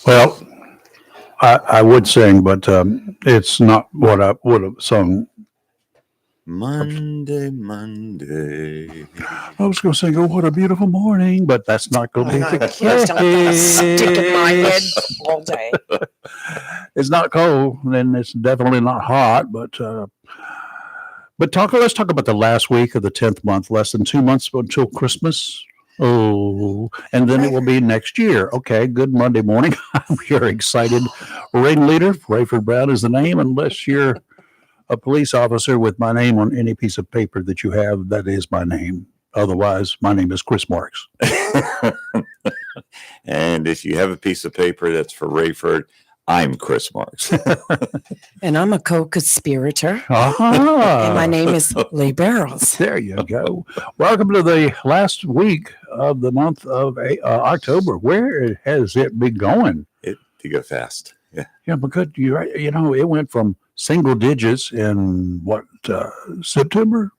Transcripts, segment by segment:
Well, I would sing, but it's not what I would have sung. Monday, Monday. I was going to sing, "Oh, what a beautiful morning," but that's not going to Oh be my the gosh, that's gonna stick in my head case. all day. It's not cold, and it's definitely not hot. But let's talk about the last week of the 10th month. Less than 2 months until Christmas. Oh, and then it will be next year. Okay, good Monday morning. I'm here excited. Rating leader, Rayford Brown is the name, unless you're a police officer with my name on any piece of paper that you have, that is my name. Otherwise, my name is Chris Marks. And if you have a piece of paper that's for Rayford, I'm Chris Marks. And I'm a co-conspirator. Ah, And my name is Lee Barrels. there you go. Welcome to the last week of the month of October. Where has it been going? It to go fast. Yeah. Yeah, because it went from single digits in September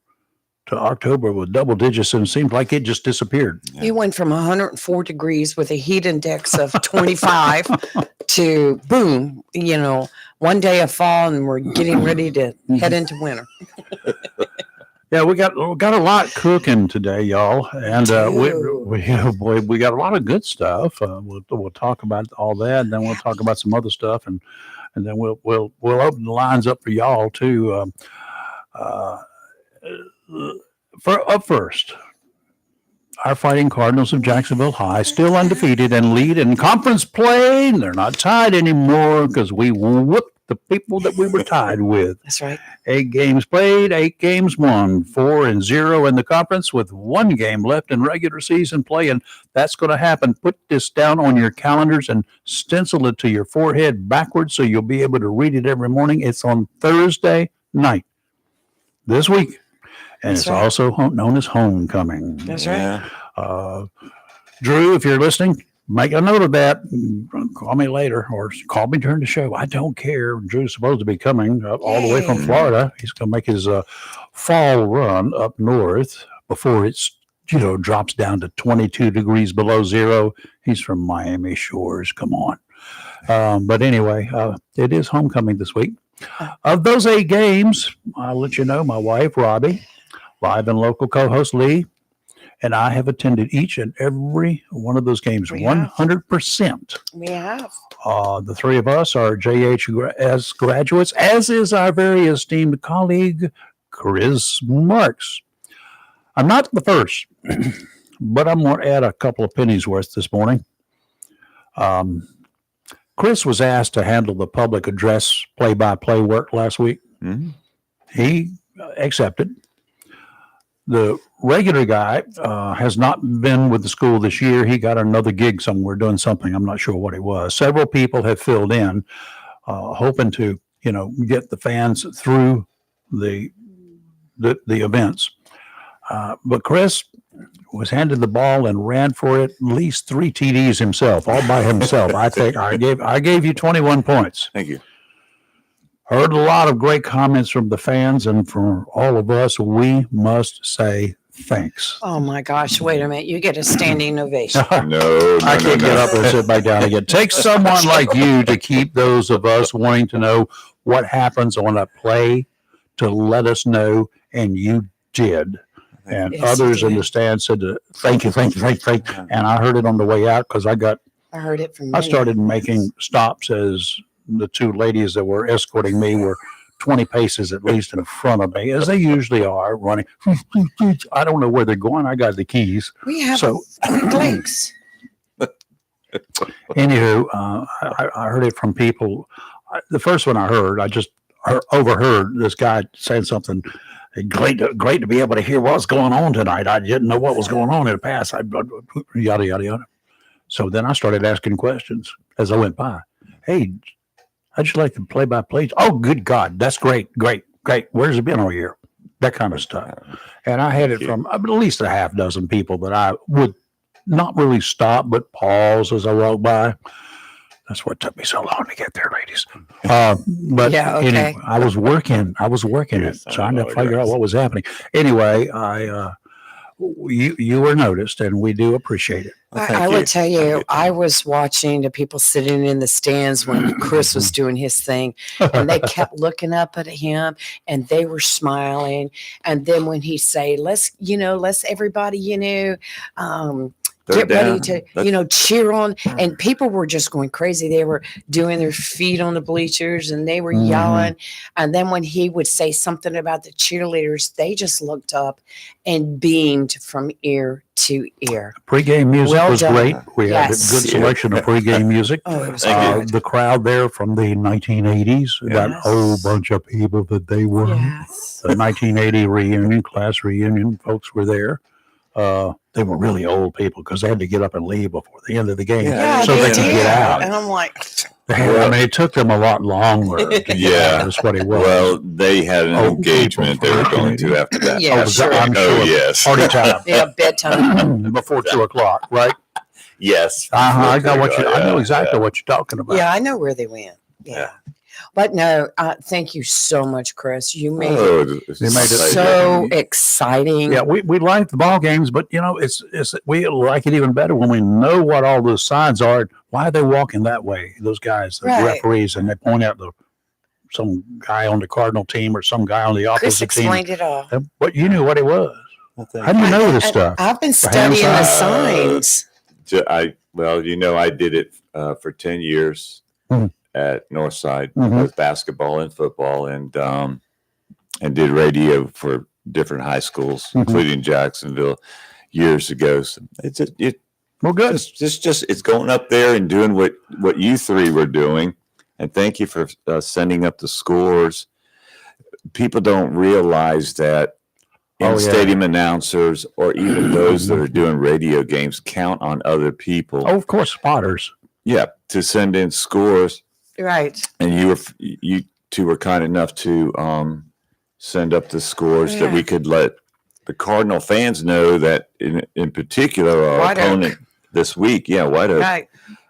to October with double digits, and it seems like it just disappeared. Yeah. You went from 104 degrees with a heat index of 25 to boom, one day of fall, and we're getting ready to head into winter. Yeah, we got a lot cooking today, y'all, and we got a lot of good stuff. We'll talk about all that, and then we'll talk about some other stuff, and then we'll open the lines up for y'all too. Up first, our Fighting Cardinals of Jacksonville High, still undefeated and lead in conference play. They're not tied anymore because we whooped the people that we were tied with. That's right. 8 games played, 8 games won, 4-0 in the conference with 1 game left in regular season play. And that's going to happen. Put this down on your calendars and stencil it to your forehead backwards so you'll be able to read it every morning. It's on Thursday night this week. And That's it's right. also known as homecoming. That's right. Yeah. Drew, if you're listening, make a note of that. Call me later or call me during the show. I don't care. Drew's supposed to be coming all the way from Yay. Florida. He's going to make his fall run up north before it's drops down to 22 degrees below zero. He's from Miami Shores. Come on. But anyway, it is homecoming this week. Of those 8 games, I'll let you know, my wife, Robbie, live and local co-host Lee, and I have attended each and every one of those games, We have. 100%. We have. The 3 of us are JHS graduates, as is our very esteemed colleague, Chris Marks. I'm not the first, but I'm going to add a couple of pennies worth this morning. Chris was asked to handle the public address play-by-play work last week. Mhm. He accepted. The regular guy has not been with the school this year. He got another gig somewhere doing something. I'm not sure what it was. Several people have filled in, hoping to, get the fans through the events. But Chris was handed the ball and ran for at least 3 TDs himself, all by himself. I think I gave you 21 points. Thank you. Heard a lot of great comments from the fans, and for all of us, we must say thanks. Oh my gosh. Wait a minute. You get a standing ovation. No, I can't get up and sit back down again. Take someone like you to keep those of us wanting to know what happens on a play to let us know, and you did. And Yes, you others in did. the stand said, thank you. And I heard it on the way out because I heard it from I many. started making stops as the 2 ladies that were escorting me were 20 paces at least in front of me, as they usually are, running. I don't know where they're going. I got the keys. We have So, quick legs. anywho, I heard it from people. The first one I heard, I just overheard this guy saying something. Great to be able to hear what's going on tonight. I didn't know what was going on in the past. Yada, yada, yada. So then I started asking questions as I went by. Hey, how'd you like the play-by-play? Oh, good God. That's great. Where's it been all year? That kind of stuff. And I had it from at least a half dozen people that I would not really stop, but pause as I walked by. That's what took me so long to get there, ladies. But Yeah, okay. anyway, I was working it, Yes, trying to I figure out what was happening. Anyway, I you were noticed, and we do appreciate it. Well, thank I you. would tell Thank you, I was watching the people sitting in the stands when Chris was doing his thing, and they kept looking up at him, and they were smiling. And then when he say, let's everybody, Third get ready down. to, Let's- cheer on. And people were just going crazy. They were doing their feet on the bleachers and they were yelling. And then when he would say something about the cheerleaders, they just looked up and beamed from ear to ear. Pre-game music Well was done. great. We had a Yes. good selection of pre-game music. Oh, it was Thank you. good. The crowd there from the 1980s, that Yes. whole bunch of people that they were. Yes. The 1980 reunion, class reunion, folks were there. They were really old people because they had to get up and leave before the end of the game. Yeah, so they could did. get out. And I'm like, I mean, it took them a lot longer. To get Yeah. out, is what it was. Well, they had an Old engagement they people were going to after that. Yeah, Oh, sure. I'm Oh, sure. yes. Party time yeah, bedtime. before 2:00, right? Yes. I got what you. I know Yeah, exactly what you're talking about. Yeah, I know where they went. Yeah. But no, thank you so much, Chris. You made it Oh, They made it so exciting. Yeah, we like the ball games, but it's we like it even better when we know what all those signs are. Why are they walking that way? Those guys, the Right. referees, and they point out some guy on the Cardinal team or some guy on the Chris opposite team. explained it all. But you knew what it was. How do you know this stuff? I've been hand studying the signs. signs. I did it for 10 years Mhm. at Northside, Mhm. both basketball and football, and did radio for different high schools, Mhm. including Jacksonville years ago. So Well, good. it's going up there and doing what you three were doing. And thank you for sending up the scores. People don't realize that stadium announcers or even those that are doing radio games count on other people. Oh, of course, spotters. Yeah, to send in scores. Right. And you two were kind enough to send up the scores that Yeah. we could let the Cardinal fans know that in particular our White Oak. opponent this week, White Oak. Right.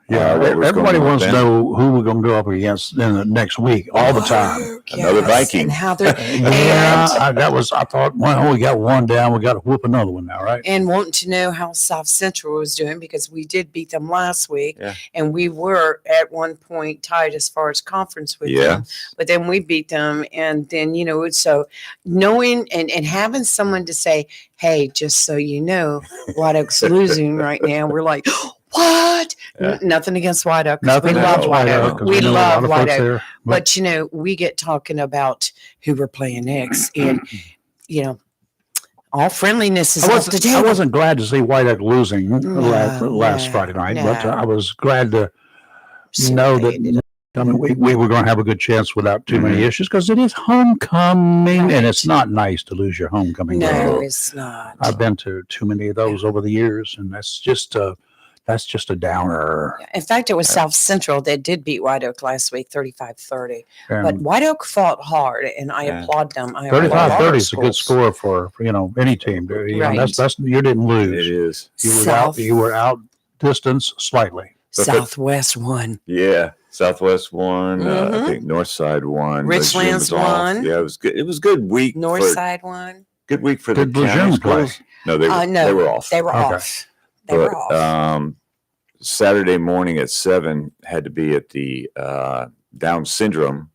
Yeah, what was everybody going on wants to with them? know who we're going to go up against in the next week, all the time. Another Viking. And how they're Yeah, I thought, well, we got one down, we got to whoop another one now, right? and wanting to know how South Central was doing because we did beat them last week, Yeah. and we were at one point tied as far as conference with Yeah. them. But then we beat them, and then so knowing and having someone to say, "Hey, just so you know, White Oak's losing right now," we're like, "What?" Yeah. Nothing against White Oak. 'Cause Nothing we love against White Oak. 'cause We know a lot love of White folks Oak. there. But we get talking about who we're playing next, and all friendliness is off the I table. wasn't glad to see White Oak losing last no, Friday night, no. but I was glad to See know what they that. ended up- I mean, we were going to have a good chance without too many Mhm. issues because it is homecoming, and Right. it's not nice to lose your homecoming. No, game. it's not. I've been to too many of those over the years, and that's just a downer. In fact, it was South Central that did beat White Oak last week, 35-30. But And White Oak fought hard, and I Yeah. applaud them. I applaud 35-30 our is a good schools. score for any team. Right. That's you didn't It lose. is. You were out distance slightly. Southwest won. Yeah. Southwest won. I Mhm. think Northside won. Richlands Lejeune was off. won. Yeah, it was good. It was a good week. Northside won. Good week for the Did county Lejeune play? schools. No, they were, No, they were off. They were Okay. off. They were off. Saturday morning at 7 had to be at the Down syndrome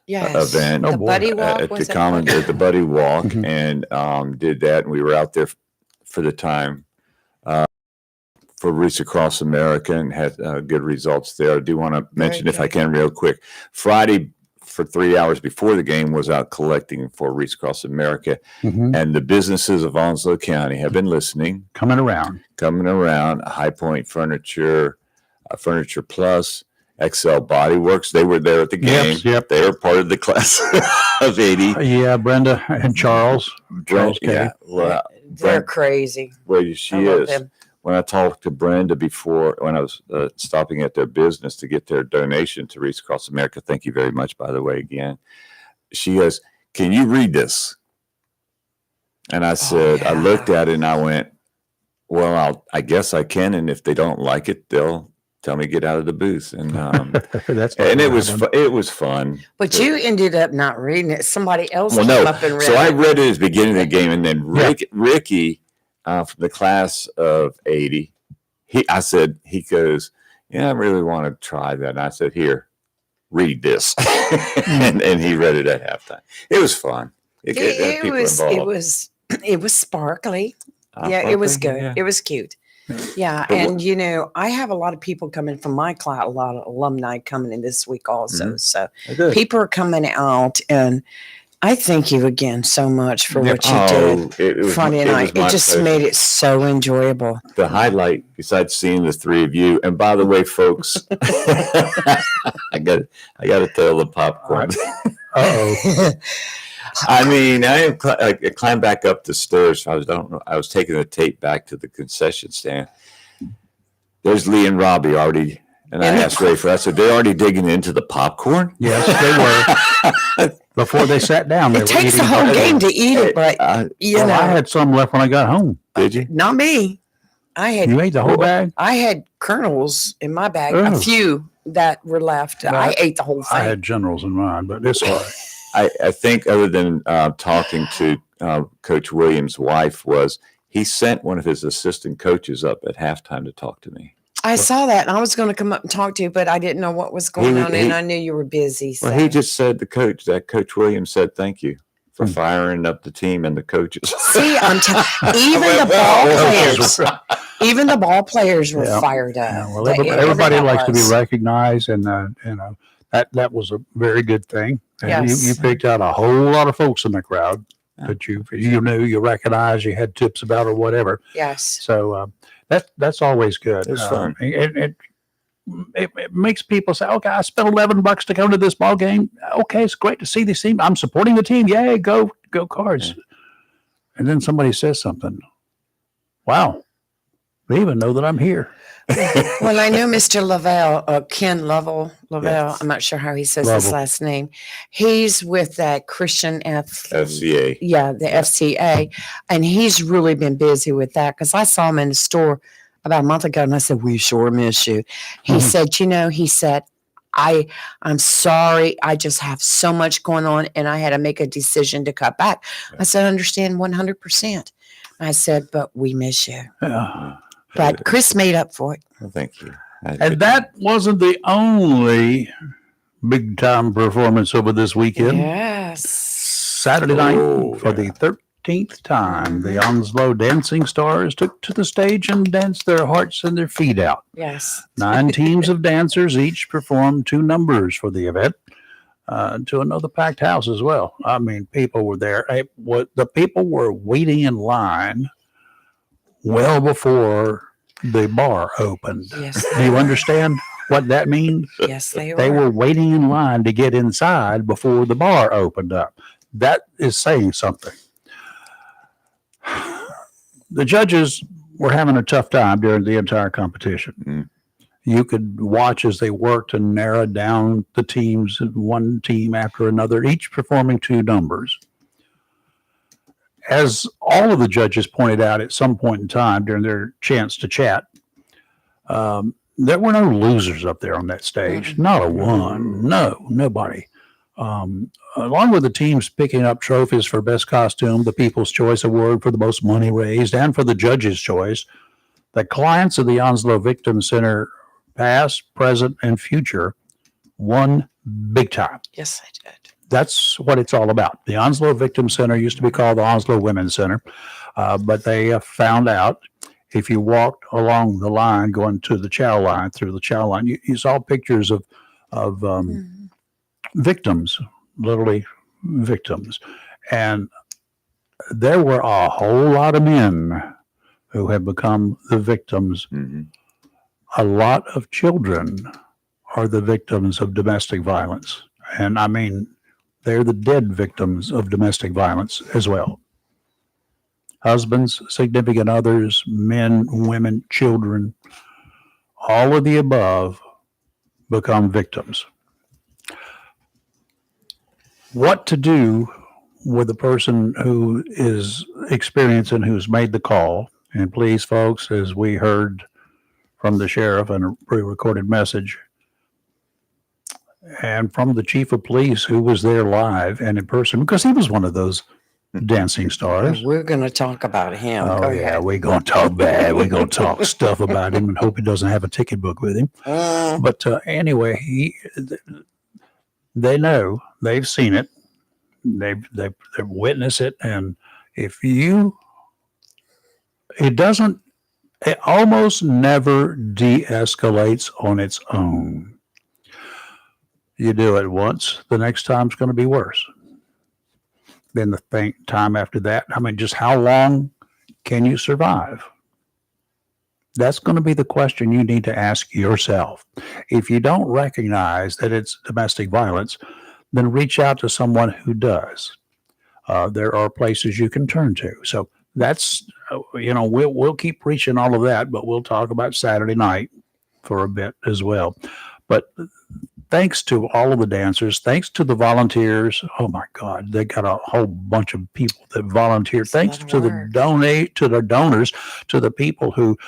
Yes. event Oh, The boy. buddy walk at was the that common what? at the Buddy Walk, Mhm. and did that, and we were out there for the time for Reach Across America and had good results there. I do want to mention, if I good. can, real quick, Friday for 3 hours before the game was out collecting for Reach Across America, Mhm. and the businesses of Onslow County have been listening, Coming around. coming around. High Point Furniture, Furniture Plus, XL Body Works. They were there at the game. Yep. They were part of the class of 80. Yeah, Brenda and Charles. Charles K. Yeah, well, They're crazy. she I love is. them. When I talked to Brenda before, when I was stopping at their business to get their donation to Reach Across America, thank you very much, by the way, again. She goes, "Can you read this?" And I said, I looked at it and I went, "Well, I guess I can. And if they don't like it, they'll tell me to get out of the booth." And That's and it what was happened. it was fun. But you ended up not reading it. Somebody else Well, came no. up and read So I it. read it at the beginning of the game, and then Ricky from the class of 80. He goes, yeah, I really want to try that. And I said, here, read this. and he read it at halftime. It was fun. It was sparkly. Yeah, it was good. Yeah. It was cute. Yeah. But And, you know, I have a lot of people coming from my class, a lot of alumni coming in this week also. Mhm. So Good. people are coming out, and I thank you again so much for what you did it was Friday night. my It just pleasure. made it so enjoyable. The highlight, besides seeing the three of you, and by the way, folks, I got to tell the popcorn. Uh-oh. I mean, I climbed back up the stairs. I was taking the tape back to the concession stand. There's Lee and Robbie already, and I asked Rafer. I said, "They're already digging into the popcorn." Yes, they were. Before they sat down, they It were takes eating the whole popcorn. game to eat it, but you Well, know, I had some left when I got home. Did you? not me. You ate the whole bag? I had kernels in my bag, Oh. a few that were left. Well, I ate the whole thing. I had generals in mine, but it's all right. I think other than talking to Coach Williams' wife was he sent one of his assistant coaches up at halftime to talk to me. I saw that, and I was going to come up and talk to you, but I didn't know what was going on, and I knew you were busy. So. Well, he just said Coach Williams said thank you for firing up the team and the coaches. See, I'm even the ball players were Yeah. fired up. Yeah, well, everybody likes to be recognized, and you know that was a very good thing. And Yes. you picked out a whole lot of folks in the crowd that you knew, you recognized, you had tips about, or whatever. Yes. So that's always good. It's fun. It makes people say, "Okay, I spent $11 to come to this ball game. Okay, it's great to see this team. I'm supporting the team. Yay, go Cards!" Yeah. And then somebody says something. Wow, they even know that I'm here. Well, I know Mr. Lavelle, Ken Lovell. Yes. I'm not sure how he says his Lovell. last name. He's with that Christian FCA. Yeah, the FCA. And he's really been busy with that because I saw him in the store about a month ago and I said, "We sure miss you." He said, I'm sorry. I just have so much going on and I had to make a decision to cut back. I said, "I understand 100%. I said, "But we miss you." Yeah. But Chris made up for it. Well, thank you. And that wasn't the only big time performance over this weekend. Yes. Saturday night, Oh, for yeah. the 13th time, the Onslow Dancing Stars took to the stage and danced their hearts and their feet out. Yes. 9 teams of dancers each performed 2 numbers for the event, to another packed house as well. I mean, people were there. The people were waiting in line well before the bar opened. Yes. Do you understand what that means? Yes, they They were. were waiting in line to get inside before the bar opened up. That is saying something. The judges were having a tough time during the entire competition. Mm. You could watch as they worked and narrowed down the teams, one team after another, each performing 2 numbers. As all of the judges pointed out at some point in time during their chance to chat, there were no losers up there on that stage. Not a one. No, nobody. Along with the teams picking up trophies for best costume, the People's Choice Award for the most money raised, and for the judges' choice, the clients of the Onslow Victim Center, past, present, and future, won big time. Yes, I did. That's what it's all about. The Onslow Victim Center used to be called the Onslow Women's Center, but they found out if you walked along the line going to the chow line, through the chow line, you saw pictures of victims, literally victims. And there were a whole lot of men who have become the victims. Mm-hmm. A lot of children are the victims of domestic violence. And I mean, they're the dead victims of domestic violence as well. Husbands, significant others, men, women, children, all of the above become victims. What to do with a person who is experiencing, who's made the call? And please, folks, as we heard from the sheriff in a pre-recorded message, and from the chief of police who was there live and in person, because he was one of those Dancing Stars. We're going to talk about him. Oh Go yeah, ahead. we're gonna talk bad. We're gonna talk stuff about him, and hope he doesn't have a ticket book with him. But anyway, they know, they've seen it, they've witnessed it, and if you, it almost never de-escalates on its own. You do it once, the next time's going to be worse. Then the time after that, I mean, just how long can you survive? That's going to be the question you need to ask yourself. If you don't recognize that it's domestic violence, then reach out to someone who does. There are places you can turn to. So that's, we'll keep preaching all of that, but we'll talk about Saturday night for a bit as well. But thanks to all of the dancers, thanks to the volunteers. Oh my God, they got a whole bunch of people that volunteer. Thanks to the donors, to the people who,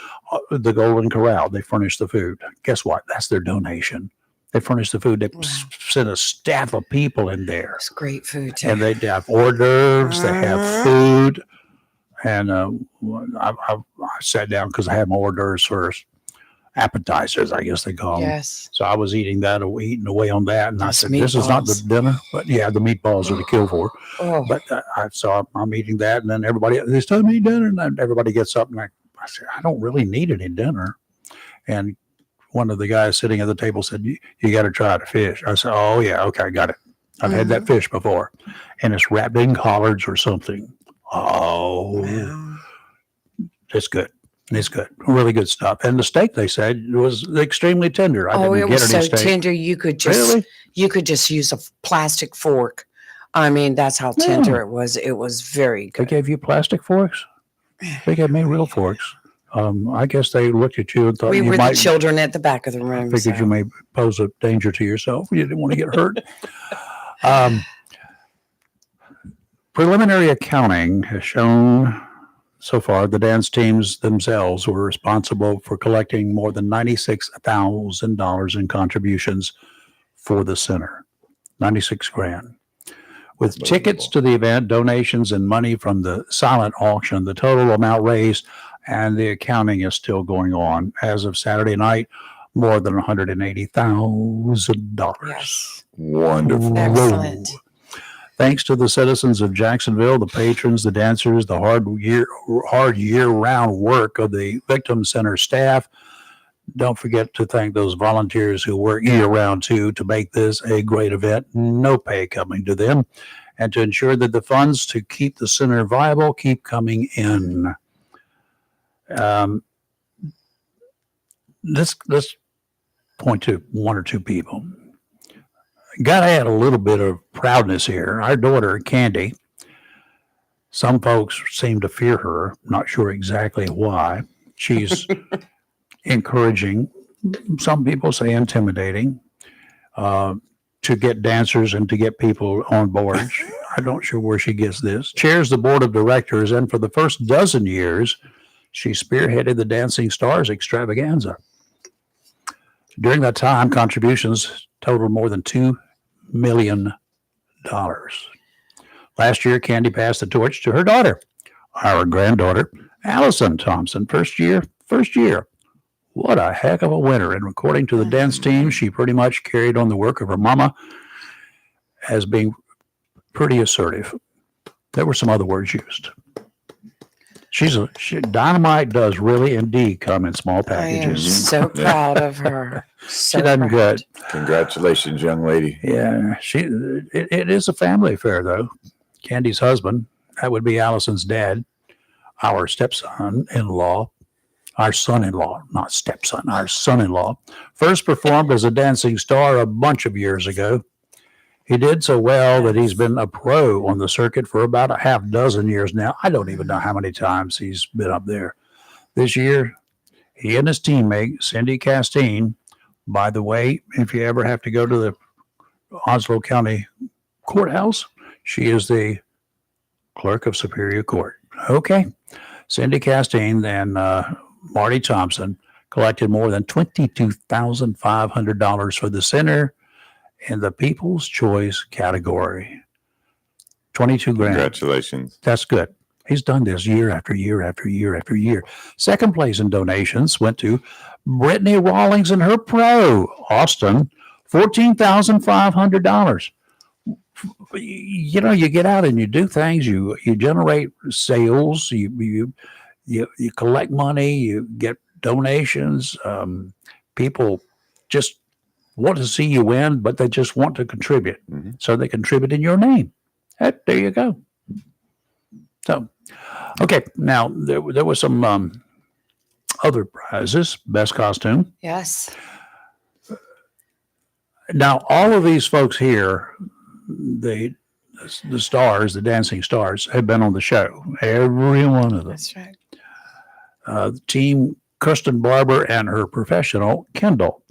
the Golden Corral, they furnish the food. Guess what? That's their donation. They furnish the food. They send a staff of people in there. It's great food too. And they have hors d'oeuvres. They have food. And I sat down because I had my hors d'oeuvres first. Appetizers, I guess they call them. Yes. So I was eating away on that, and I said, "This is not the dinner." But yeah, the meatballs are to kill for. But I'm eating that, and then everybody, it's time to eat dinner, and then everybody gets up, and I said, "I don't really need any dinner." And one of the guys sitting at the table said, "You got to try the fish." I said, "Oh yeah, okay, I got it. I've had that fish before, and it's wrapped in collards or something." Oh, wow. It's good. It's good. Really good stuff. And the steak, they said, was extremely tender. I didn't it get was any so steak. tender you could just use a plastic fork. I mean, that's how tender it was. It was very good. They gave you plastic forks? They gave me real forks. I guess they looked at you and thought we you were might. The children at the back of the room. Figured you may pose a danger to yourself. You didn't want to get hurt. Preliminary accounting has shown so far the dance teams themselves were responsible for collecting more than $96,000 in contributions for the center. 96 grand. With tickets to the event, donations, and money from the silent auction, the total amount raised and the accounting is still going on. As of Saturday night, more than $180,000. Yes. Wonderful. Excellent. Thanks to the citizens of Jacksonville, the patrons, the dancers, the hard year-round work of the Victim Center staff. Don't forget to thank those volunteers who work year-round too to make this a great event. No pay coming to them, and to ensure that the funds to keep the center viable keep coming in. Let's point to one or two people. Got to add a little bit of proudness here. Our daughter, Candy, some folks seem to fear her. Not sure exactly why. She's encouraging, some people say intimidating, to get dancers and to get people on board. I'm not sure where she gets this. Chairs the board of directors, and for the first dozen years, she spearheaded the Dancing Stars extravaganza. During that time, contributions totaled more than $2 million. Last year, Candy passed the torch to her daughter, our granddaughter, Allison Thompson. First year. What a heck of a winner. And according to the dance team, she pretty much carried on the work of her mama as being pretty assertive. There were some other words used. Dynamite does really indeed come in small packages. I am so proud of her. So she done good. Congratulations, young lady. Yeah, it is a family affair, though. Candy's husband, that would be Allison's dad, our son-in-law, not stepson, our son-in-law, first performed as a dancing star a bunch of years ago. He did so well that he's been a pro on the circuit for about a half dozen years now. I don't even know how many times he's been up there. This year, he and his teammate, Cindy Castine, by the way, if you ever have to go to the Onslow County Courthouse, she is the clerk of Superior Court. Okay. Cindy Castine and Marty Thompson collected more than $22,500 for the center in the People's Choice category. 22 grand. Congratulations. That's good. He's done this year after year after year after year. Second place in donations went to Brittany Rawlings and her pro, Austin, $14,500. You know, you get out and you do things, you generate sales, you collect money, you get donations. People just want to see you win, but they just want to contribute. Mm-hmm. So they contribute in your name. There you go. So, okay, now there was some other prizes. Best costume. Yes. Now, all of these folks here, the stars, the dancing stars, have been on the show. Every one of them. That's right. Team Kirsten Barber and her professional, Kendall,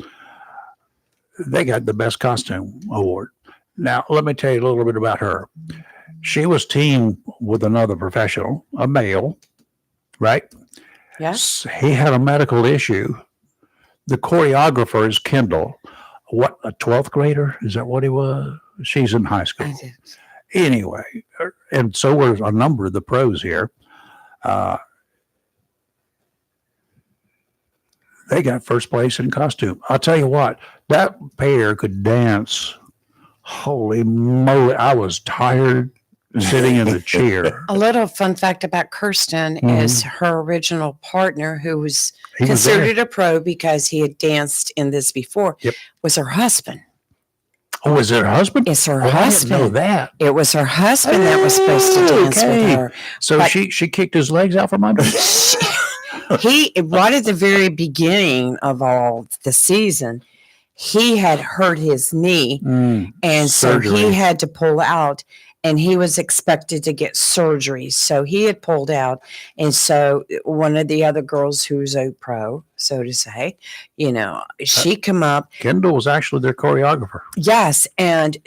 they got the best costume award. Now, let me tell you a little bit about her. She was teamed with another professional, a male, right? Yes. He had a medical issue. The choreographer is Kendall. What, a 12th grader? Is that what he was? She's in high school. I did. Anyway, and so were a number of the pros here. They got first place in costume. I'll tell you what, that pair could dance. Holy moly, I was tired sitting in the chair. A little fun fact about Kirsten is her original partner, who was He was considered a pro because he had danced in this before, Yep. was her husband. Oh, is it her husband? It's her Oh, I didn't know husband. that. It was her husband that was supposed to dance Okay. with her. So But- she kicked his legs out from under him? He, right at the very beginning of all the season, he had hurt his knee. And so Surgery. he had to pull out, and he was expected to get surgery. So he had pulled out. And so one of the other girls who's a pro, so to say, you know, she come up. Kendall was actually their choreographer. Yes. And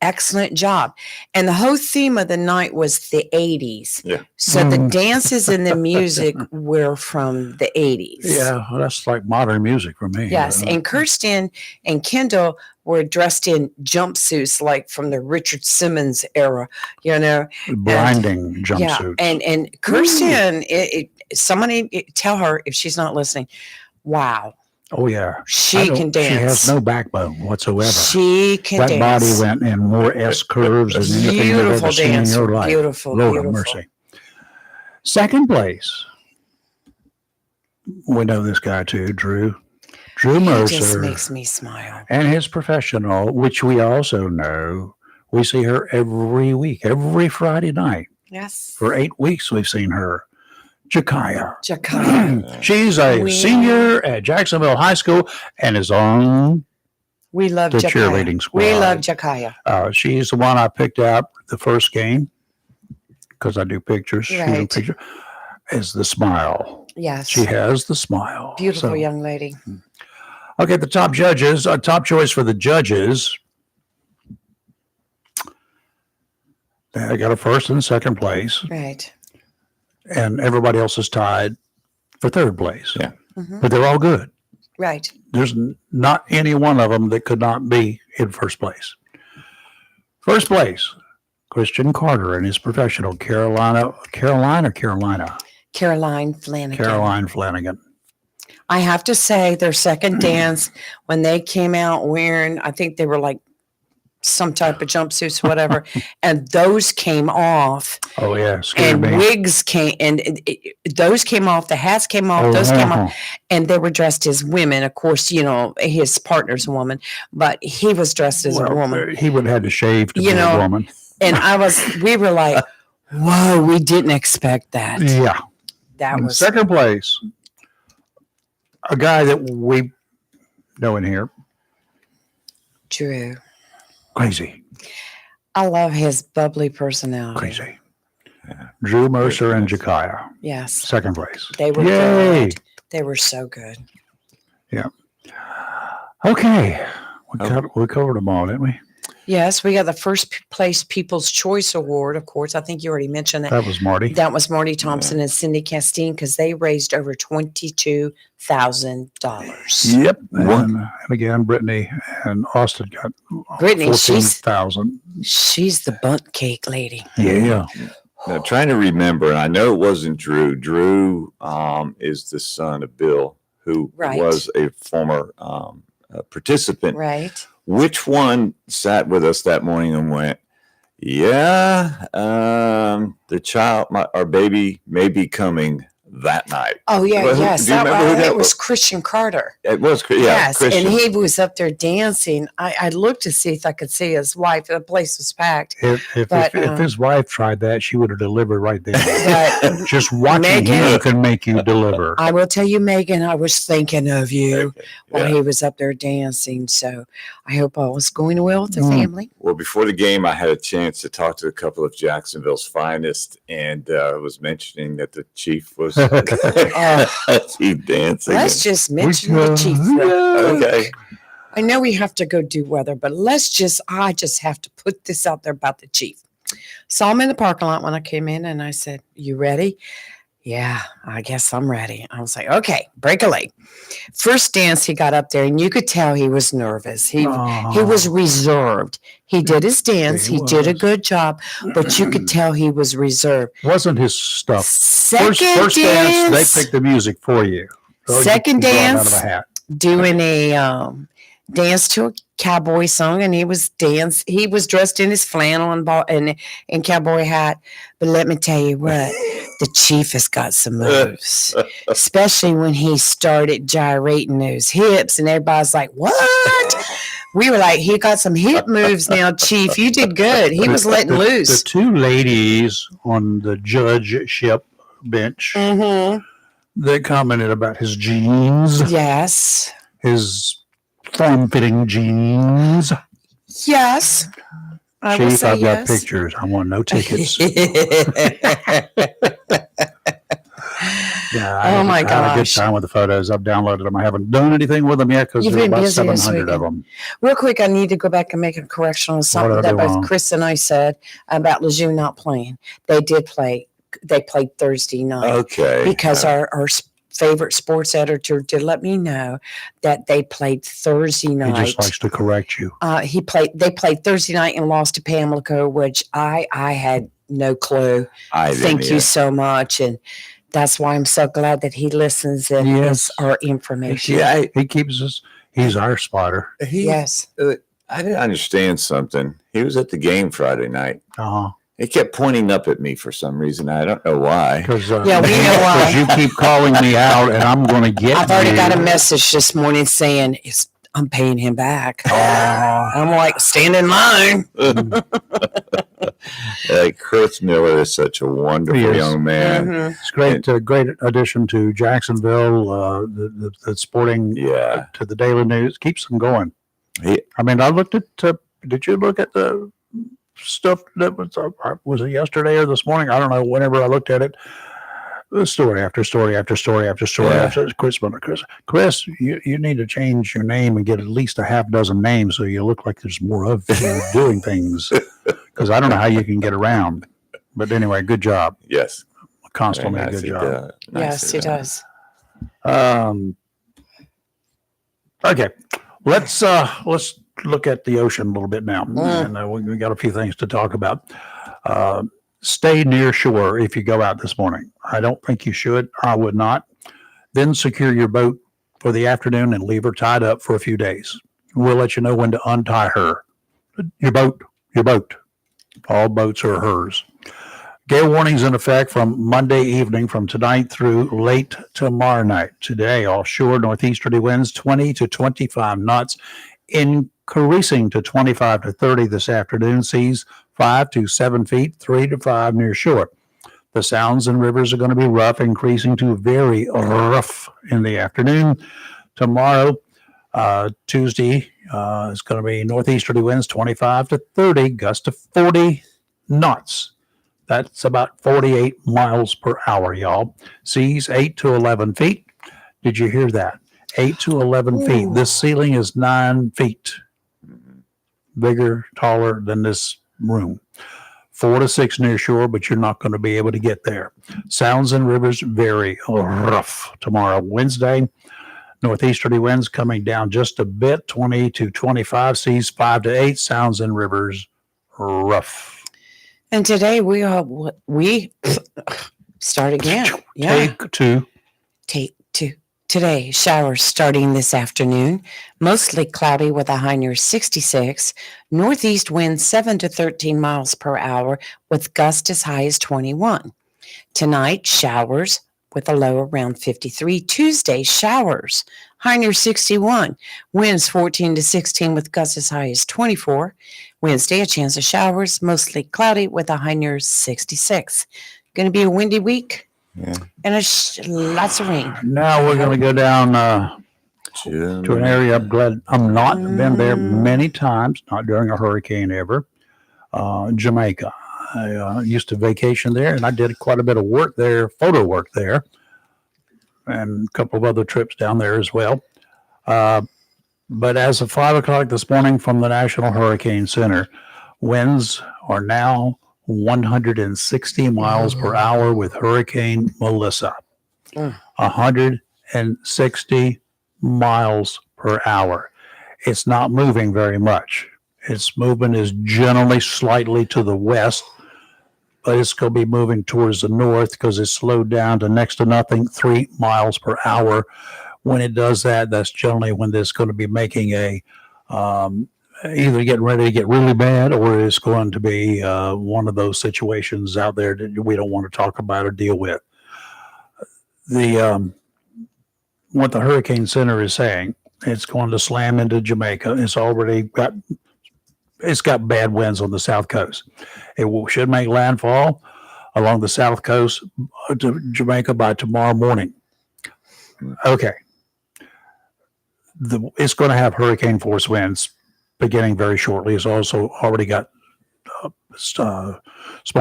excellent job. And the whole theme of the night was the 80s. Yeah. So the dances and the music were from the 80s. Yeah, well, that's like modern music for me. Yes, and Kirsten and Kendall were dressed in jumpsuits like from the Richard Simmons era, you know. Blinding Yeah, jumpsuits. and Kirsten, somebody tell her if she's not listening. Wow, Oh yeah, she can dance. She has no backbone whatsoever. She can That dance. body went in more S curves than anything you've ever Beautiful seen in dancer. your life. Beautiful, Lord beautiful. have mercy. Second place. We know this guy too, Drew. Drew It just Mercer makes me smile. and his professional, which we also know. We see her every week, every Friday night. Yes. For 8 weeks, we've seen her. Jakaya. Jakaya. She's a We- senior at Jacksonville High School and is on We love the Jakaya. cheerleading squad. We love Jakaya. She's the one I picked out the first game because I do pictures. She's a Right. picture. Is the smile. Yes. She has the smile. Beautiful So, young lady. okay, the top judges, top choice for the judges. They got a first and second place, Right. and everybody else is tied for third place. Yeah. Mhm. But they're all good. Right. There's not any one of them that could not be in first place. First place, Christian Carter and his professional Caroline Flanagan. I have to say, their second dance, when they came out wearing, I think they were like some type of jumpsuits, whatever, and those came off, Oh yeah, scared and me. wigs came, and those came off, the hats came off, those came off, and they were dressed as women. Of course, you know, his partner's a woman, but he was dressed as a woman. He would have had to shave to You be know, a woman. And we were like, whoa, we didn't expect that. Yeah. That In was second place, a guy that we know in here, Drew. crazy, I love his bubbly personality. crazy. Drew Mercer and Jakaya, Yes. second place. They were Yay. good. They were so good. Okay, we covered them all, didn't we? Yes, we got the first place People's Choice Award, of course. I think you already mentioned that. That was Marty. That was Marty Thompson and Cindy Castine because they raised over $22,000. Yep. What? And again, Brittany and Austin got Brittany, she's 14,000. the bunt cake lady. Yeah. Now, trying to remember, and I know it wasn't Drew. Drew is the son of Bill, who Right. was a former participant. Right. Which one sat with us that morning and went, yeah, the child, our baby may be coming that night. Oh, yeah, Well, yes. do you remember who that it was was? Christian Carter. It was, yeah, Yes, Christian. and he was up there dancing. I looked to see if I could see his wife. The place was packed. If his wife tried that, she would have delivered right there. But Just watching Megan- him can make you deliver. I will tell you, Megan, I was thinking of you Okay, while yeah. he was up there dancing. So I hope all was going well with the Mm. family. Well, before the game, I had a chance to talk to a couple of Jacksonville's finest, and was mentioning that the chief was chief dancing. Let's just mention the chief. Okay. I know we have to go do weather, but I just have to put this out there about the chief. Saw him in the parking lot when I came in and I said, "You ready?" "Yeah, I guess I'm ready." I was like, "Okay, break a leg." First dance, he got up there and you could tell he was nervous. He was reserved. He did his dance. He He did a was. good job, but you could tell he was reserved. Wasn't his stuff. Second First dance, dance, they pick the music for you. So you Second can draw it out dance, of a hat. doing a dance to a cowboy song, and he was dressed in his flannel and cowboy hat. But let me tell you what, the chief has got some moves, especially when he started gyrating those hips, and everybody's like, "What?" We were like, "He got some hip moves now, Chief. You did good." He was letting The loose. two ladies on the judgeship bench, Mm-hmm. they commented about his jeans, Yes. his form-fitting jeans. Yes. I will Chief, say I've got yes. pictures. I want no tickets. Yeah, Oh my I had a good gosh. time with the photos. I've downloaded them. I haven't done anything with them yet because You've there's been about busy this 700 of weekend. them. Real quick, I need to go back and make a correction on something did I that do both wrong? Chris and I said about Lejeune not playing. They did play. They played Thursday night Okay. because our favorite sports editor did let me know that they played Thursday He night. just likes to correct you. They played Thursday night and lost to Pamlico, which I had no clue. I didn't Thank you either. so much. And that's why I'm so glad that he listens and Yes. is our information. Yeah, He keeps us. He's our spotter. Yes. I didn't understand something. He was at the game Friday night. Uh-huh. He kept pointing up at me for some reason. I don't know why. Because Yeah, we know why. you keep calling me out, and I'm going to get I've already you. got a message this morning saying I'm paying him back. Aw. I'm like, stand in line. Chris Miller is such a wonderful He is. young man. Mhm. It's great. Great addition to Jacksonville. The sporting Yeah. to the Daily News keeps them going. He- I mean, I looked at. Did you look at the stuff that was it yesterday or this morning? I don't know. Whenever I looked at it, story after story after story after story Yeah. after Chris, you need to change your name and get at least a half dozen names so you look like there's more of you doing things. Because I don't know how you can get around. But anyway, good job. Yes. Constantly Very a good nicely job. done. Yes, Nicely he done. does. Okay, let's look at the ocean a little bit now, and we got a few things to talk about. Stay near shore if you go out this morning. I don't think you should. I would not. Then secure your boat for the afternoon and leave her tied up for a few days. We'll let you know when to untie her. Your boat. All boats are hers. Gale warnings in effect from Monday evening from tonight through late tomorrow night. Today, offshore northeasterly winds 20 to 25 knots, increasing to 25 to 30 this afternoon. Seas 5 to 7 feet, 3 to 5 near shore. The sounds and rivers are going to be rough, increasing to very rough in the afternoon. Tomorrow, Tuesday, is going to be northeasterly winds 25 to 30, gusts to 40 knots. That's about 48 miles per hour, y'all. Seas 8 to 11 feet. Did you hear that? 8 to 11 feet. Ooh. This ceiling is 9 feet. bigger, taller than this room. 4 to 6 near shore, but you're not going to be able to get there. Sounds and rivers very rough tomorrow. Wednesday, northeasterly winds coming down just a bit, 20 to 25, seas 5 to 8, sounds and rivers rough. And today we start again. Yeah. Take 2. Today, showers starting this afternoon, mostly cloudy with a high near 66, northeast winds 7 to 13 miles per hour with gusts as high as 21. Tonight, showers with a low around 53. Tuesday, showers, high near 61, winds 14 to 16 with gusts as high as 24. Wednesday, a chance of showers, mostly cloudy with a high near 66. Going to be a windy week. Yeah. And lots of rain. Now we're going to go down to an area I'm glad I'm not been there many times, not during a hurricane ever. Jamaica. I used to vacation there, and I did quite a bit of work there, photo work there, and a couple of other trips down there as well. But as of 5 o'clock this morning from the National Hurricane Center, winds are now 160 miles per hour with Hurricane Melissa. 160 miles per hour. It's not moving very much. Its movement is generally slightly to the west, but it's going to be moving towards the north because it's slowed down to next to nothing, 3 miles per hour. When it does that, that's generally when it's going to be making a either getting ready to get really bad, or it's going to be one of those situations out there that we don't want to talk about or deal with. What the Hurricane Center is saying, it's going to slam into Jamaica. It's got bad winds on the south coast. Should make landfall along the south coast to Jamaica by tomorrow morning. Okay. It's going to have hurricane force winds beginning very shortly. It's also already got small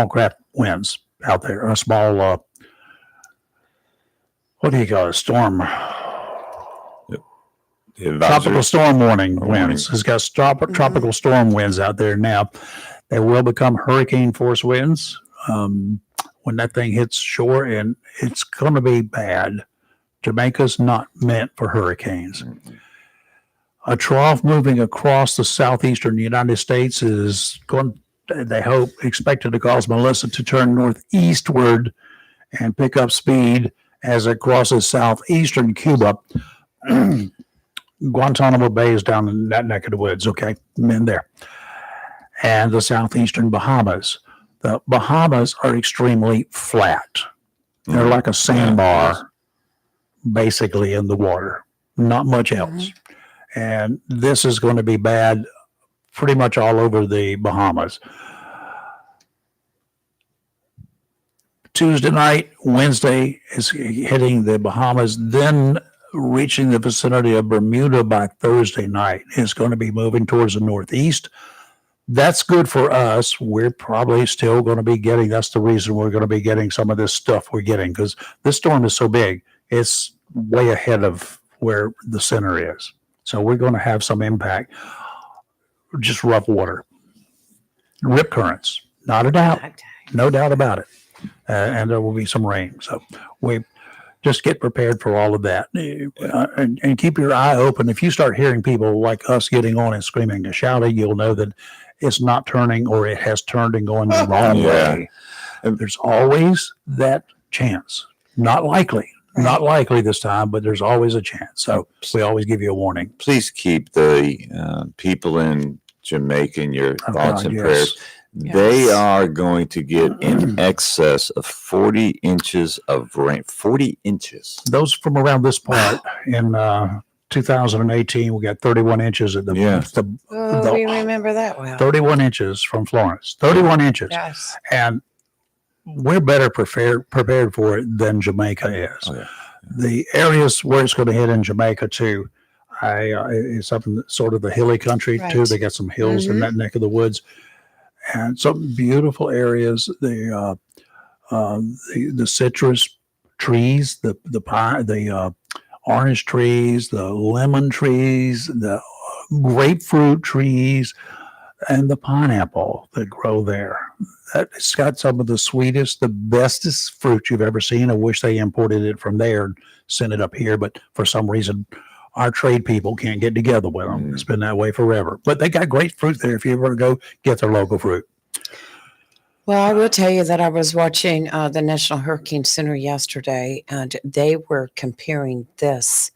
craft winds out there. A small, what do you call it? Storm. Tropical storm warning winds. It's got tropical storm winds out there now. They will become hurricane force winds when that thing hits shore, and it's going to be bad. Jamaica's not meant for hurricanes. A trough moving across the southeastern United States is going, they hope, expected to cause Melissa to turn northeastward and pick up speed as it crosses southeastern Cuba. Guantanamo Bay is down in that neck of the woods, okay? In there. And the southeastern Bahamas. The Bahamas are extremely flat. They're like a sandbar, basically, in the water. Not much else. And this is going to be bad pretty much all over the Bahamas. Tuesday night, Wednesday is hitting the Bahamas, then reaching the vicinity of Bermuda by Thursday night. It's going to be moving towards the northeast. That's good for us. We're probably still going to be getting, that's the reason we're going to be getting some of this stuff we're getting, because this storm is so big, it's way ahead of where the center is. So we're going to have some impact. Just rough water. Rip currents, not a doubt. No doubt about it. And there will be some rain. So we just get prepared for all of that. And keep your eye open. If you start hearing people like us getting on and screaming and shouting, you'll know that it's not turning, or it has turned and going the wrong way. And there's always that chance. Not likely. Not likely this time, but there's always a chance. So we always give you a warning. Please keep the people in Jamaica in your thoughts and prayers. Yes. They are going to get in excess of 40 inches of rain. 40 inches. Those from around this part in 2018, we got 31 inches at the. We remember that well. 31 inches from Florence. 31 inches. Yes. And we're better prepared for it than Jamaica is. The areas where it's going to hit in Jamaica too, it's up in sort of the hilly country too. They got some hills in that neck of the woods, and some beautiful areas. The citrus trees, the pine, the orange trees, the lemon trees, the grapefruit trees. and the pineapple that grow there. It's got some of the sweetest, the bestest fruit you've ever seen. I wish they imported it from there and sent it up here, but for some reason, our trade people can't get together with them. It's been that way forever. But they got great fruit there. If you ever go get their local fruit. Well, I will tell you that I was watching the National Hurricane Center yesterday, and they were comparing this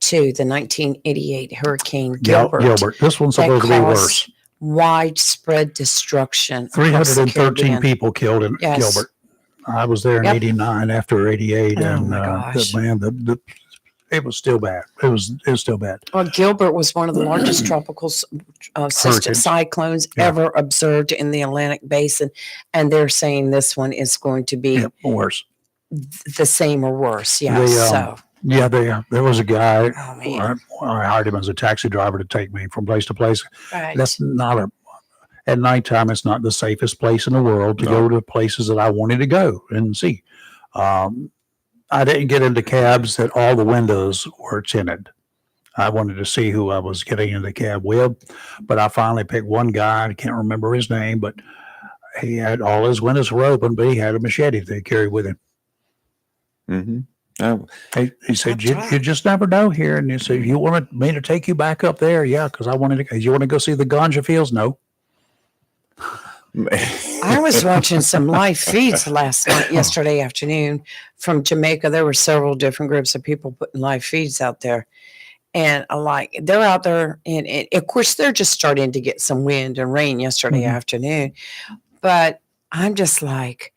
to the 1988 Hurricane Gilbert. This one's that supposed to be caused worse. Widespread destruction. across the 313 Caribbean. people killed in Yes. Gilbert. I was there in Yep. 89 after 88, Oh, and my gosh. it was still bad. It was still bad. Well, Gilbert was one of the largest tropical system Hurricanes. cyclones Yeah. ever observed in the Atlantic Basin, and they're saying this one is going to be Yeah, worse. the same or worse. Yeah. The, Yeah, there was a guy. Oh man. I hired him as a taxi driver to take me from place to place. Right. That's not at nighttime. It's not the safest place in the world to go to places that I wanted to go and see. I didn't get into cabs that all the windows were tinted. I wanted to see who I was getting in the cab with, but I finally picked one guy. I can't remember his name, but he had all his windows were open, but he had a machete that he carried with him. Mm-hmm. Oh, He said, That's you right. just never know here. And he said, you wanted me to take you back up there? Yeah, because I wanted to. You want to go see the ganja fields? No. I was watching some live feeds yesterday afternoon from Jamaica. There were several different groups of people putting live feeds out there. And they're out there, and of course, they're just starting to get some wind and rain yesterday afternoon. But I'm just like,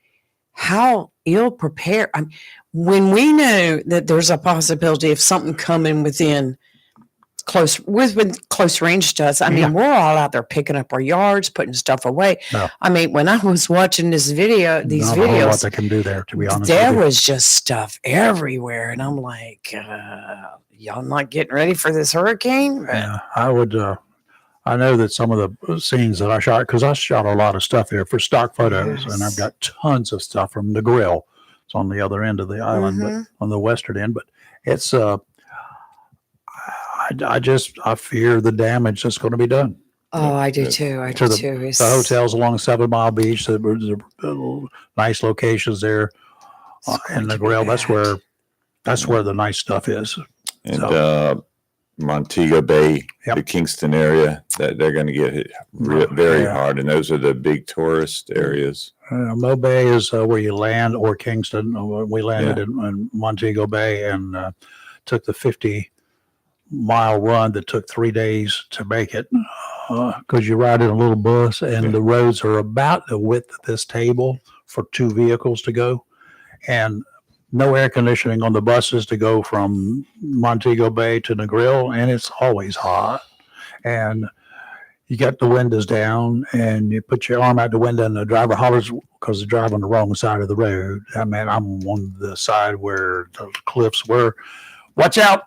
how ill prepared. When we know that there's a possibility of something coming within close range to us, we're all out there picking up our yards, putting stuff away. No. When I was watching these Not a whole lot videos, they can do there, to be honest. there with you. was just stuff everywhere, and I'm like, y'all not getting ready for this hurricane? Yeah, I would. I know that some of the scenes that I shot, because I shot a lot of stuff there for stock photos, and I've got tons of stuff from the grill. It's on the other end of the island, but on the western end. But it's I fear the damage that's going to be done. Oh, I do too. I do too. The hotels along 7 Mile Beach, the nice locations there, and the grill. That's where the nice stuff is. And Montego Bay, Yep. the Kingston area, that they're going to get hit very Yeah. hard, and those are the big tourist areas. Mo Bay is where you land, or Kingston. We landed in Montego Bay and took the 50-mile run that took 3 days to make it, because you ride in a little bus, and the roads are about the width of this table for 2 vehicles to go, and no air conditioning on the buses to go from Montego Bay to Negril, and it's always hot. And you got the windows down, and you put your arm out the window, and the driver hollers because they're driving on the wrong side of the road. I'm on the side where the cliffs were. Watch out,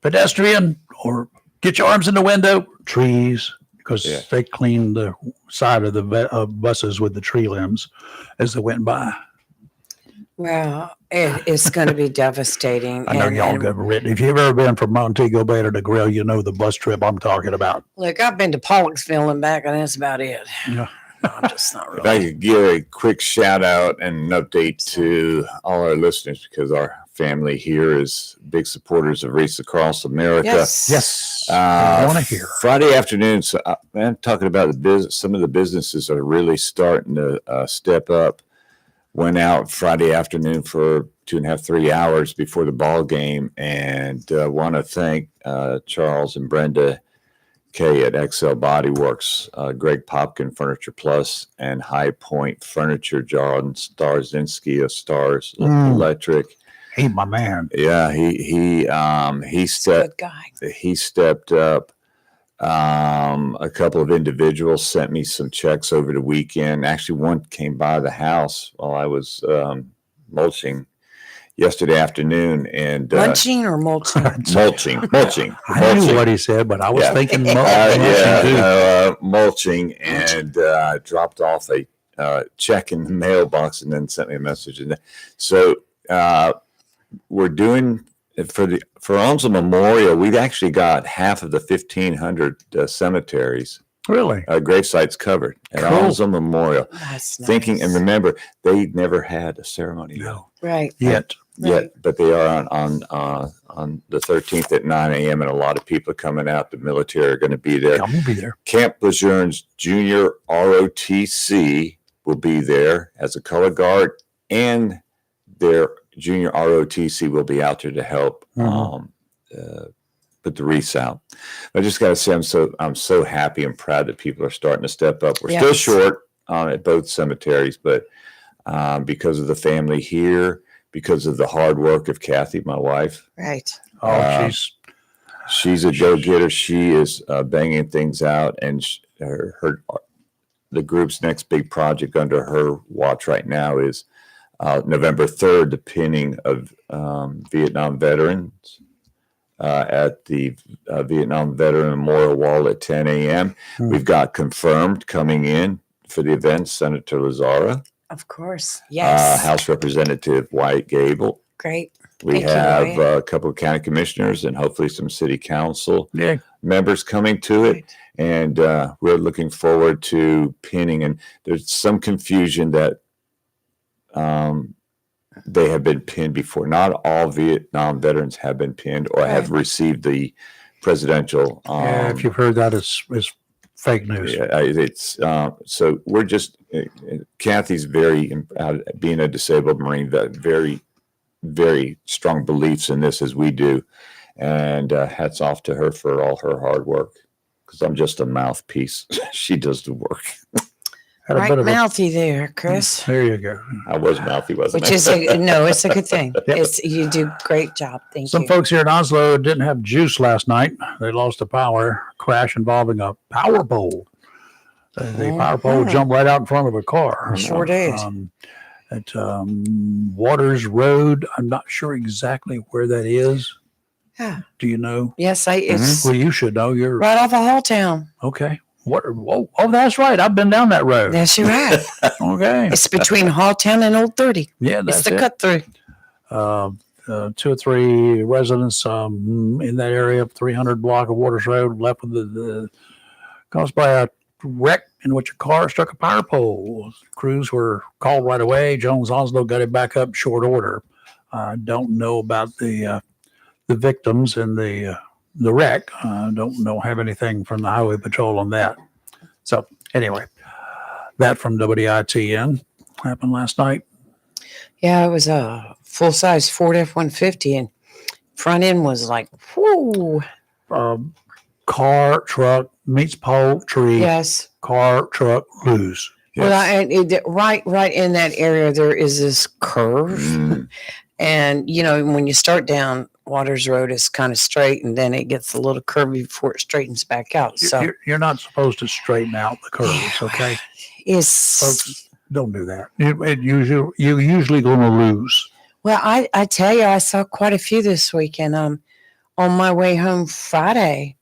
pedestrian, or get your arms in the window. Trees, because they cleaned the side of the buses with the tree limbs as they went by. Well, it's going to be devastating. I know y'all have written. If you've ever been from Montego Bay to the Grill, you know the bus trip I'm talking about. Look, I've been to Pollocksville and back, and that's about it. Yeah. No, I'm just not If I really. could give a quick shout out and an update to all our listeners, because our family here is big supporters of Reach Across America. Yes. I want to hear. Friday afternoon, so I'm talking about the business. Some of the businesses are really starting to step up. Went out Friday afternoon for 2.5, 3 hours before the ball game, and want to thank Charles and Brenda Kay at XL Body Works, Greg Popkin, Furniture Plus, and High Point Furniture, John Starzinski of Stars Electric. Hey, my man. Yeah, he Good guy. stepped up. A couple of individuals sent me some checks over the weekend. Actually, one came by the house while I was mulching yesterday afternoon, and Munching or mulching? mulching. I knew what he said, but I was thinking mulching, and dropped off a check in the mailbox, and then sent me a message. And so we're doing. For Onslow Memorial, we've actually got half of the 1,500 cemeteries Really? Gravesites covered at Cool. Alonzo Memorial. That's nice. Thinking, and remember, they never had a ceremony No. right. Yet. yet, but they are on the 13th at 9 a.m. and a lot of people are coming out. The military are going to be there. I'm going to be there. Camp Lejeune's junior ROTC will be there as a color guard, and their junior ROTC will be out there to help put the wreaths out. I just got to say, I'm so happy and proud that people are starting to step up. We're still short at both cemeteries, but because of the family here, because of the hard work of Kathy, my wife. Right. Oh, she's a go-getter. She is banging things out, and the group's next big project under her watch right now is November 3rd, the pinning of Vietnam veterans at the Vietnam Veteran Memorial Wall at 10 a.m. We've got confirmed coming in for the event Senator Lazara. Of course. Yes. House Representative White Gable. Great. We Thank have you, a couple of county commissioners and hopefully some city council yeah. members coming to it. And we're looking forward to pinning. And there's some confusion that they have been pinned before. Not all Vietnam veterans have been pinned or have received the presidential. If you've heard that, it's fake news. Yeah, it's so we're just Kathy's being a disabled Marine vet, very, very strong beliefs in this as we do, and hats off to her for all her hard work. Because I'm just a mouthpiece. She does the work. Had a Right bit of mouthy there, Chris. There you go. I was mouthy, wasn't Which I? is it's a good thing. You do a great job. Thank Some you. folks here in Oslo didn't have juice last night. They lost a power crash involving a power pole. The power pole jumped right out in front of a car. Sure did. At Waters Road. I'm not sure exactly where that is. Yeah. Do you know? Yes, it's Well, you should know. You're right off of Halltown. okay. What? Oh, that's right. I've been down that road. Yes, you're right. Okay. It's between Halltown and Old 30. Yeah, It's that's the it. cut through. 2 or 3 residents in that area of 300 block of Waters Road left with the caused by a wreck in which a car struck a power pole. Crews were called right away. Jones Oslo got it back up short order. I don't know about the victims in the wreck. Don't have anything from the highway patrol on that. So anyway, that from WITN happened last night. Yeah, it was a full size Ford F-150, and front end was like, whoo. Car, truck, meets pole, tree, Yes. car, truck, lose. Yes. Well, right in that area, there is this curve. And, when you start down Waters Road, it's kind of straight, and then it gets a little curvy before it straightens back out. So You're not supposed to straighten out the curves, okay? it's Folks, don't do that. You're usually going to lose. well, I tell you, I saw quite a few this weekend. On my way home Friday,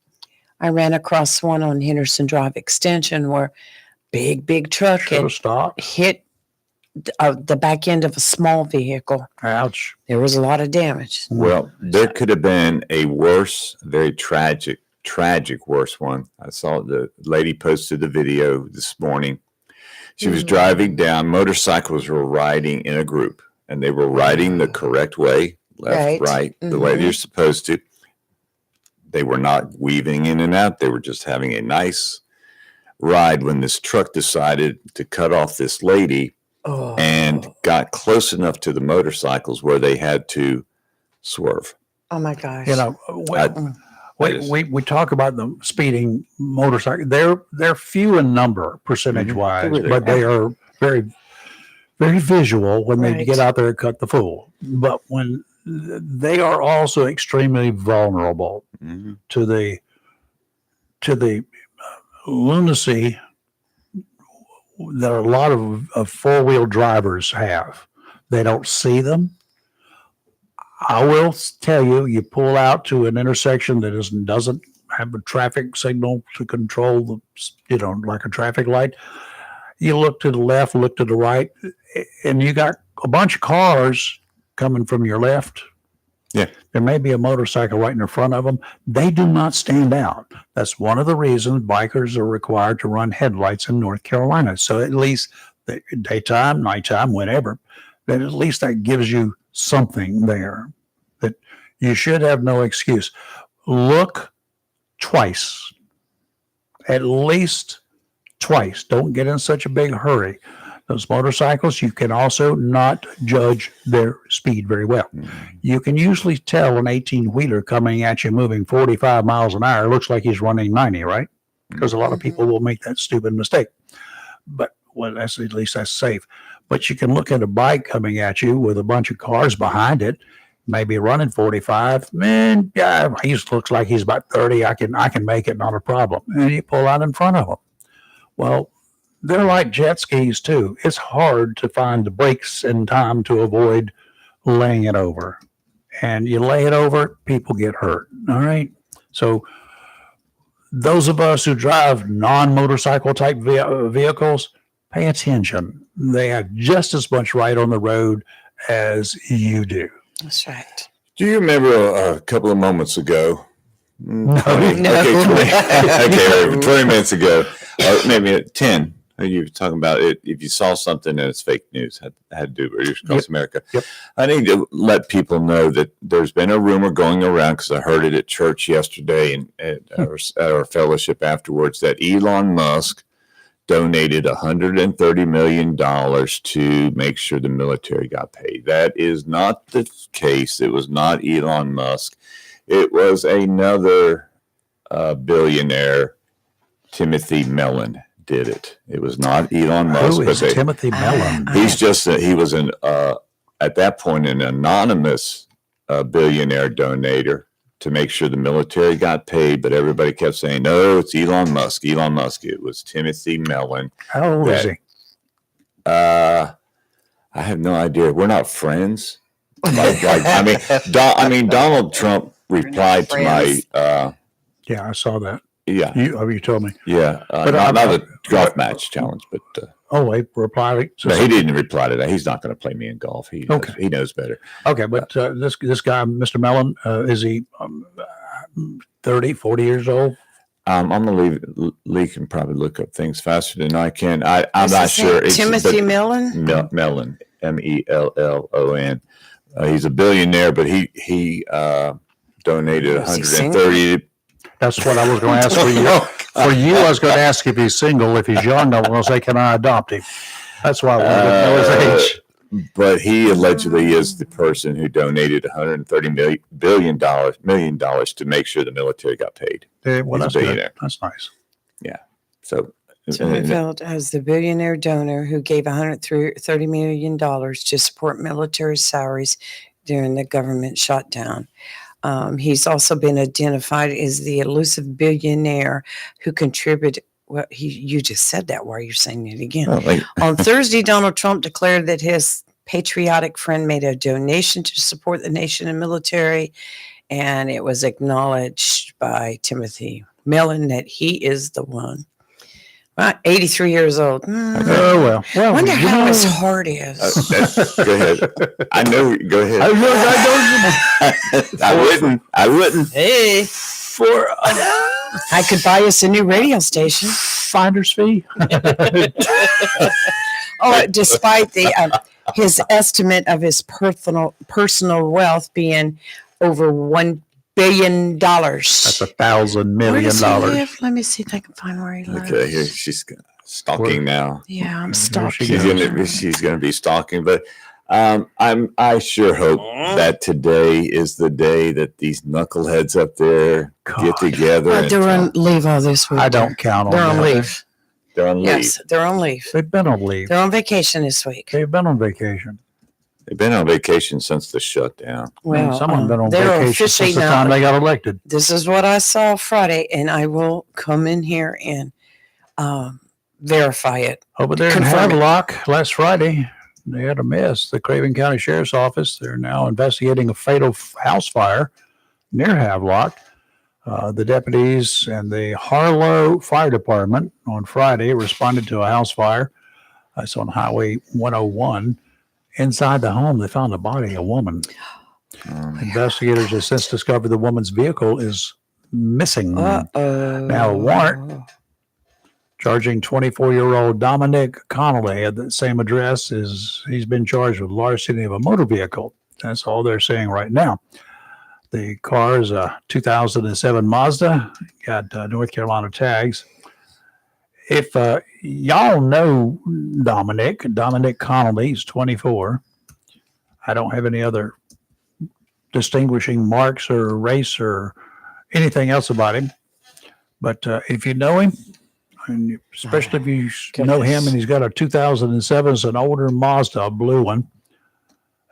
I ran across one on Henderson Drive Extension where big truck Should have had stopped. hit the back end of a small vehicle. Ouch. There was a lot of damage. Well, there could have been a worse, very tragic worse one. I saw the lady posted the video this morning. She was driving down. Motorcycles were riding in a group, and they were riding the correct way, left, right, the way they're supposed to. They were not weaving in and out. They were just having a nice ride when this truck decided to cut off this lady and got close enough to the motorcycles where they had to swerve. Oh my gosh. We talk about the speeding motorcycle. They're few in number percentage wise, but they are very, very visual when they get out there and cut the fool. But when they are also extremely vulnerable to the lunacy that a lot of four-wheel drivers have. They don't see them. I will tell you, you pull out to an intersection that doesn't have a traffic signal to control like a traffic light. You look to the left, look to the right, and you got a bunch of cars coming from your left Yeah. There may be a motorcycle right in front of them. They do not stand out. That's one of the reasons bikers are required to run headlights in North Carolina. So at least daytime, nighttime, whenever, then at least that gives you something there that you should have no excuse. Look twice, at least twice. Don't get in such a big hurry. Those motorcycles, you can also not judge their speed very well. You can usually tell an 18-wheeler coming at you moving 45 miles an hour looks like he's running 90, right? Because a lot of people will make that stupid mistake. But well, that's at least that's safe. But you can look at a bike coming at you with a bunch of cars behind it, maybe running 45. Man, yeah, he looks like he's about 30. I can make it, not a problem. And you pull out in front of him. Well, they're like jet skis too. It's hard to find the brakes in time to avoid laying it over. And you lay it over, people get hurt. All right. So those of us who drive non-motorcycle type vehicles, pay attention. They have just as much right on the road as you do. That's right. Do you remember a couple of moments ago? No. Okay, 20 minutes ago, or maybe 10. You were talking about it. If you saw something and it's fake news, had to do with across America. Yep. I need to let people know that there's been a rumor going around because I heard it at church yesterday and at our fellowship afterwards that Elon Musk donated $130 million to make sure the military got paid. That is not the case. It was not Elon Musk. It was another billionaire, Timothy Mellon, did it. It was not Elon Musk. Who is Timothy Mellon? He's just he was at that point an anonymous billionaire donator to make sure the military got paid, but everybody kept saying, no, it's Elon Musk. Elon Musk. It was Timothy Mellon. How old is he? I have no idea. We're not friends. Donald Trump replied to my Yeah, I saw that. yeah. You told me. Yeah, But not a golf match challenge, but He replied. no, he didn't reply to that. He's not going to play me in golf. He knows better. Okay, but this guy, Mr. Mellon, is he 30, 40 years old? I'm going to leave. Lee can probably look up things faster than I can. I'm not sure. Timothy Mellon? Mellon, Mellon. He's a billionaire, but he donated Is he 130. That's what I was going to ask for you. For you, I was going to ask if he's single. If he's young, I was going to say, can I adopt him? That's why I wanted to know his age. But he allegedly is the person who donated $130 million to make sure the military got paid. Well, He's that's a good. billionaire. That's nice. So Felt as the billionaire donor who gave $130 million to support military salaries during the government shutdown. He's also been identified as the elusive billionaire who contributed. Well, you just said that. Why are you saying it again? On Thursday, Donald Trump declared that his patriotic friend made a donation to support the nation and military, and it was acknowledged by Timothy Mellon that he is the one. 83 years old. Oh, well. I wonder how his heart is. go ahead. I know. Go ahead. I wouldn't. Hey, I could buy us a new radio station. Finder's fee. Despite his estimate of his personal wealth being over $1 billion. That's $1,000 million. Where does he live? Let me see if I can find where he lives. Okay, here she's stalking now. Yeah, I'm stalking. She's gonna be stalking, but I sure hope that today is the day that these knuckleheads up there get together. They're on leave all this week. I don't count on They're on that. leave. They're on leave. Yes, they're on leave. They've been on leave. They're on vacation this week. They've been on vacation. They've been on vacation since the shutdown. Well, Someone been on they're vacation since officially the time they got elected. This is what I saw Friday, and I will come in here and verify it. Over there in Confirm it. Havelock last Friday, they had a mess. The Craven County Sheriff's Office, they're now investigating a fatal house fire near Havelock. The deputies and the Harlow Fire Department on Friday responded to a house fire. It's on Highway 101. Inside the home, they found the body of a woman. Investigators have since discovered the woman's vehicle is missing. Uh-oh. Now, a warrant charging 24-year-old Dominic Connolly at the same address he's been charged with larceny of a motor vehicle. That's all they're saying right now. The car is a 2007 Mazda, got North Carolina tags. If y'all know Dominic Connolly, he's 24. I don't have any other distinguishing marks or race or anything else about him. But if you know him, and especially if you know him, and he's got a 2007, it's an older Mazda, a blue one.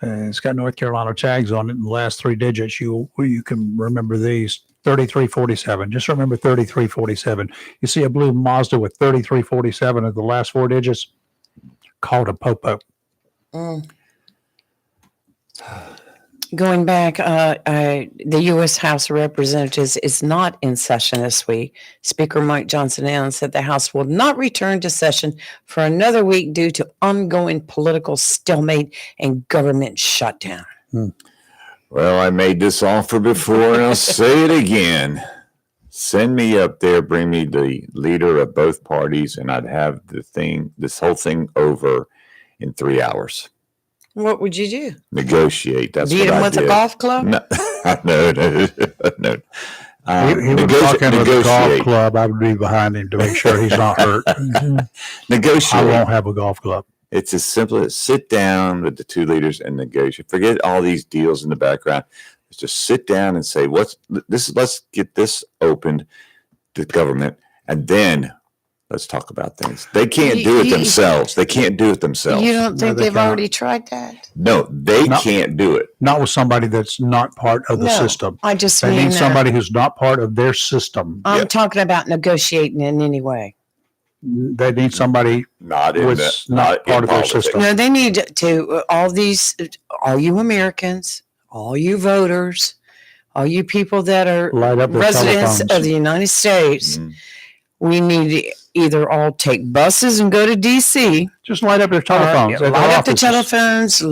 It's got North Carolina tags on it. In the last three digits, you can remember these. 3347. Just remember 3347. You see a blue Mazda with 3347 at the last four digits, called a popo. Going back, the U.S. House of Representatives is not in session this week. Speaker Mike Johnson Allen said the House will not return to session for another week due to ongoing political stalemate and government shutdown. Well, I made this offer before, and I'll say it again. Send me up there, bring me the leader of both parties, and I'd have this whole thing over in 3 hours. What would you do? Negotiate. That's Beat what him I with did. a golf club? No. He was walking with a golf club. I would be behind him to make sure he's not hurt. Negotiate. I won't have a golf club. It's as simple as sit down with the two leaders and negotiate. Forget all these deals in the background. Just sit down and say, let's get this opened to government, and then let's talk about things. They can't do it themselves. They can't do it themselves. You don't think they they've cannot. already tried that? No, they can't do it. Not with somebody that's not part of the system. I just They mean need somebody who's not part of their system. I'm talking about negotiating in any way. They need somebody Not in who's the, not part of their politics. system. No, they need to, all you Americans, all you voters, all you people that are Light up their residents telephones. of the United States, we need to either all take buses and go to D.C. Just light up their telephones. at their Light up the offices. telephones.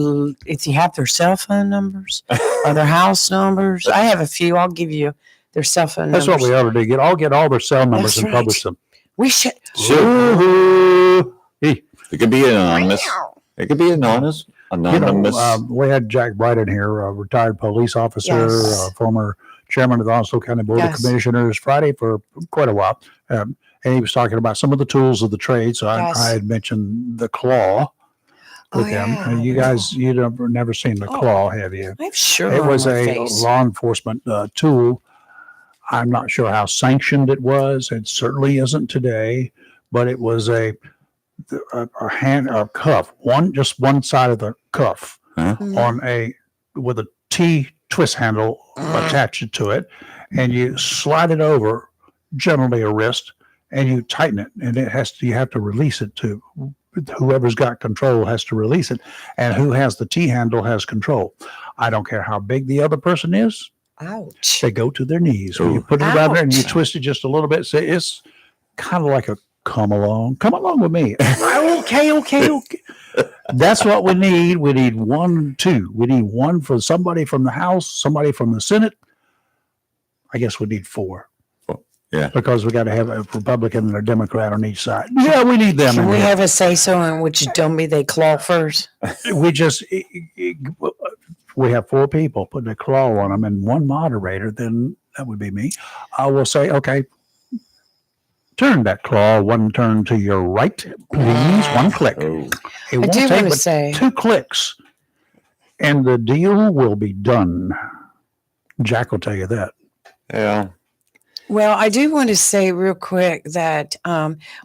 If you have their cell phone numbers or their house numbers, I have a few. I'll give you their cell phone That's numbers. what we ought to do. Get all their cell numbers That's and right. publish them. We should. Woo-hoo. Hey, It could be anonymous. It could be anonymous. we had Jack Bright in here, a retired police officer, Yes. former chairman of the Onslow County Board Yes. of Commissioners, Friday for quite a while. And he was talking about some of the tools of the trade. So Yes. I had mentioned the claw with him. Yeah. And you guys, you've never seen the claw, have you? I'm sure It was on my a face. law enforcement tool. I'm not sure how sanctioned it was. It certainly isn't today, but it was a cuff, just one side of the cuff with a T twist handle attached to it, and you slide it over, generally a wrist, and you tighten it, and you have to release it to whoever's got control has to release it, and who has the T handle has control. I don't care how big the other person is. Ouch. They go to their knees. When you put it around there and you Ouch. twist it just a little bit, so it's kind of like a come along with me. Okay. That's what we need. We need 1, 2. We need one for somebody from the House, somebody from the Senate. I guess we need 4. Yeah. Because we got to have a Republican and a Democrat on each side. Yeah, we need them. Can in we here. have a say so in which you tell me they claw first? We have 4 people putting a claw on them and 1 moderator, then that would be me. I will say, okay, turn that claw 1 turn to your right, please. 1 click. Oh. It I won't do take want to but say, 2 clicks, and the deal will be done. Jack will tell you that. Yeah. well, I do want to say real quick that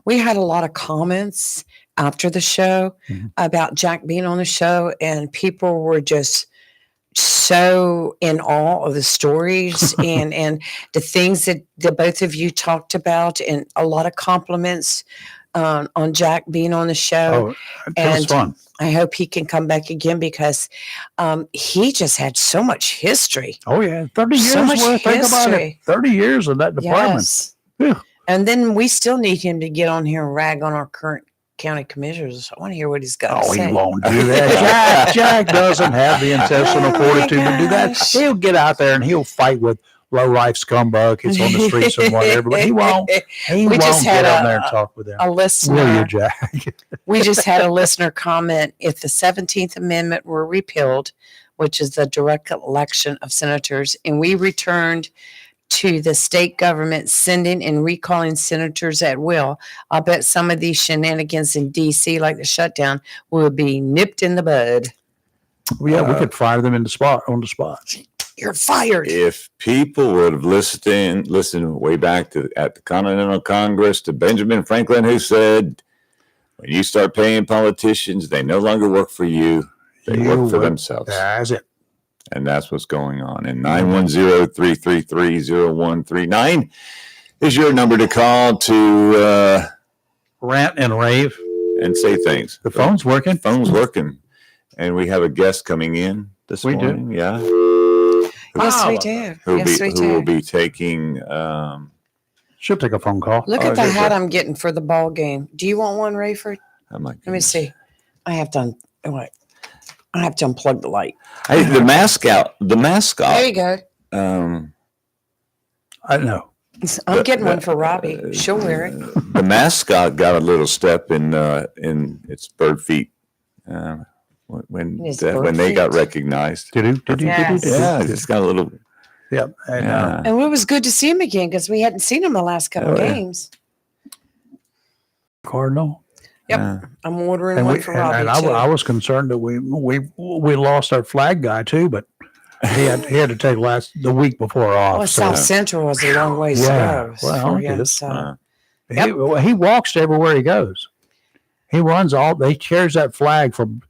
we had a lot of comments after the show about Jack being on the show, and people were just so in awe of the stories and the things that the both of you talked about, and a lot of compliments on Jack being on the show. It was And fun. I hope he can come back again because he just had so much history. Oh, yeah. 30 years So much worth. Think about it. history. 30 years in that department. Yes. Yeah. And then we still need him to get on here and rag on our current county commissioners. I want to hear what he's got Oh, to say. he won't do that. Jack doesn't have the intestinal Oh, my fortitude to do that. gosh. He'll get out there and he'll fight with low life scumbag. It's on the streets and whatever, but he won't. He We won't just get had on there and talk with them. A Will you, listener, Jack? we just had a listener comment. If the 17th Amendment were repealed, which is the direct election of senators, and we returned to the state government sending and recalling senators at will, I bet some of these shenanigans in D.C., like the shutdown, will be nipped in the bud. Yeah, we could fire them on the spot. You're fired. If people would have listened way back to at the Continental Congress to Benjamin Franklin, who said, when you start paying politicians, they no longer work for you. They work for themselves. That's it. And that's what's going on. And 910-333-0139 is your number to call to Rant and rave. and say things. The phone's working. Phone's working. And we have a guest coming in this We do. morning. Yeah. Yes, we Wow. do. Who Yes, we will do. be taking She'll take a phone call. Look Oh, at the is it hat the- I'm getting for the ball game. Do you want one, Rayford? oh my Let me goodness. see. I have to unplug the light. Hey, the mascot. There you go. I know. I'm getting one for Robbie. She'll wear it. The mascot got a little step in its bird feet when His bird when they got feet? recognized. Yes. Yeah, just got a little. Yeah. And Yeah. And it was good to see him again because we hadn't seen him the last couple Oh, yeah. games. Cardinal. Yep. Yeah. I'm ordering And one we, for Robbie and too. I was concerned that we lost our flag guy too, but he had to take the week before off. well, so South Central was a long ways Yeah. to go Well, for it him. is. So. he walks to everywhere he goes. He runs he carries that flag from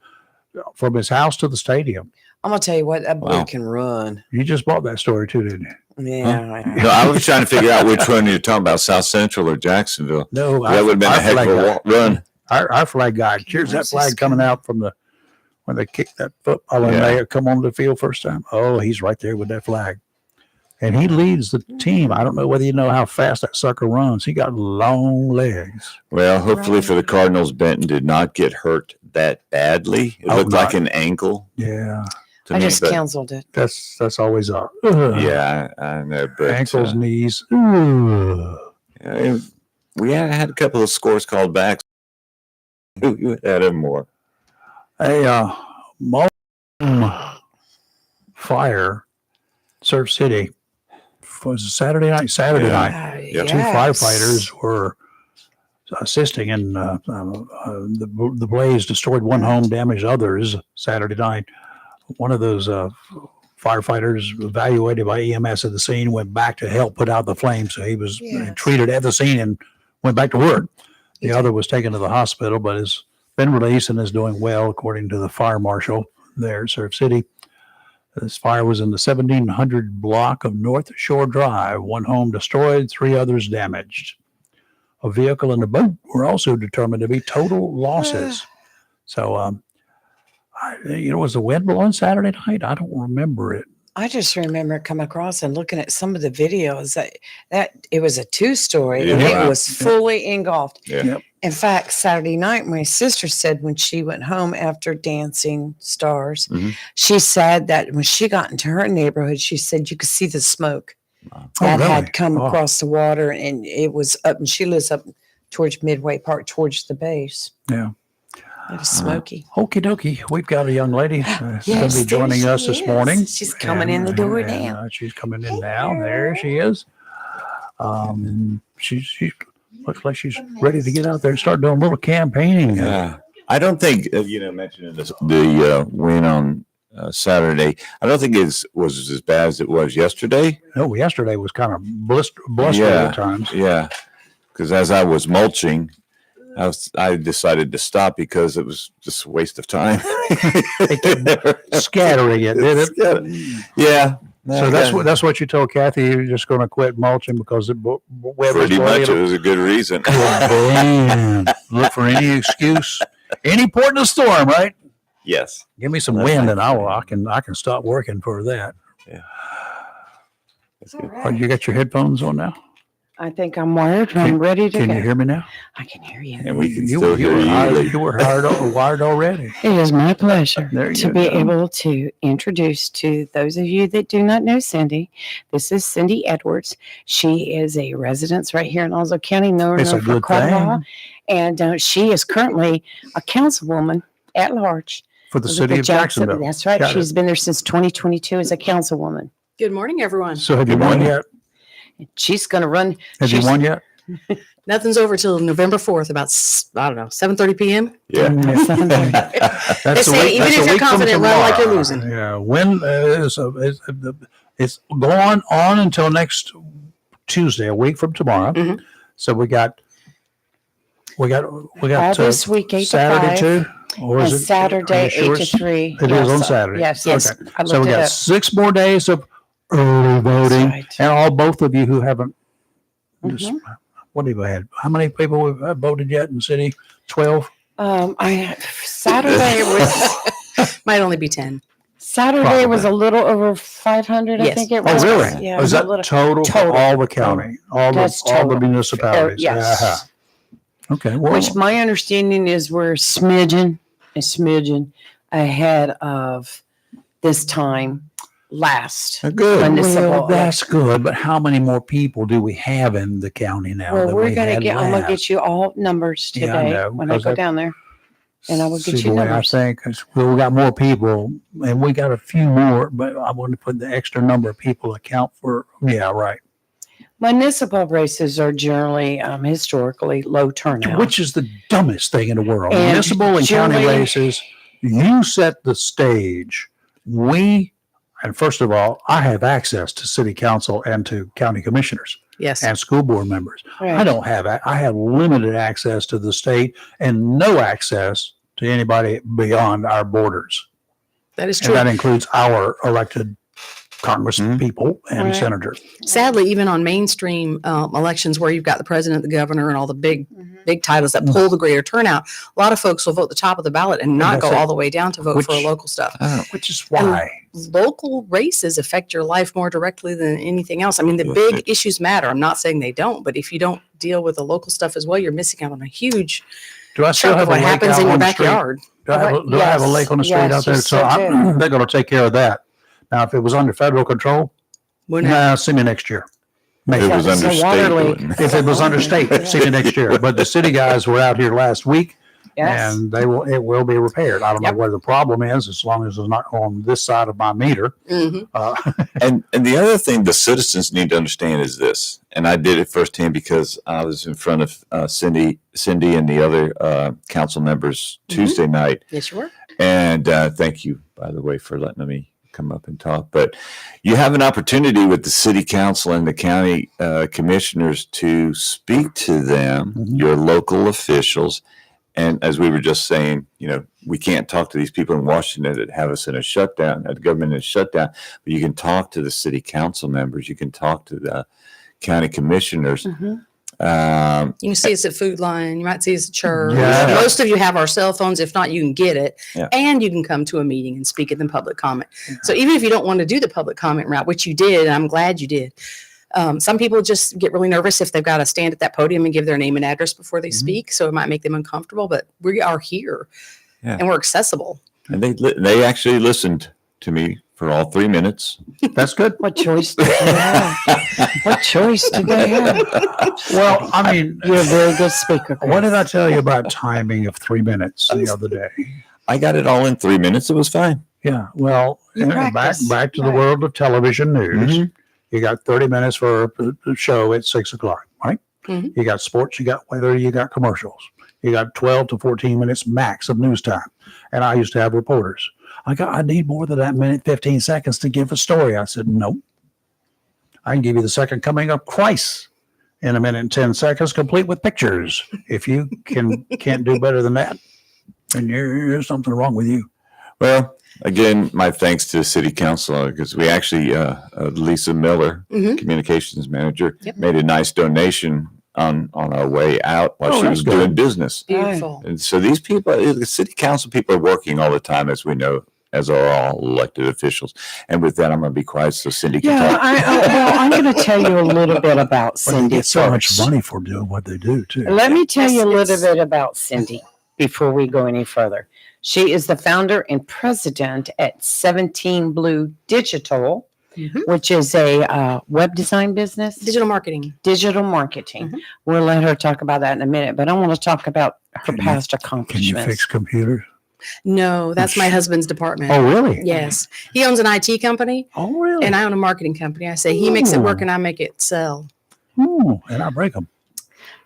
his house to the stadium. I'm gonna tell you what, that boy Wow. can run. You just bought that story too, didn't you? Yeah. No, I was trying to figure out which one you're talking about, South Central or Jacksonville. No, That would have been a heck of a run. Our flag guy carries that Where's flag this coming coming? out from when they kick that football and Yeah. they come onto the field first time. Oh, he's right there with that flag. And he leads the team. I don't know whether you know how fast that sucker runs. He got long legs. Well, hopefully Right. for the Cardinals, Benton did not get hurt that badly. It Oh, looked like not. an ankle Yeah. to I me. just But canceled it. That's always a yeah, I know. But ankles, knees. Ugh. we had a couple of scores called back. You had him more. A fire, Surf City, was Saturday night. Yeah. Two firefighters were assisting in the blaze destroyed one home, damaged others Saturday night. One of those firefighters evaluated by EMS at the scene went back to help put out the flames. So he was Yes. treated at the scene and went back to work. The other was taken to the hospital, but has been released and is doing well, according to the fire marshal there at Surf City. This fire was in the 1700 block of North Shore Drive. One home destroyed, 3 others damaged. A vehicle and a boat were also determined to be total losses. So, was the wind blowing Saturday night? I don't remember it. I just remember coming across and looking at some of the videos that it was a 2-story and Yeah. it was fully engulfed. Yeah. Yep. In fact, Saturday night, my sister said when she went home after Dancing Stars, Mhm. she said that when she got into her neighborhood, she said you could see the smoke Oh, that really? had come Oh. across the water, and it was up. And she lives up towards Midway Park, towards the base. Yeah. It was smoky. Okie dokie. We've got a young lady that's going to Yes, be there joining she us this is. morning. She's coming in the door now. She's coming in now. There she is. She looks like she's ready to get out there and start doing a little campaigning. Yeah. I don't think, mentioning the win on Saturday, I don't think it was as bad as it was yesterday. No, yesterday was kind of blustery Yeah. at times. Yeah. Because as I was mulching, I decided to stop because it was just a waste of time. Scattering it, did it? Yeah. So that's what you told Kathy. You're just going to quit mulching because the weather's pretty much. going. It was a good reason. Man, look for any excuse, any port in the storm, right? Yes. Give me some That's wind, right. and I can stop working for that. That's good. Oh, you got your headphones on now? I think I'm wired. I'm ready to Can go. you hear me now? I can hear you. And we can You- still you hear were you. hired- Lee. You were wired already. It is my pleasure There to you be go. able to introduce to those of you that do not know Cindy. This is Cindy Edwards. She is a resident right here in Onslow County, known It's her a for good quite a while. thing And she is currently a councilwoman at large. for the with city of Jacksonville. That's right. Got She's it. been there since 2022 as a councilwoman. Good morning, everyone. So have you Good won morning. yet? She's going to run. Have you she's- won yet? Nothing's over till November 4th, about, I don't know, 7:30 p.m. Yeah. That's They a say week- even that's if a you're week from confident, run like you're tomorrow. losing. Yeah, when it's going on until next Tuesday, a week from tomorrow. Mhm. So we got All this week, 8 to Saturday 5. too, or And is it Saturday, are you sure 8 to it's- 3. It is on so- Saturday. Yes, Okay. yes. I So looked we it got up. 6 more days of early voting, right. and both of you who haven't. Just, Mhm. what have we had? How many people have voted yet in the city? 12. Saturday was Might only be 10. Saturday was a Probably. little over 500. I Yes. think it Oh, was. really? Yeah. Oh, is a that little- total, total. for all the county, all That's the total. municipalities? Yes. Uh-huh. Okay. Well, Which my understanding is we're a smidgen ahead of this time last. Good. Municipal well, that's good. But how many more people do we have in the county now? Well, than we're we gonna had get. I'm gonna last? get you all numbers Yeah, I today know, when I because go that- down there, and I will get See, you the way I numbers. think is, well, we got more people, and we got a few more, but I want to put the extra number of people account for. Yeah, right. Municipal races are generally historically low turnout. Which is the dumbest thing in the world. And Municipal and county Julie- races, you set the stage. And first of all, I have access to city council and to county commissioners Yes. and school board members. Right. I don't have, I have limited access to the state and no access to anybody beyond our borders. That is And true. that includes our elected Congress Mhm. people and Right. senators. Sadly, even on mainstream elections where you've got the president, the governor, and all the big titles that pull the greater turnout, a lot of folks will vote the top of the ballot and not go That's it. all the way down to vote for Which- local stuff. Oh, Which is why. Local races affect your life more directly than anything else. I mean, the Yes, big it- issues matter. I'm not saying they don't, but if you don't deal with the local stuff as well, you're missing out on a huge Do I still chunk have of a what lake happens out in your on the street? backyard. Do I have a lake on the street Yes, out there? you So still they're going to take care of that. Now, if it was under federal control, Wouldn't see me next year. Maybe. It was Yeah, under it's a state. water lake. wasn't it? If it was under state, see me next year. But the city guys were out here last week, Yes. and it will be repaired. I don't Yep. know where the problem is, as long as it's not on this side of my meter. Mhm. And the other thing the citizens need to understand is this, and I did it firsthand because I was in front of Cindy and the other council members Tuesday night. Yes, you were. And thank you, by the way, for letting me come up and talk. But you have an opportunity with the city council and the county commissioners to speak to them, Mhm. your local officials. And as we were just saying, we can't talk to these people in Washington that have us in a shutdown, that government in a shutdown, but you can talk to the city council members. You can talk to the county commissioners. Mhm. You can see us at Food Line. You might see us at church. Yeah. Most of you have our cell phones. If not, you can get it. Yeah. And you can come to a meeting and speak at the public comment. So even if you don't want to do the public comment route, which you did, and I'm glad you did, some people just get really nervous if they've got to stand at that podium and give their name and address before they Mhm. speak. So it might make them uncomfortable, but we are here Yeah. and we're accessible. And they actually listened to me for all 3 minutes. That's good. What choice did they have? What choice did they have? Well, I mean, You're a very good speaker. what did I tell you about timing of 3 minutes the other day? I got it all in 3 minutes. It was fine. Yeah. Well, You practice. back to the Right. world of television news. Mhm. You got 30 minutes for a show at 6 o'clock, right? Mhm. You got sports, you got weather, you got commercials. You got 12 to 14 minutes max of news time. And I used to have reporters. I need more than that minute, 15 seconds to give a story. I said, no. I can give you the second coming of Christ in a minute and 10 seconds, complete with pictures. If you can't do better than that, then there's something wrong with you. Well, again, my thanks to the city council because we actually, Lisa Miller, Mhm. communications manager, Yep. made a nice donation on our way out while Oh, she that's was good. doing business. Beautiful. And so these people, the city council people are working all the time, as we know, as are all elected officials. And with that, I'm going to be quiet so Cindy can Yeah, talk. well, I'm going to tell you a little bit about But they Cindy get so much first. money for doing what they do too. Let me tell you a little It's- bit about Cindy before we go any further. She is the founder and president at 17 Blue Digital, Mhm. which is a web design business, Digital marketing. digital marketing. Mhm. We'll let her talk about that in a minute, but I want to talk about her Can you- past Can you accomplishments. fix computers? No, that's my husband's department. Oh, really? Yes. He owns an IT company Oh, really? and I own a marketing company. I say he makes it work Ooh. and I make it sell. Ooh, and I break them.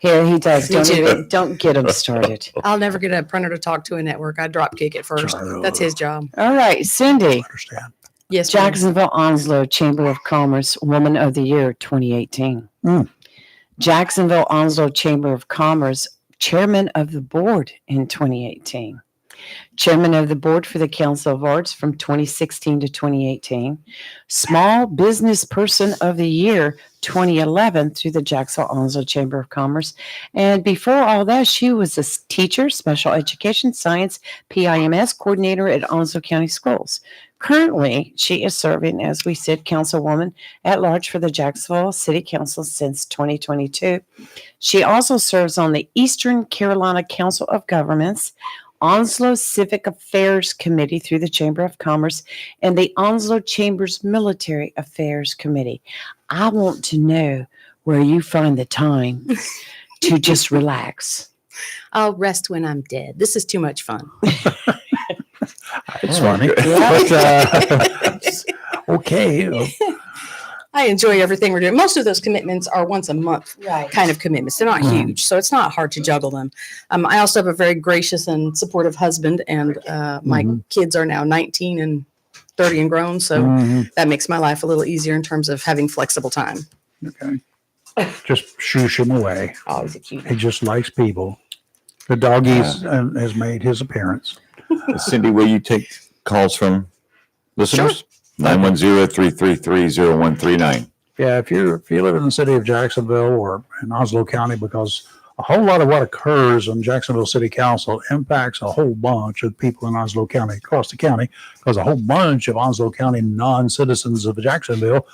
Here he does. Me Don't too. even, don't get him started. I'll never get a printer to talk to a network. I drop kick it first. That's his job. All right, Cindy. Understand? Yes. ma'am. Jacksonville Onslow Chamber of Commerce Woman of the Year 2018. Mm. Jacksonville Onslow Chamber of Commerce Chairman of the Board in 2018. Chairman of the Board for the Council of Arts from 2016 to 2018. Small Business Person of the Year 2011 through the Jacksonville Onslow Chamber of Commerce. And before all that, she was a teacher, special education science, PIMS coordinator at Onslow County Schools. Currently, she is serving, as we said, councilwoman at large for the Jacksonville City Council since 2022. She also serves on the Eastern Carolina Council of Governments, Onslow Civic Affairs Committee through the Chamber of Commerce, and the Onslow Chamber's Military Affairs Committee. I want to know where you find the time to just relax. I'll rest when I'm dead. This is too much fun. It's Oh, funny. okay. But, okay. I enjoy everything we're doing. Most of those commitments are once a month Right. kind of commitments. They're not Mhm. huge, so it's not hard to juggle them. I also have a very gracious and supportive husband, and my Mhm. kids are now 19 and 30 and grown, so Mhm. that makes my life a little easier in terms of having flexible time. Okay. Just shoosh him away. Always a cute. He just likes people. The doggies has made his appearance. Cindy, will you take calls from listeners? 910-333-0139. Yeah, if you live in the city of Jacksonville or in Onslow County, because a whole lot of what occurs in Jacksonville City Council impacts a whole bunch of people in Onslow County, across the county, because a whole bunch of Onslow County non-citizens of Jacksonville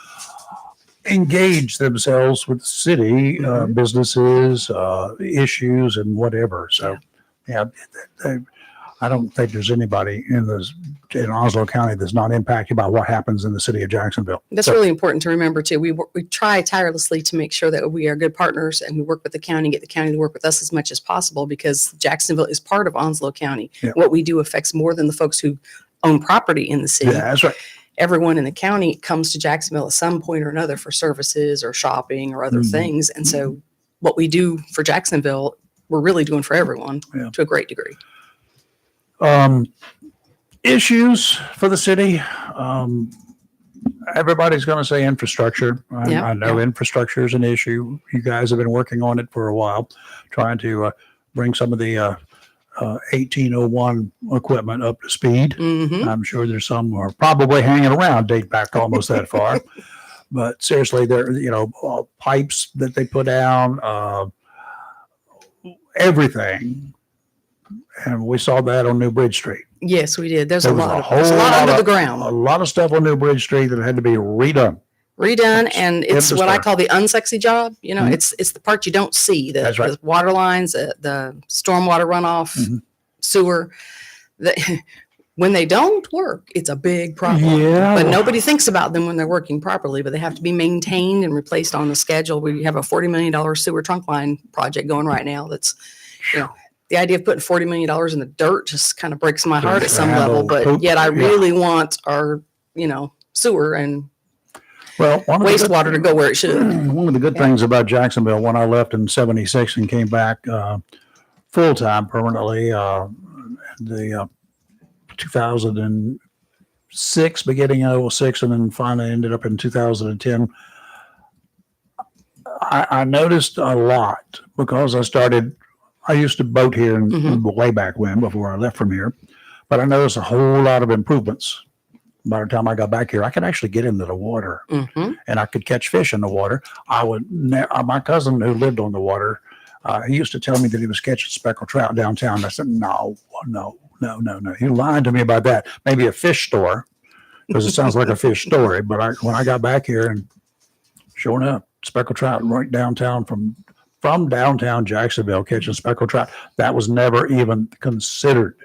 engage themselves with the city, businesses, issues, and whatever. So, yeah, I don't think there's anybody in Onslow County that's not impacted by what happens in the city of Jacksonville. That's So- really important to remember too. We try tirelessly to make sure that we are good partners and we work with the county, get the county to work with us as much as possible because Jacksonville is part of Onslow County. Yeah. What we do affects more than the folks who own property in the city. Yeah, that's right. Everyone in the county comes to Jacksonville at some point or another for services or shopping or other Mhm. things. And so what we do for Jacksonville, we're really doing for everyone Yeah. to a great degree. Issues for the city. Everybody's going to say infrastructure. Yeah, I know infrastructure is an issue. You guys have been working on it for a while, trying to bring some of the 1801 equipment up to speed. Mhm. I'm sure there's some are probably hanging around, date back almost that far. But seriously, there, pipes that they put down, everything. And we saw that on New Bridge Street. Yes, we did. There's There a was lot a of there's a whole lot lot under of- the ground. A lot of stuff on New Bridge Street that had to be redone. Redone, and it's what I Infrastructure. call the unsexy job. You know, Mhm. it's the part you don't see, That's right. the water lines, the stormwater runoff, Mhm. sewer. That when they don't work, it's a big problem. Yeah. But nobody thinks about them when they're working properly. But they have to be maintained and replaced on the schedule. We have a $40 million sewer trunk line project going right now. That's, the idea of putting $40 million in the dirt just kind of breaks my heart at some level. But yet I really want our, sewer and Well, one of the good- wastewater to go where it should. One of the good things about Jacksonville, when I left in '76 and came back full time permanently, the 2006, beginning of '06, and then finally ended up in 2010. I noticed a lot because I used to boat here way back when, before I left from here, but I noticed a whole lot of improvements. By the time I got back here, I could actually get into the water. Mhm. And I could catch fish in the water. My cousin who lived on the water, He used to tell me that he was catching speckled trout downtown. I said, no. You lied to me about that. Maybe a fish store, because it sounds like a fish story. But when I got back here, and sure enough, speckled trout right downtown from downtown Jacksonville catching speckled trout. That was never even considered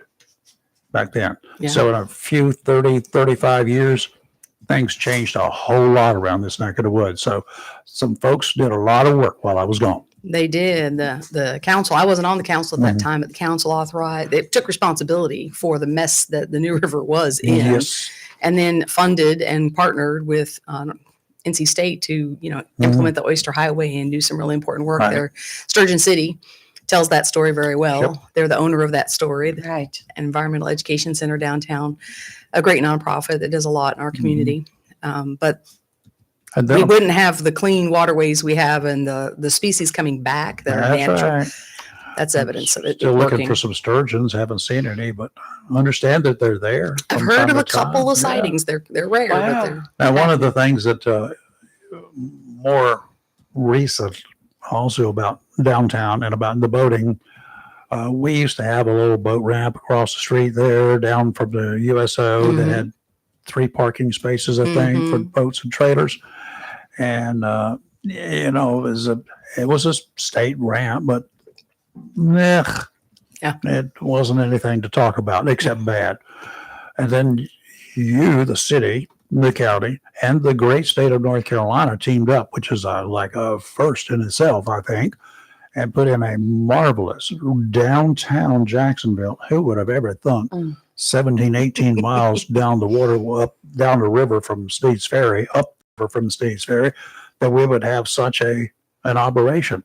back then. Yeah. So in a few 30, 35 years, things changed a whole lot around this neck of the woods. So some folks did a lot of work while I was gone. They did. The council, I wasn't on the council at that time, but the council authorized, it took responsibility for the mess that the New River was in. Yes. And then funded and partnered with NC State to, implement the Oyster Highway and do some really important work Right. there. Sturgeon City tells that story very well. Yep. They're the owner of that story, the Right. Environmental Education Center downtown, a great nonprofit that does a lot in our community. But And we then, wouldn't have the clean waterways we have and the species coming back that are that's natural. right. That's evidence of it Still looking working. for some sturgeons. Haven't seen any, but understand that they're there. I've from heard time of to a couple time. of Yeah. sightings. They're rare, Wow. but they're Now, one of the things that more recent also about downtown and about the boating, we used to have a little boat ramp across the street there down from the USO that Mhm. had 3 parking spaces, I think, for boats and trailers. And, it was a state ramp, but yeah, it wasn't anything to talk about except bad. And then you, the city, the county, and the great state of North Carolina teamed up, which is like a first in itself, I think, and put in a marvelous downtown Jacksonville. Who would have ever thunk 17, 18 miles down the water, up down the river from Steve's Ferry, up from Steve's Ferry, that we would have such an operation?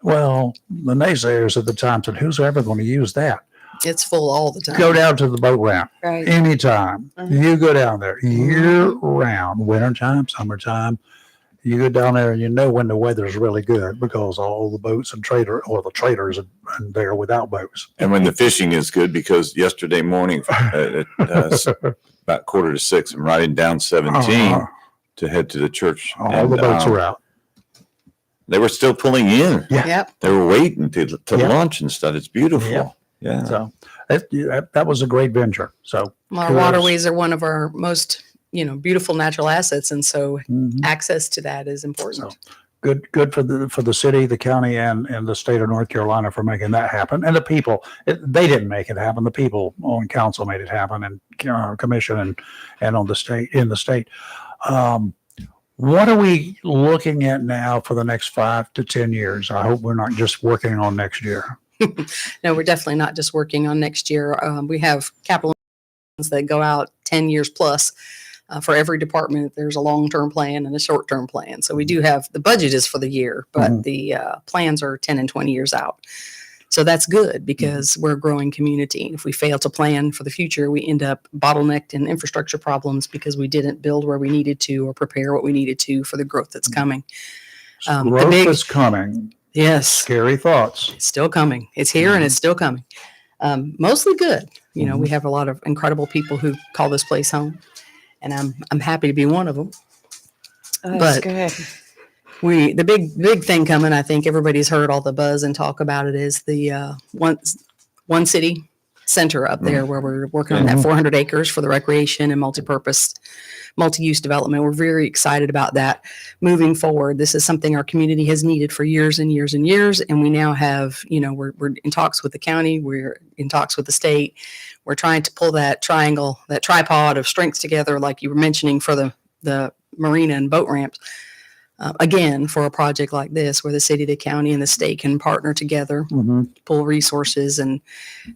Well, the naysayers at the time said, who's ever going to use that? it's full all the time. Go down to the boat ramp Right. anytime. You go down there year round, wintertime, summertime. You go down there and you know when the weather's really good because all the boats and the traders are there without boats. And when the fishing is good, because yesterday morning at about 5:45, I'm riding down 17 Uh-huh. to head to the church. All and, the boats are out. They were still pulling in. Yeah. Yep. They were waiting to Yeah. launch and stuff. It's beautiful. Yeah. Yeah. So that was a great venture. So Our kudos. waterways are one of our most, beautiful natural assets. And so Mhm. access to that is important. So, good for the city, the county, and the state of North Carolina for making that happen. And the people, they didn't make it happen. The people on council made it happen, and commission and on the state in the state. What are we looking at now for the next 5 to 10 years? I hope we're not just working on next year. No, we're definitely not just working on next year. We have capital plans that go out 10 years plus. For every department, there's a long-term plan and a short-term plan. So we do have, the budget is for the year, but the plans are 10 and 20 years out. So that's good because we're a growing community. If we fail to plan for the future, we end up bottlenecked in infrastructure problems because we didn't build where we needed to or prepare what we needed to for the growth that's coming. Growth is coming. Yes, Scary thoughts. it's still coming. It's here and it's still coming. Mostly good. We have a lot of incredible people who call this place home, and I'm happy to be one of them. Oh, that's But- good. The big thing coming, I think everybody's heard all the buzz and talk about it, is the one city center up there where we're working on that 400 acres for the recreation and multi-use development. We're very excited about that moving forward. This is something our community has needed for years and years and years. And we now have, we're in talks with the county. We're in talks with the state. We're trying to pull that triangle, that tripod of strengths together, like you were mentioning for the marina and boat ramps. Again, for a project like this, where the city, the county, and the state can partner together, pull resources, and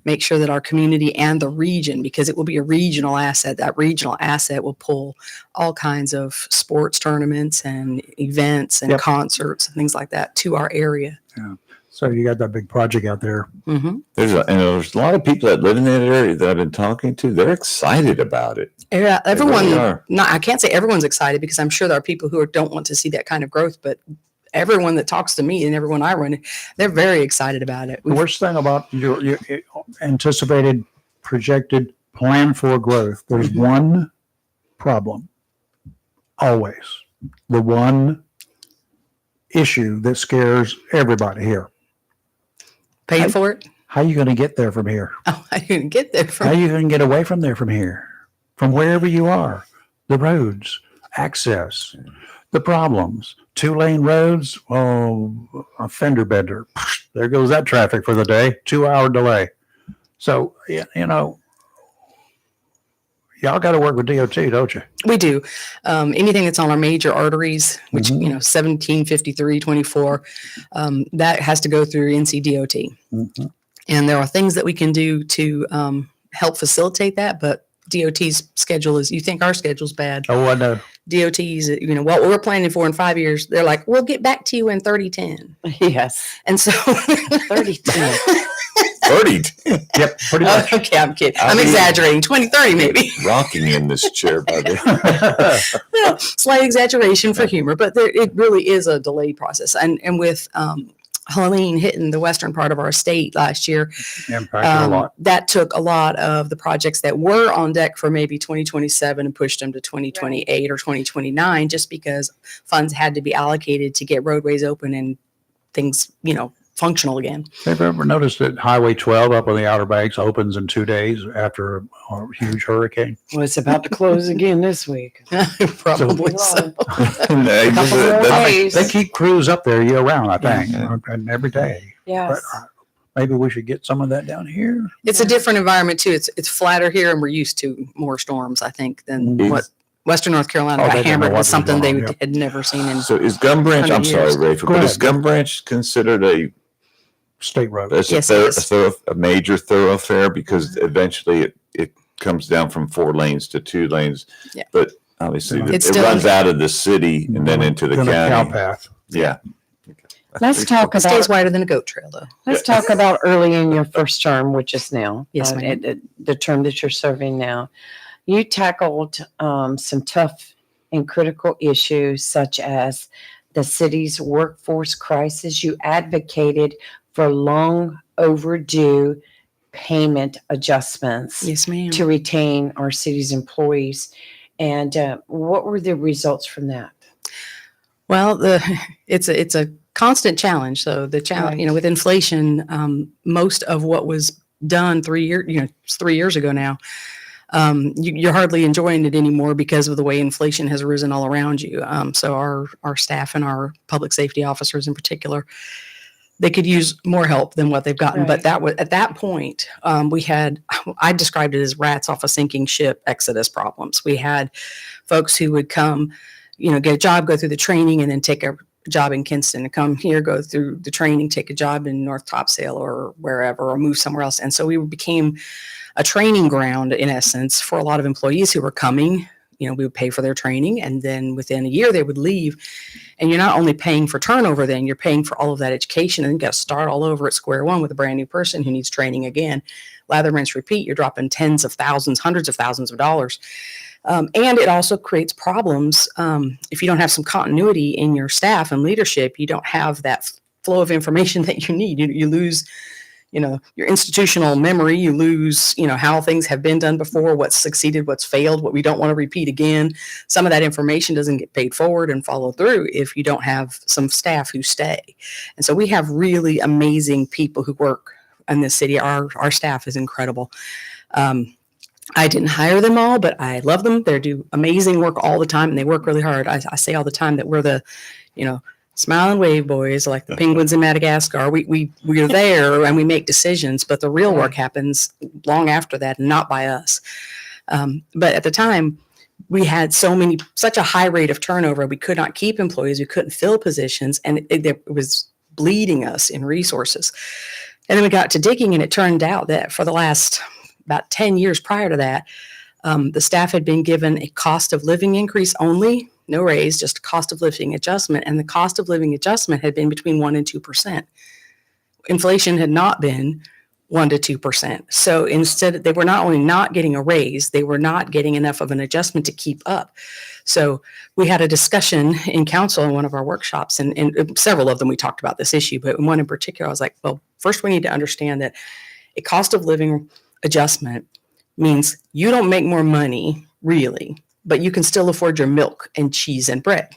make sure that our community and the region, because it will be a regional asset, that regional asset will pull all kinds of sports tournaments and events and concerts and things like that to our area. So you got that big project out there. Mm-hmm. There's a lot of people that live in that area that I've been talking to. They're excited about it. Yeah, They everyone. really are. I can't say everyone's excited because I'm sure there are people who don't want to see that kind of growth. But everyone that talks to me and everyone I run, they're very excited about it. The worst thing about your anticipated, projected plan for growth, there's one problem. Always. The one issue that scares everybody here. Paying for it? How are you going to get there from here? Oh, I didn't get there How are from. you going to get away from there from here? From wherever you are? The roads, access, the problems. 2-lane roads, a fender bender. There goes that traffic for the day. 2-hour delay. So, y'all got to work with DOT, don't you? We do. Anything that's on our major arteries, which, Mhm. 17, 53, 24, that has to go through NCDOT. Mhm. And there are things that we can do to help facilitate that, but DOT's schedule is, you think our schedule's bad. Oh, I know. DOT's, what we're planning for in 5 years, they're like, we'll get back to you in 3010. Yes. And so 32. 30, Yep, pretty much. okay, I'm kidding. I I'm mean- exaggerating. 2030 maybe. rocking in this chair by the Well, slight exaggeration for humor, but it really is a delayed process. And with Helene hitting the western part of our state last year, Impacted a lot. that took a lot of the projects that were on deck for maybe 2027 and pushed them to 2028 or 2029, just because funds had to be allocated to get roadways open and things, functional again. Have you ever noticed that Highway 12 up on the Outer Banks opens in 2 days after a huge hurricane? Well, it's about to close again this week. Probably so. They keep crews up there year round, I think, Yeah. and every day. Yes. But maybe we should get some of that down here. It's a different environment too. It's flatter here, and we're used to more storms, I think, than Mhm. what Western North Carolina Oh, they got didn't know hammered what with was something they going on, had never seen in. So is Gum Branch, I'm 100 sorry, years. Rafe, Go but is ahead. Gum Branch considered State road. Yes, it is. a major thoroughfare? Because eventually it comes down from 4 lanes to 2 lanes. Yeah. But obviously It's it still- runs out of the city and then into the Then a cow county. path. Yeah. Let's talk It stays about wider than a goat trail, though. let's talk about early in your first term, which is now. Yes, ma'am. The term that you're serving now. You tackled some tough and critical issues such as the city's workforce crisis. You advocated for long overdue payment adjustments Yes, ma'am. to retain our city's employees. And what were the results from that? Well, it's a constant challenge. So the challenge, Right. with inflation, most of what was done 3 years ago now, you're hardly enjoying it anymore because of the way inflation has risen all around you. So our staff and our public safety officers in particular, they could use more help than what they've gotten. But Right. that was at that point, I described it as rats off a sinking ship exodus problems. We had folks who would come, get a job, go through the training, and then take a job in Kinston, and come here, go through the training, take a job in North Topsail or wherever, or move somewhere else. And so we became a training ground in essence for a lot of employees who were coming. We would pay for their training, and then within a year they would leave. And you're not only paying for turnover, then you're paying for all of that education, and you got to start all over at square one with a brand new person who needs training again. Lather, rinse, repeat. You're dropping tens of thousands, hundreds of thousands of dollars. And it also creates problems if you don't have some continuity in your staff and leadership. You don't have that flow of information that you need. You lose, your institutional memory. You lose, how things have been done before, what's succeeded, what's failed, what we don't want to repeat again. Some of that information doesn't get paid forward and follow through if you don't have some staff who stay. And so we have really amazing people who work in this city. Our staff is incredible. I didn't hire them all, but I love them. They do amazing work all the time, and they work really hard. I say all the time that we're the, smile and wave boys, like the penguins in Madagascar. We're there and we make decisions, but the real work happens long after that, and not by us. But at the time, we had such a high rate of turnover. We could not keep employees. We couldn't fill positions, and it was bleeding us in resources. And then we got to digging, and it turned out that for the last about 10 years prior to that, the staff had been given a cost of living increase only, no raise, just a cost of living adjustment. And the cost of living adjustment had been between 1% and 2%. Inflation had not been 1% to 2%. So instead, they were not only not getting a raise, they were not getting enough of an adjustment to keep up. So we had a discussion in council in one of our workshops, and several of them we talked about this issue, but in one in particular, I was like, well, first we need to understand that a cost of living adjustment means you don't make more money, really, but you can still afford your milk and cheese and bread.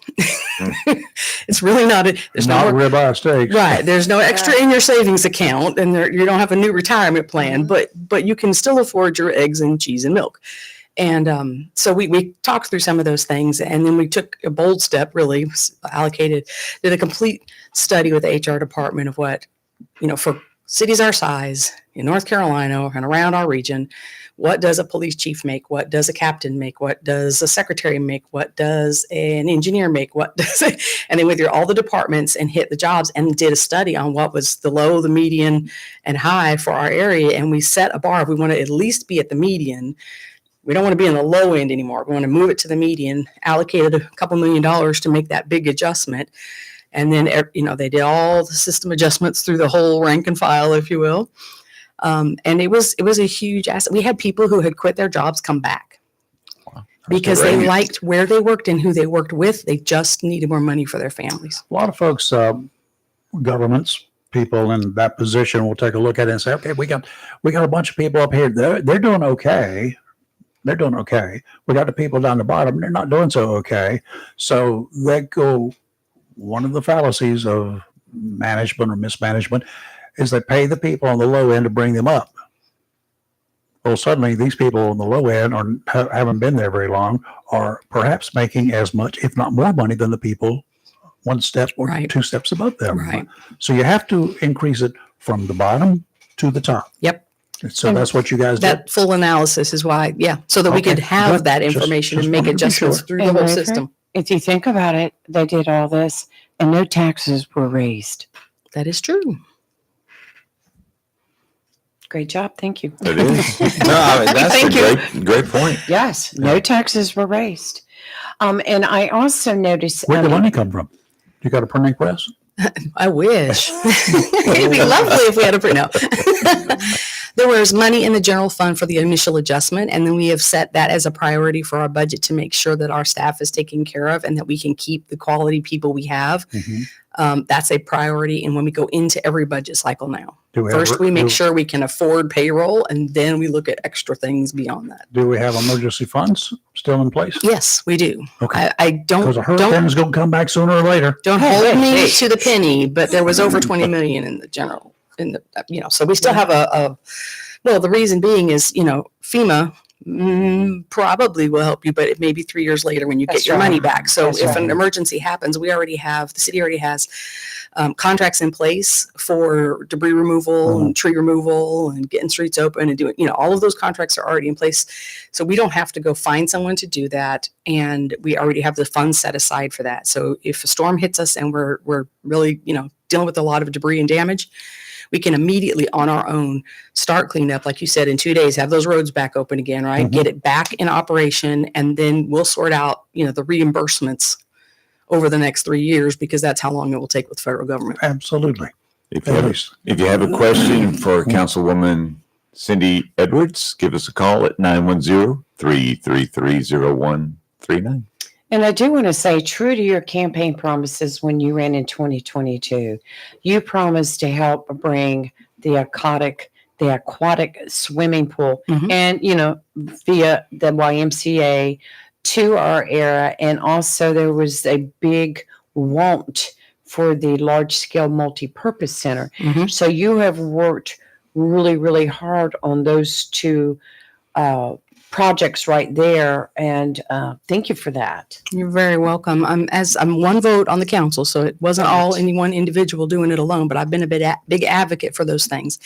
It's really not, there's Not no more, ribeye steaks. right. There's no extra in your savings account, and you don't have a new retirement plan, but you can still afford your eggs and cheese and milk. And so we talked through some of those things, and then we took a bold step, really did a complete study with the HR department of what, for cities our size in North Carolina and around our region, what does a police chief make? What does a captain make? What does a secretary make? What does an engineer make? What does it? And then went through all the departments and hit the jobs and did a study on what was the low, the median, and high for our area. And we set a bar. If we want to at least be at the median, we don't want to be in the low end anymore. We want to move it to the median, allocated a couple $1 million to make that big adjustment. And then, they did all the system adjustments through the whole rank and file, if you will. And it was a huge asset. We had people who had quit their jobs come back because they liked where they worked and who they worked with. They just needed more money for their families. A lot of folks, governments, people in that position will take a look at it and say, okay, we got a bunch of people up here. They're doing okay. They're doing okay. We got the people down the bottom. They're not doing so okay. So one of the fallacies of management or mismanagement is they pay the people on the low end to bring them up. Well, suddenly these people on the low end haven't been there very long, are perhaps making as much, if not more money than the people one step or two steps above them. Right. So you have to increase it from the bottom to the top. Yep. So that's what you guys did. That full analysis is why, so that we could have that information and make adjustments through the whole system. If you think about it, they did all this and no taxes were raised. That is true. Great job. Thank you. It is. No, I mean, that's a great point. Yes, no taxes were raised. And I also noticed. Where'd the money come from? You got a printing press? I wish. It'd be lovely if we had a print out. There was money in the general fund for the initial adjustment, and then we have set that as a priority for our budget to make sure that our staff is taken care of and that we can keep the quality people we have. Mm-hmm. That's a priority. And when we go into every budget cycle now, First, we make sure we can afford payroll, and then we look at extra things beyond that. Do we have emergency funds still in place? Yes, we do. Okay. I Because a hurricane's going to come back sooner or later. don't hold me to the penny, but there was over 20 million in the general, so we still have well, the reason being is, FEMA probably will help you, but it may be 3 years later when you get your money back. So if an emergency happens, the city already has contracts in place for debris removal and tree removal and getting streets open and doing, all of those contracts are already in place. So we don't have to go find someone to do that. And we already have the funds set aside for that. So if a storm hits us and we're really, dealing with a lot of debris and damage, we can immediately on our own start cleaning up, like you said, in 2 days, have those roads back open again, right? Mm-hmm. Get it back in operation, and then we'll sort out, the reimbursements over the next 3 years, because that's how long it will take with federal government. Absolutely. If you have a question for Councilwoman Cindy Edwards, give us a call at 910-333-0139. And I do want to say, true to your campaign promises when you ran in 2022, you promised to help bring the aquatic swimming pool and, via the YMCA to our area. And also there was a big want for the large scale multi-purpose center. Mm-hmm. So you have worked really, really hard on those two projects right there, and thank you for that. You're very welcome. I'm one vote on the council, so it wasn't all any one individual doing it alone, but I've been a big advocate for those things.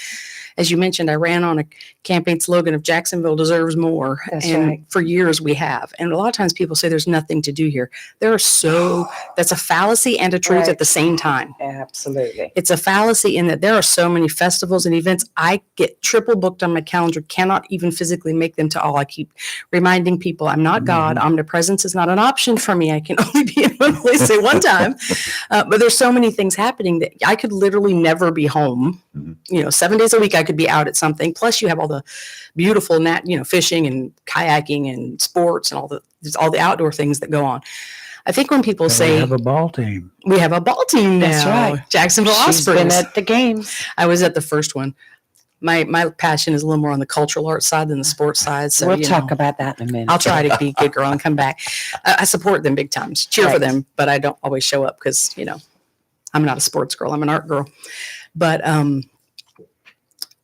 As you mentioned, I ran on a campaign slogan of Jacksonville deserves more. That's and right. For years we have. And a lot of times people say there's nothing to do here. That's a fallacy and a truth Right. at the same time. Absolutely. It's a fallacy in that there are so many festivals and events. I get triple booked on my calendar, cannot even physically make them to all. I keep reminding people I'm not God. Omnipresence is not an option for me. I can only be in one place at one time. But there's so many things happening that I could literally never be home. 7 days a week I could be out at something. Plus you have all the beautiful fishing and kayaking and sports and all the outdoor things that go on. I think when people say we have a ball team. We have a ball team now. That's right. Jacksonville She's Ospreys. been at the games. I was at the first one. my passion is a little more on the cultural arts side than the sports side. So we'll you talk know, about that in a minute. I'll try to be a good girl and come back. I support them big times, cheer for Right. them, but I don't always show up because, you know, I'm not a sports girl. I'm an art girl. But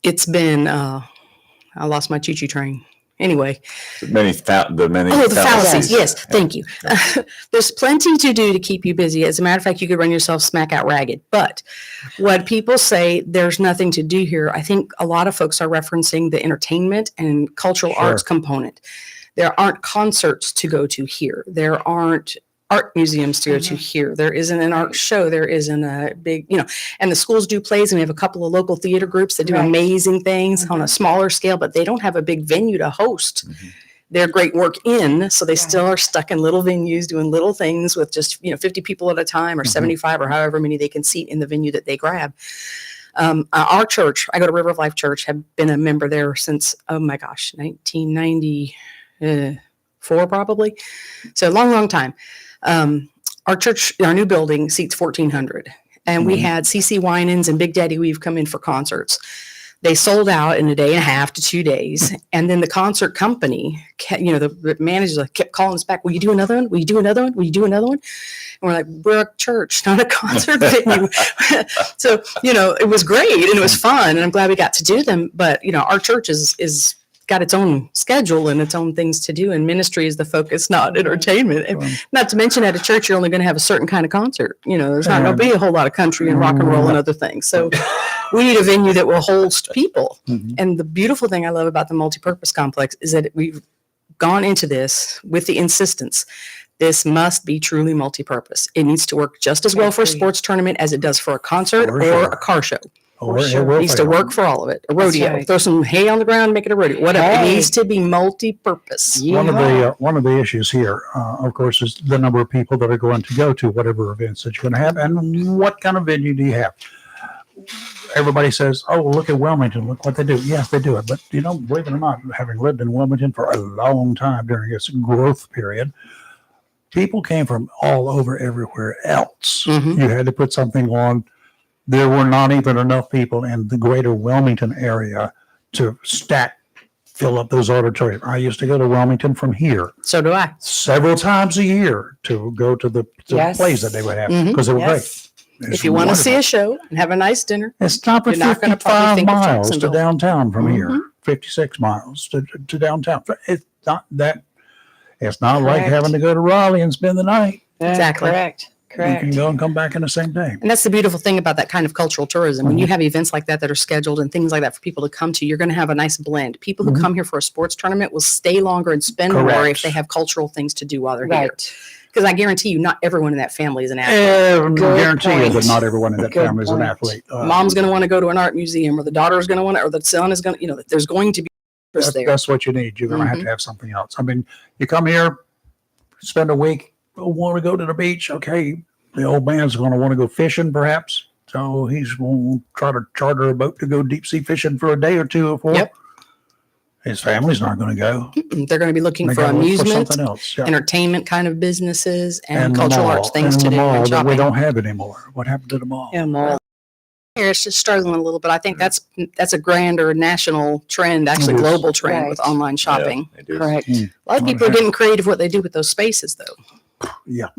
it's been, I lost my choo-choo train. Anyway. The many Oh, the fallacies. fallacies. Yes. Thank you. There's plenty to do to keep you busy. As a matter of fact, you could run yourself smack out ragged. But what people say, there's nothing to do here. I think a lot of folks are referencing the entertainment and cultural Sure. arts component. There aren't concerts to go to here. There aren't art museums to go to here. There isn't an art show. There isn't a big, you know, and the schools do plays, and we have a couple of local theater groups that do Right. amazing things on a smaller scale, but they don't have a big venue to host their great work in. So they still are stuck in little venues doing little things with just, you know, 50 people at a time or 75 or however many they can seat in the venue that they grab. Our church, I go to River of Life Church, have been a member there since, oh my gosh, 1994 probably. So a long, long time. Our church, our new building seats 1,400, and we had CC Winans and Big Daddy Weave come in for concerts. They sold out in a day and a half to 2 days, and then the concert company, you know, the manager kept calling us back. Will you do another one? Will you do another one? Will you do another one? And we're like, we're a church, not a concert venue. So, you know, it was great and it was fun, and I'm glad we got to do them. But you know, our church is got its own schedule and its own things to do, and ministry is the focus, not entertainment. And not to mention, at a church, you're only going to have a certain kind of concert. You know, there's not going to be a whole lot of country and rock and roll and other things. So we need a venue that will host people. And the beautiful thing I love about the multipurpose complex is that we've gone into this with the insistence. This must be truly multipurpose. It needs to work just as well for a sports tournament as it does for a concert For or sure. a car show. Or it sure. will It needs to fail. work for all of it. A rodeo, right. throw some hay on the ground, make it a rodeo. Whatever. It Hey. needs to be multi-purpose. One of the issues here, of course, is the number of people that are going to go to whatever events that you're going to have, and what kind of venue do you have? Everybody says, "Oh, look at Wilmington! Look what they do." Yes, they do it, but you know, believe it or not, having lived in Wilmington for a long time during its growth period, people came from all over, everywhere else. Mhm. You had to put something on. There were not even enough people in the greater Wilmington area to fill up those auditoriums. I used to go to Wilmington from here So do I. several times a year to go to the Yes. plays that they would have Mhm. because they were Yes. great. If you want to see a show and have a nice dinner, it's not but you're not gonna probably 55 think of miles to Jacksonville. downtown from Mhm. here, 56 miles to downtown. It's not that. It's not like Correct. having to go to Raleigh and spend the night. Exactly. Correct. You can Correct. go and come back in the same day. and that's the beautiful thing about that kind of cultural tourism. When you have events like that are scheduled and things like that for people to come to, you're going to have a nice blend. People who Mhm. come here for a sports tournament will stay longer and spend more Correct. if they have cultural things to do while they're here. Right. Because I guarantee you, not everyone in that family is an athlete. I guarantee you that point. not everyone in that Good family is an point. athlete. Mom's going to want to go to an art museum, or the daughter's going to want to, or the son is going to, you know, there's going to be interest there. That's what you need. You're going to have something else. I mean, you come here, spend a week, want to go to the beach. Okay, the old man's going to want to go fishing, perhaps. So he's going to try to charter a boat to go deep sea fishing for a day or two or four. Yep. His family's not going to go. They're going to be looking They for gotta look amusement, something else. Yeah. entertainment kind of businesses, and the cultural mall, arts things and to the do, mall and that we shopping. don't have anymore. What happened to the mall? Yeah, more. Here it's just struggling a little, but I think that's a grander national trend, actually It is. global trend with Right. online shopping. Yeah, it is. Correct. A lot of people are getting creative what they do with those spaces, though. Yeah.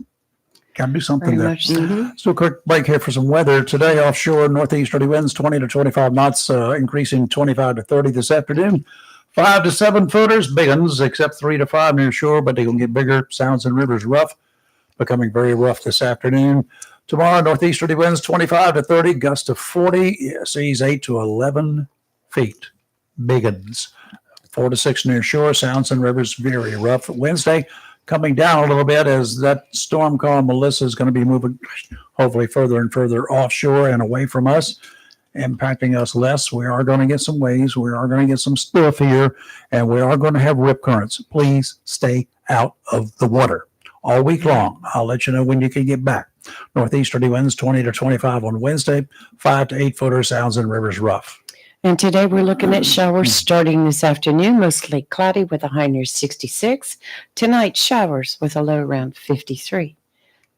Got to do something Very there. much so. Mhm. So a quick break here for some weather. Today, offshore northeasterly winds 20 to 25 knots, increasing 25 to 30 this afternoon. 5 to 7 footers, big ones, except 3 to 5 near shore, but they can get bigger. Sounds and rivers rough, becoming very rough this afternoon. Tomorrow, northeasterly winds 25 to 30, gusts of 40, seas 8 to 11 feet. Big ones. 4 to 6 near shore, sounds and rivers very rough. Wednesday, coming down a little bit as that storm called Melissa is going to be moving hopefully further and further offshore and away from us, impacting us less. We are going to get some waves. We are going to get some stuff here, and we are going to have rip currents. Please stay out of the water all week long. I'll let you know when you can get back. Northeasterly winds 20 to 25 on Wednesday, 5 to 8 footer, sounds and rivers rough. And today we're looking at showers starting this afternoon, mostly cloudy with a high near 66. Tonight, showers with a low around 53.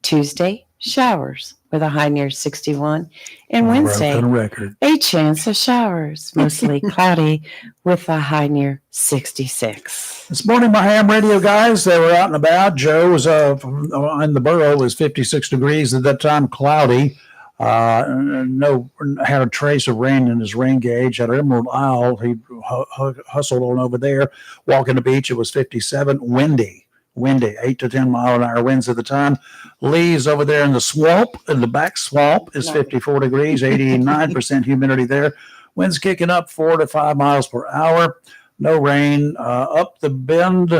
Tuesday, showers with a high near 61. And Wednesday, Broken record. a chance of showers, mostly cloudy with a high near 66. This morning, my ham radio guys, they were out and about. Joe was in the borough, was 56 degrees at that time, cloudy. No, had a trace of rain in his rain gauge. At Emerald Isle, he hustled on over there. Walking the beach, it was 57. Windy, 8 to 10 mile an hour winds at the time. Lee's over there in the swamp, in the back swamp, is 54 degrees, 89% humidity there. Winds kicking up 4 to 5 miles per hour. No rain. Up the bend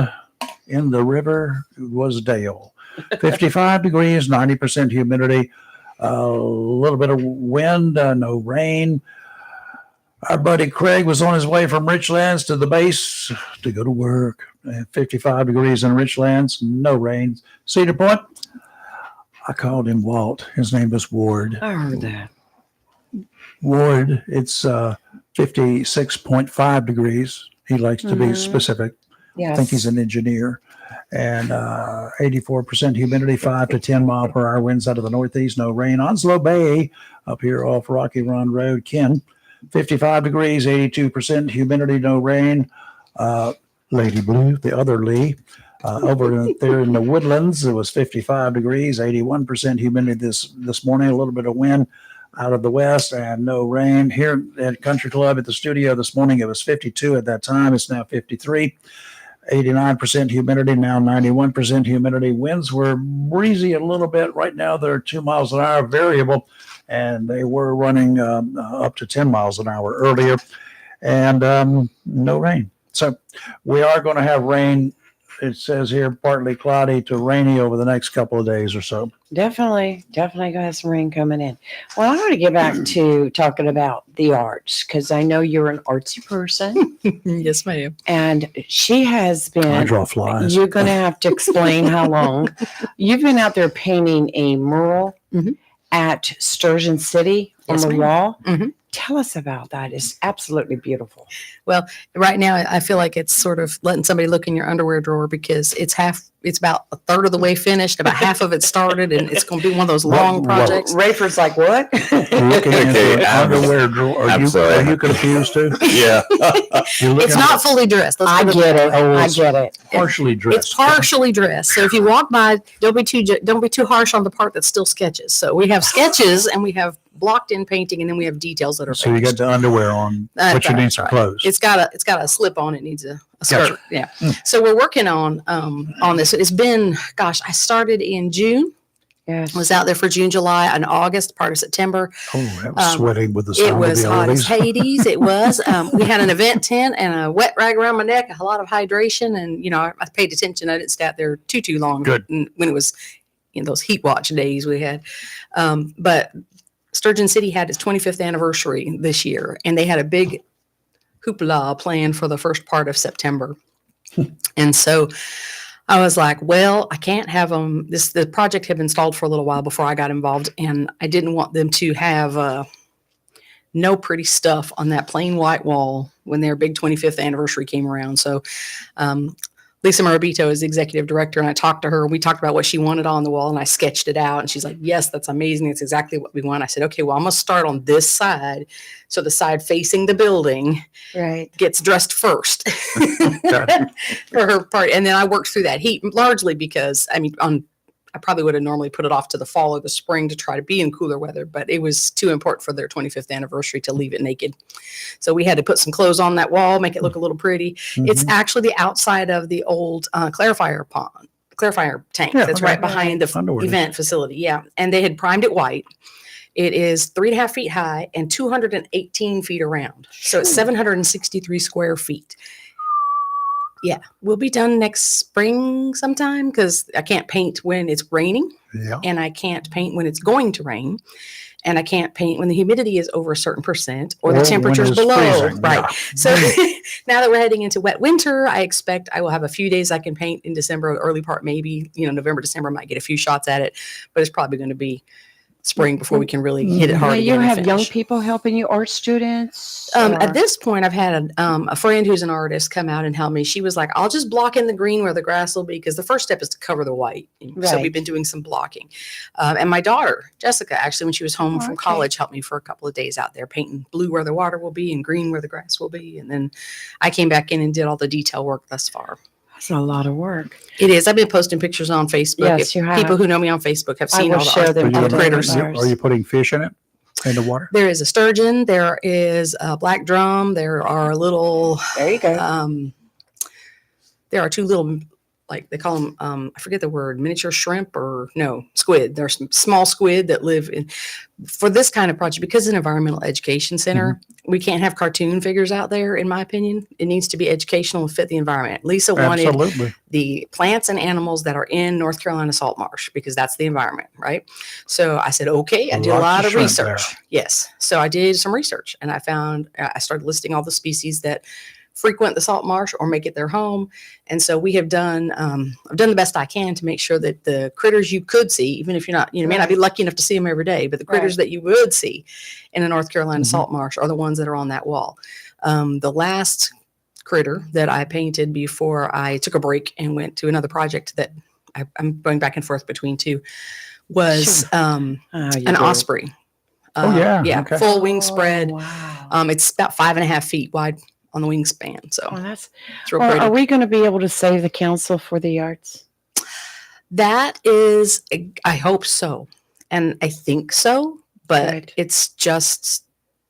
in the river was Dale. 55 degrees, 90% humidity. A little bit of wind, no rain. Our buddy Craig was on his way from Richlands to the base to go to work. 55 degrees in Richlands, no rain. Cedar Point, I called him Walt. His name was Ward. I heard that. Ward, it's 56.5 degrees. He likes to be specific. Yes. I think he's an engineer. And 84% humidity, 5 to 10 mile per hour winds out of the northeast, no rain. Onslow Bay up here off Rocky Run Road, Ken, 55 degrees, 82% humidity, no rain. Lady Blue, the other Lee, over there in the Woodlands, it was 55 degrees, 81% humidity this morning, a little bit of wind out of the west and no rain. Here at Country Club at the studio this morning, it was 52 at that time. It's now 53. 89% humidity, now 91% humidity. Winds were breezy a little bit. Right now, they're 2 miles an hour variable, and they were running up to 10 miles an hour earlier, and no rain. So we are going to have rain. It says here partly cloudy to rainy over the next couple of days or so. Definitely going to have some rain coming in. Well, I want to get back to talking about the arts because I know you're an artsy person. Yes, ma'am. And she has been. I draw flies. You're going to have to explain how long. You've been out there painting a mural at Sturgeon City on Yes, the ma'am. wall. Mhm. Tell us about that. It's absolutely beautiful. Well, right now I feel like it's sort of letting somebody look in your underwear drawer because it's about a third of the way finished, about half of it started, and it's going to be one of those long projects. Rayford's like, what? Looking Okay, into an underwear drawer. I'm sorry. Are you confused too? Yeah. You're looking It's not fully dressed. Let's I put get it. Oh, I it's- get it. partially dressed. It's partially dressed. So if you walk by, don't be too harsh on the part that's still sketches. So we have sketches and we have blocked in painting, and then we have details that are So you finished. got the underwear on, but you right, need some right. clothes. It's got a slip on it. Needs a skirt. Gotcha. Yeah. So we're working on this. It's been, gosh, I started in June. Yes. Was out there for June, July, and August, part of September. Oh, that was sweating with the It sound of was the hot as oldies. Hades. It was. We had an event tent and a wet rag around my neck, a lot of hydration, and I paid attention. I didn't stay out there too long. Good. When it was those heat watch days we had, but Sturgeon City had its 25th anniversary this year, and they had a big hoopla planned for the first part of September. And so I was like, well, I can't have them. The project had been stalled for a little while before I got involved, and I didn't want them to have no pretty stuff on that plain white wall when their big 25th anniversary came around. So Lisa Marabito is the executive director, and I talked to her. We talked about what she wanted on the wall, and I sketched it out. And she's like, yes, that's amazing. It's exactly what we want. I said, okay, well, I'm going to start on this side. So the side facing the building Right. gets dressed first for her part. And then I worked through that heat largely because, I probably would have normally put it off to the fall or the spring to try to be in cooler weather, but it was too important for their 25th anniversary to leave it naked. So we had to put some clothes on that wall, make it look a little pretty. It's actually the outside of the old clarifier tank Yeah, that's okay. right behind the I know where it is. event facility. Yeah. And they had primed it white. It is 3.5 feet high and 218 feet around. So it's 763 square feet. Yeah, we'll be done next spring sometime because I can't paint when it's raining, Yeah. and I can't paint when it's going to rain, and I can't paint when the humidity is over a certain percent or the Or when temperature's it's below. freezing, Right. yeah. So now that we're heading into wet winter, I expect I will have a few days I can paint in December, early part maybe, November, December, I might get a few shots at it, but it's probably going to be spring before we can really hit it Now, hard. you again and have young finish. people helping you, art students? At or- this point, I've had a friend who's an artist come out and help me. She was like, I'll just block in the green where the grass will be, because the first step is to cover the white. So we've Right. been doing some blocking. And my daughter, Jessica, actually, when she was home Oh, from okay. college, helped me for a couple of days out there painting blue where the water will be and green where the grass will be. And then I came back in and did all the detail work thus far. That's a lot of work. It is. I've been posting pictures on Facebook. Yes, If you have. people who know me on Facebook have I seen will all the, share art, them all the today. critters. Ours. Are you putting fish in it? In the water? There is a sturgeon. There is a black drum. There are little, There you go. there are two little, like they call them, I forget the word, miniature shrimp or no, squid. There's some small squid that live in, for this kind of project, because it's an environmental education center, we can't have cartoon figures out there, in my opinion. It needs to be educational and fit the environment. Lisa wanted Absolutely. the plants and animals that are in North Carolina salt marsh, because that's the environment, right? So I said, okay, I did a Lots lot of of shrimp research. Yes. So I did some research and I started listing all the species that frequent the salt marsh or make it their home. And so we have done, I've done the best I can to make sure that the critters you could see, even if you're not, you may not be lucky enough to see them every day, but the critters that you would see in a North Carolina salt marsh are the ones that are on that wall. The last critter that I painted before I took a break and went to another project that I'm going back and forth between two was Oh, you an did. osprey. Oh, yeah. Yeah. Okay. Full wing spread. Wow. It's about 5.5 feet wide on the wingspan. So Oh, that's. it's real Well, pretty. are we going to be able to save the Council for the Arts? That is, I hope so. And I think so, but Good. it's just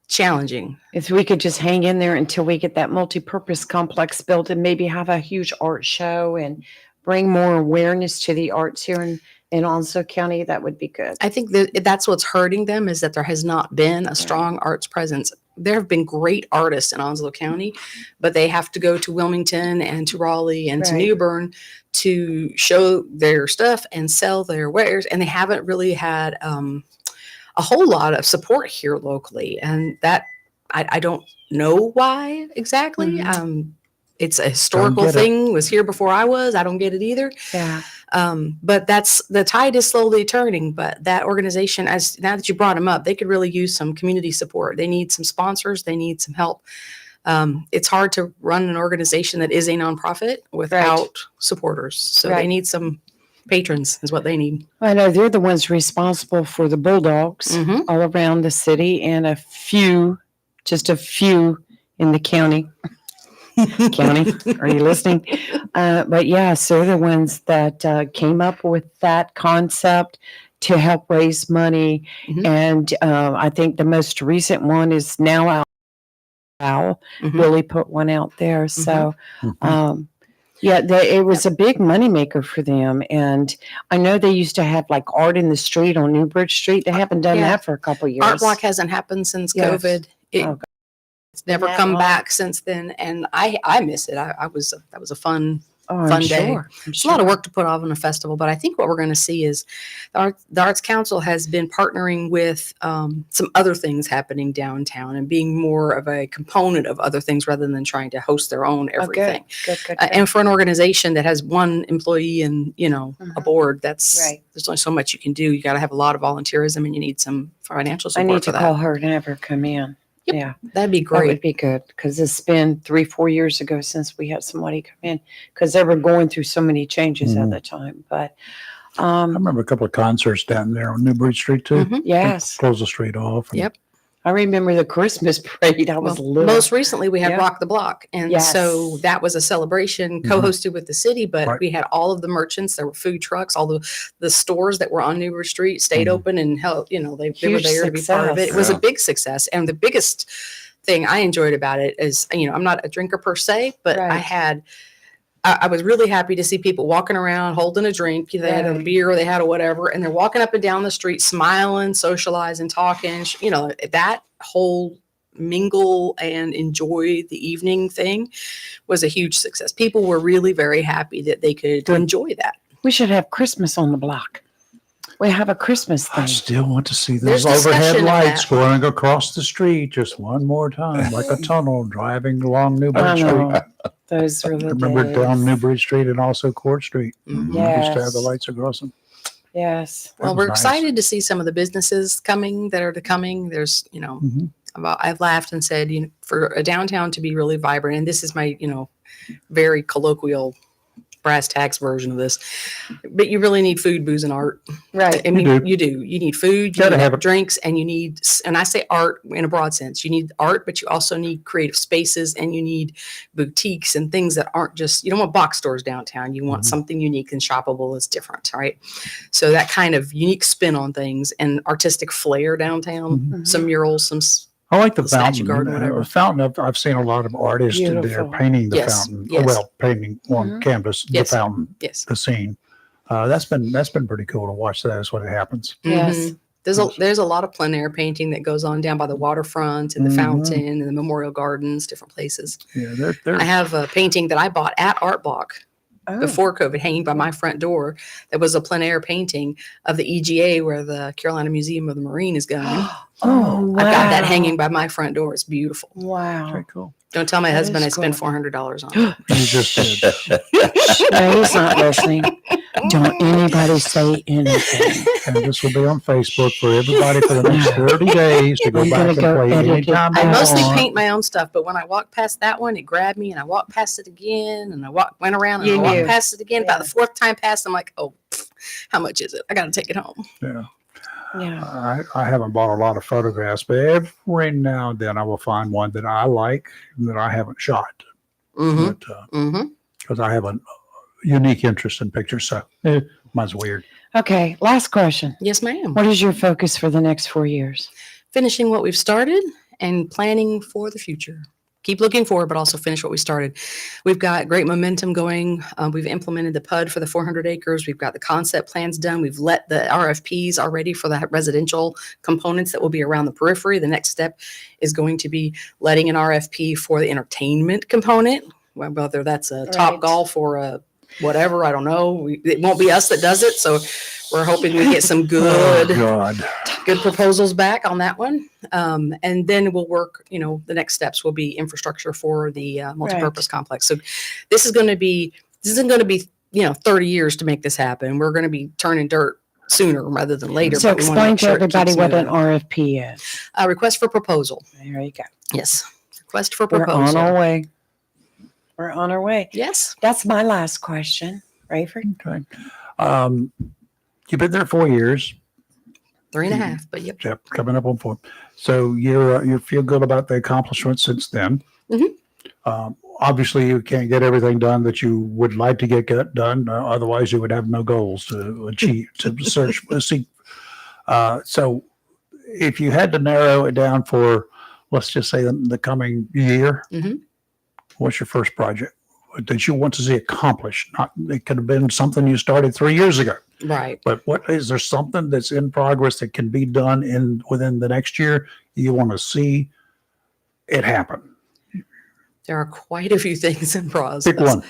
challenging. If we could just hang in there until we get that multi-purpose complex built and maybe have a huge art show and bring more awareness to the arts here in Onslow County, that would be good. I think that that's what's hurting them, is that there has not been a strong arts presence. There have been great artists in Onslow County, but they have to go to Wilmington and to Raleigh and to Right. New Bern to show their stuff and sell their wares. And they haven't really had a whole lot of support here locally. And that, I don't know why exactly. It's a historical get it. thing, was here before I was. I don't get it either. Yeah. But that's, the tide is slowly turning. But that organization, as now that you brought them up, they could really use some community support. They need some sponsors. They need some help. It's hard to run an organization that is a nonprofit without supporters. So they Right. need some patrons, is what they need. I know they're the ones responsible for the bulldogs Mhm. all around the city and just a few in the county. County, are you listening? But yeah, so they're the ones that came up with that concept to help raise money. Mhm. And I think the most recent one is now out. Mhm. Billy put one out there. So, Mhm. yeah, it was a big moneymaker for them. And I know they used to have like art in the street on Newbridge Street. They haven't done Yeah. that for a couple years. Art block hasn't happened since Yes. COVID. Oh, It's never that come long? back since then. And I miss it. That was a fun, I'm fun day. sure. It's a lot of work to put off on a festival, but I think what we're going to see is the Arts Council has been partnering with some other things happening downtown and being more of a component of other things rather than trying to host their own Oh, everything. Good. And for an organization that has one employee and, a Mhm. board, that's, Right. there's only so much you can do. You got to have a lot of volunteerism and you need some financial I support need for to call that. her and have her come in. Yep. Yeah, That'd be that would great. be good because it's been 3-4 years ago since we had somebody come in because they were going through so many changes at Mhm. the time. But I remember a couple of concerts down there on Newbridge Street too. Mhm. yes, Close the street off. and- Yep. I remember the Christmas parade. I was Well, little. most recently we had Yeah. Rock the Block. And Yes. so that was a celebration Mhm. co-hosted with the city, but Right. we had all of the merchants, there were food trucks, all the stores that were on Newbridge Street stayed Mhm. open and held, they were Huge there to be part of it. It was success. a big success. And the biggest thing I enjoyed about it is, I'm not a drinker per se, but Right. I was really happy to see people walking around holding a drink. They had a Right. beer or they had a whatever, and they're walking up and down the street, smiling, socializing, talking. That whole mingle and enjoy the evening thing was a huge success. People were really very happy that they could Good. enjoy that. We should have Christmas on the block. We have a Christmas I thing. still want to see There's those overhead discussion of lights that. going across the street just one more time, like a tunnel driving along I Newbridge Street. know. Those were I the remember days. down Newbridge Street and also Court Street. Mhm. Used to have the Yes. lights across them. Yes. Well, was we're nice. excited to see some of the businesses coming that are to coming. There's, Mhm. I've laughed and said, for a downtown to be really vibrant, and this is my, very colloquial brass tacks version of this, but you really need food, booze, and art. Right. I mean, do. you do. You need food, you Gotta need have it. drinks, and and I say art in a broad sense. You need art, but you also need creative spaces, and you need boutiques and things that aren't just, you don't want box stores downtown. You want Mhm. something unique and shoppable that's different, right? So that kind of unique spin on things and artistic flair downtown, Mhm. some murals, some, I like the The statue fountain. garden, whatever. The fountain, I've seen a lot of artists there Beautiful. painting the Yes, fountain. yes. Well, painting on Mhm. canvas, Yes. the fountain, yes. the scene. That's been pretty cool to watch that as what it happens. Yes. Mhm. There's a lot of plein air painting that goes on down by the waterfront and the Mhm. fountain and the memorial gardens, different places. Yeah, they're I have a painting that I bought at Art Block Oh. before COVID hanging by my front door. That was a plein air painting of the EGA where the Carolina Museum of the Marine is going. Oh, wow. I got that hanging by my front door. It's beautiful. Wow. very cool. Don't tell my That husband is I spent cool. $400 on it. You just did. No, he's not listening. Don't anybody say anything. And this will be on Facebook for everybody for the next 30 days to go I'm back gonna and go play edit it anytime I they out. mostly want. paint my own stuff, but when I walked past that one, it grabbed me, and I walked past it again, and I went around, and You I walked knew. past it again. Yeah. About the fourth time past, I'm like, oh, how much is it? I got to take it home. Yeah. Yeah. I haven't bought a lot of photographs, but every now and then I will find one that I like that I haven't shot. Mm-hmm. Because I have a unique interest in pictures, so mine's weird. Okay. Last question. Yes, ma'am. What is your focus for the next 4 years? Finishing what we've started and planning for the future. Keep looking forward, but also finish what we started. We've got great momentum going. We've implemented the PUD for the 400 acres. We've got the concept plans done. We've let the RFPs already for the residential components that will be around the periphery. The next step is going to be letting an RFP for the entertainment component, whether that's a Top Right. Golf or a whatever, I don't know. It won't be us that does it. So we're hoping we get some good Oh, God. good proposals back on that one. And then we'll work, the next steps will be infrastructure for the multipurpose complex. So this isn't going to be, 30 years to make this happen. We're going to be turning dirt sooner rather than later. So but we wanna explain make to sure it everybody keeps what an moving. RFP is. Request for proposal. There you go. Yes. Request for We're proposal. on our way. We're on our way. Yes. That's my last question. Rayford? Okay. You've been there 4 years. 3.5, but yep. Yep, coming up on 4. So you feel good about the accomplishments since then. Mhm. Obviously, you can't get everything done that you would like to get done. Otherwise, you would have no goals to achieve, to seek. So if you had to narrow it down for, let's just say the coming year, Mhm. what's your first project that you want to see accomplished? It could have been something you started 3 years ago. Right. But what is there something that's in progress that can be done within the next year? You want to see it happen. There are quite a few things in process. Pick one.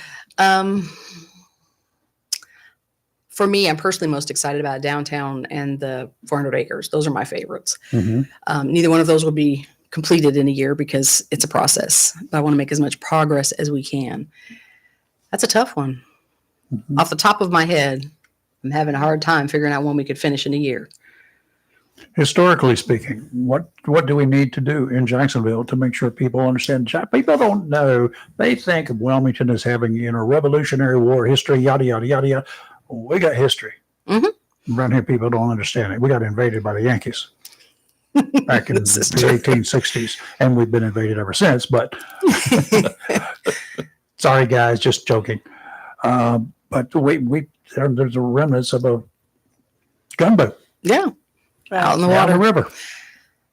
For me, I'm personally most excited about downtown and the 400 acres. Those are my favorites. Mhm. Neither one of those will be completed in a year because it's a process. But I want to make as much progress as we can. That's a tough one. Mhm. Off the top of my head, I'm having a hard time figuring out when we could finish in a year. Historically speaking, what do we need to do in Jacksonville to make sure people understand? People don't know. They think of Wilmington as having, Revolutionary War history, yada, yada, yada, yada. We got history. Mhm. Around here, people don't understand it. We got invaded by the Yankees back in This is the true. 1860s, and we've been invaded ever since. But sorry, guys, just joking. But there's a remnants of a gunboat Yeah. Out in the down the water. river.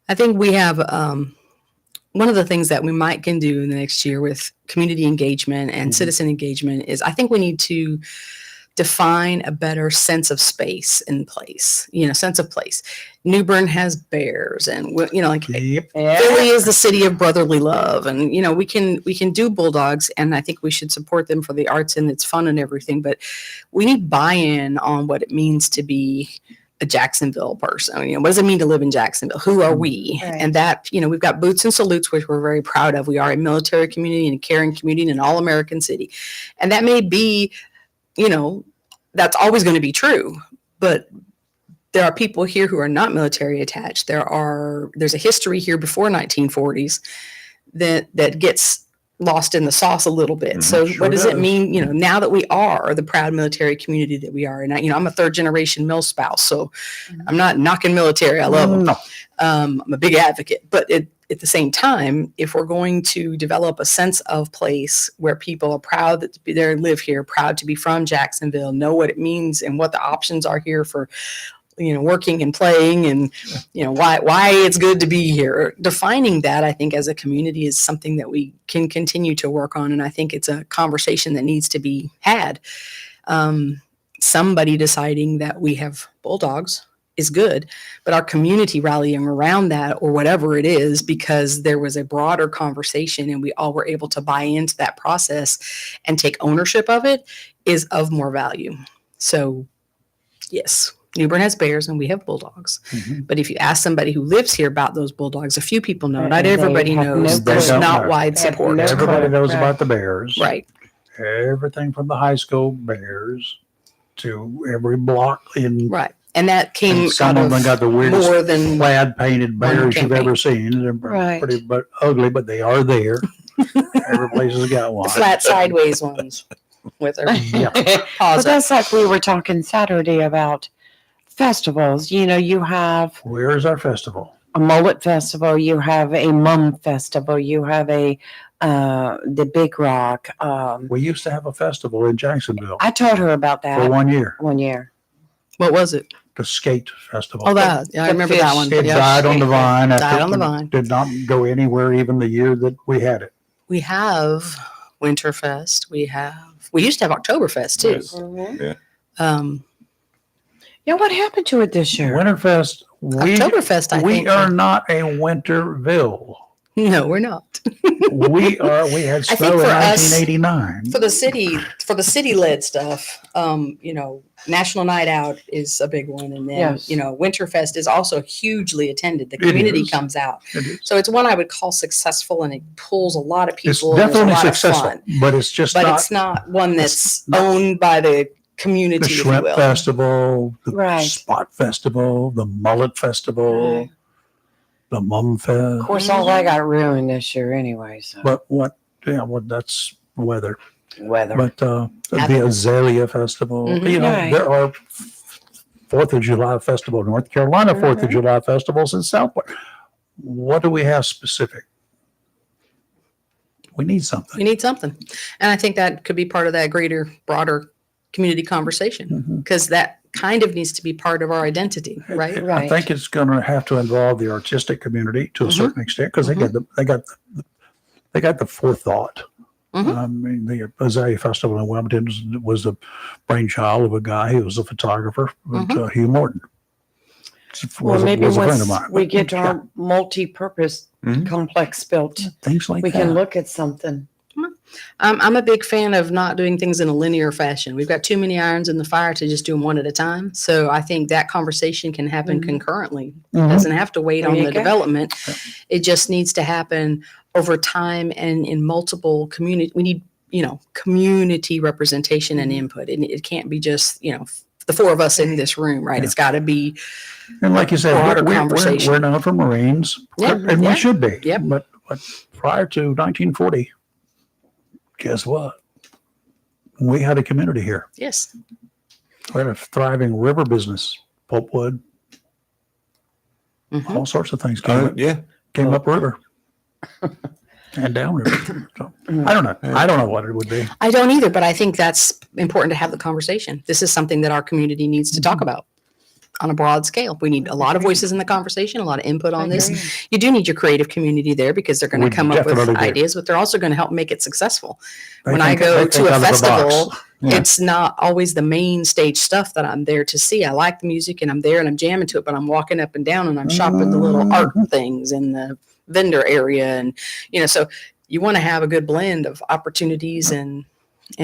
I think we have one of the things that we can do in the next year with community engagement and Mhm. citizen engagement is I think we need to define a better sense of space in place, sense of place. New Bern has bears and, like Yep. Philly is the city of brotherly love. And, we can do bulldogs and I think we should support them for the arts and it's fun and everything, but we need buy-in on what it means to be a Jacksonville person. What does it mean to live in Jacksonville? Who are we? Right. And that, we've got boots and salutes, which we're very proud of. We are a military community and a caring community and an all-American city. And that may be, that's always going to be true. but there are people here who are not military attached. There's a history here before 1940s that gets lost in the sauce a little bit. So Sure what does it does. mean, now that we are the proud military community that we are? And I'm a third generation mill spouse, so I'm not knocking military. I love them. No. I'm a big advocate, but at the same time, if we're going to develop a sense of place where people are proud to be there and live here, proud to be from Jacksonville, know what it means and what the options are here for, working and playing, and why it's good to be here. Defining that, I think, as a community is something that we can continue to work on, and I think it's a conversation that needs to be had. Somebody deciding that we have bulldogs is good, but our community rallying around that, or whatever it is, because there was a broader conversation and we all were able to buy into that process and take ownership of it, is of more value. So yes, New Bern has bears and we have bulldogs. But if you ask somebody who lives here about those bulldogs, a few people know. Not They everybody have knows. no There's clue. not They wide have support. no Everybody clue. knows Right. about the Bears. Right. Everything from the high school Bears to every block in. Right. And that came And some out of them got the weirdest more than plaid painted bears you've campaign. ever seen. They're Right. pretty but ugly, but they are there. Every place has got one. the flat sideways ones with their Yeah. But paws up. that's like we were talking Saturday about festivals. You have Where's our festival? a mullet festival, you have a mum festival, you have the Big Rock. We used to have a festival in Jacksonville I told her about for that 1 year, one year. What was it? the skate festival. Oh, that. Yeah, I the remember fish- that one. It Yep. died on the vine. Died on the vine. Did not go anywhere even the year that we had it. We have Winterfest. We used to have Oktoberfest too. Yeah. Yeah, what happened to it this year? Winterfest, Oktoberfest, I we think. are not a Winterville. No, we're not. We had I think snow in for us- 1989. For the city led stuff, National Night Out is a big one, and then Yes. Winterfest is also hugely attended. The It community is. comes out, It is. so it's one I would call successful, and it pulls a lot of It's people. and there's a definitely lot of successful, fun. but it's just But not it's not one that's not- owned by the the community, if you shrimp will. festival, the Right. spot festival, the mullet festival, Right. the mum fest. Of course, all I got ruined this year anyway. So But that's weather. weather. But the Happens. Azalea Festival, Mhm. Right. there are 4th of July Festival, North Carolina 4th of Mhm. July festivals in Southport. What do we have specific? We need something. We need something, and I think that could be part of that greater, broader community conversation, Mhm. because that kind of needs to be part of our identity, right? I Right. think it's going to have to involve the artistic community to a Mhm. certain extent because they got the forethought. Mhm. I mean, the Azalea Festival in Wilmington was the brainchild of a guy who was a photographer, Hugh Morton. Well, maybe was a friend once of mine. we get Yeah, our multi-purpose Mhm. complex built, things like we that. can look at something. I'm a big fan of not doing things in a linear fashion. We've got too many irons in the fire to just do them one at a time. So I think that conversation can happen Mhm. concurrently. Mhm. It doesn't have to wait There on you the go. development. Yeah. It just needs to happen over time and in multiple community. We need, community representation and input. And it can't be just, the four of us in this room, right? Yeah. It's got to be, And like you said, broader we're conversation. we're known for Marines, Yeah, and yeah. we should be. Yep. But prior to 1940, guess what? We had a community here. yes. We had a thriving river business, pulpwood, Mhm. all sorts of things came Yeah. up river and down river. So, I don't know. I don't know what it would be. I don't either, but I think that's important to have the conversation. This is something that our community needs to talk about on a broad scale. We need a lot of voices in the conversation, a lot of input on this. You do need your creative community there because they're going We to come up with definitely do. ideas, but they're also going to help make it successful. They When I think- go they to think a out of the box. festival, Yeah. it's not always the main stage stuff that I'm there to see. I like the music and I'm there and I'm jamming to it, but I'm walking up and down and I'm shopping the little art things in the vendor area. And, so you want to have a good blend of opportunities and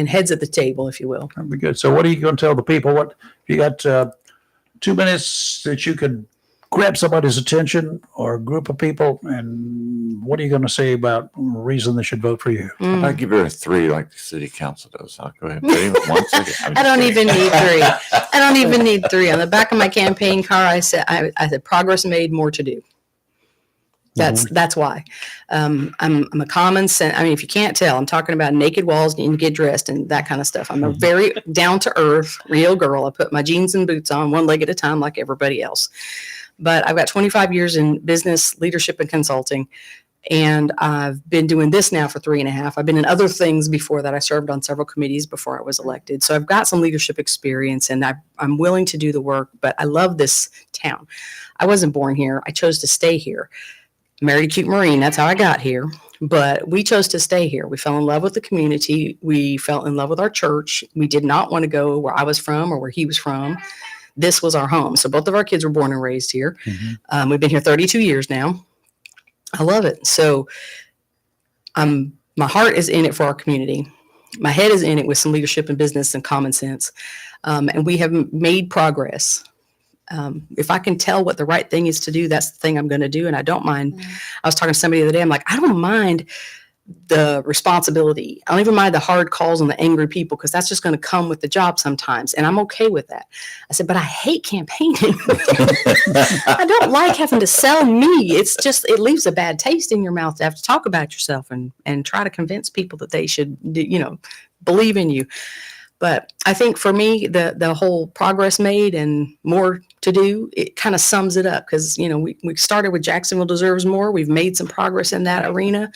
heads at the table, if you will. That'd be good. So what are you going to tell the people? What you got 2 minutes that you could grab somebody's attention or a group of people, and what are you going to say about the reason they should vote for you? I'll give her a 3 like the city council does. I'll go ahead. Ready? 1 second. I'm I just don't kidding. even need 3. I don't even need 3. On the back of my campaign car, I said progress made, more to do. That's why. I'm a common sense. I mean, if you can't tell, I'm talking about naked walls and get dressed and that kind of stuff. I'm a very down to earth, real girl. I put my jeans and boots on one leg at a time like everybody else. But I've got 25 years in business, leadership, and consulting. And I've been doing this now for 3.5. I've been in other things before that. I served on several committees before I was elected. So I've got some leadership experience and I'm willing to do the work, but I love this town. I wasn't born here. I chose to stay here. Married a cute Marine. That's how I got here. But we chose to stay here. We fell in love with the community. We fell in love with our church. We did not want to go where I was from or where he was from. This was our home. So both of our kids were born and raised here. We've been here 32 years now. I love it. So my heart is in it for our community. My head is in it with some leadership and business and common sense. And we have made progress. If I can tell what the right thing is to do, that's the thing I'm going to do. And I don't mind. I was talking to somebody the other day. I'm like, I don't mind the responsibility. I don't even mind the hard calls and the angry people because that's just going to come with the job sometimes. And I'm okay with that. I said, but I hate campaigning. I don't like having to sell me. It's just, it leaves a bad taste in your mouth to have to talk about yourself and try to convince people that they should, believe in you. But I think for me, the whole progress made and more to do, it kind of sums it up because, we started with Jacksonville Deserves More. We've made some progress in that arena,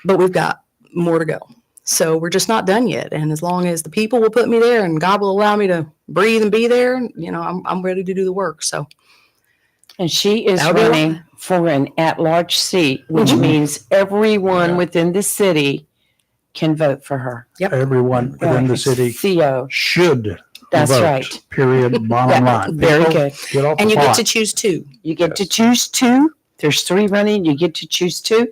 but we've got more to go. So we're just not done yet. And as long as the people will put me there and God will allow me to breathe and be there, I'm ready to do the work. So. And she is That'll be running for an at-large seat, which means everyone within the city can vote for her. Yep. Everyone within the city Theo. should That's vote. right. Period. Bottom Yeah, line. very People, good. Get off And the you get pot. to choose 2. You get to choose 2. There's 3 running. You get to choose 2.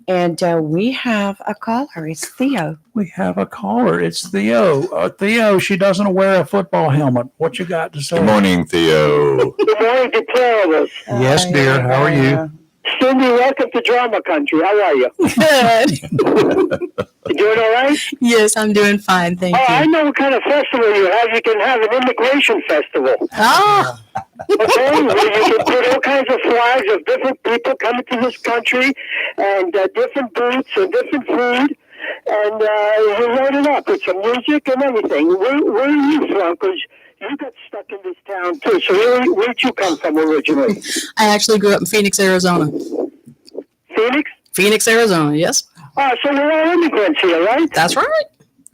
And we have a caller. It's Theo. We have a caller. It's Theo. Theo, she doesn't wear a football helmet. What you got to say? Good morning, Theo. Good morning to Travis. Yes, dear. How are you? Cindy, welcome to Drama Country. How are you? Good. You doing all right? Yes, I'm doing fine. Thank I you. know what kind of festival you have. You can have an immigration festival. Oh, Okay? Where you can put all kinds of flags of different people coming to this country and different booths and different food. And you load it up with some music and everything. Where are you from? Because you got stuck in this town, too. So where'd you come from originally? I actually grew up in Phoenix, Arizona. Phoenix? Phoenix, Arizona. Yes, So we're all immigrants here, right? that's right.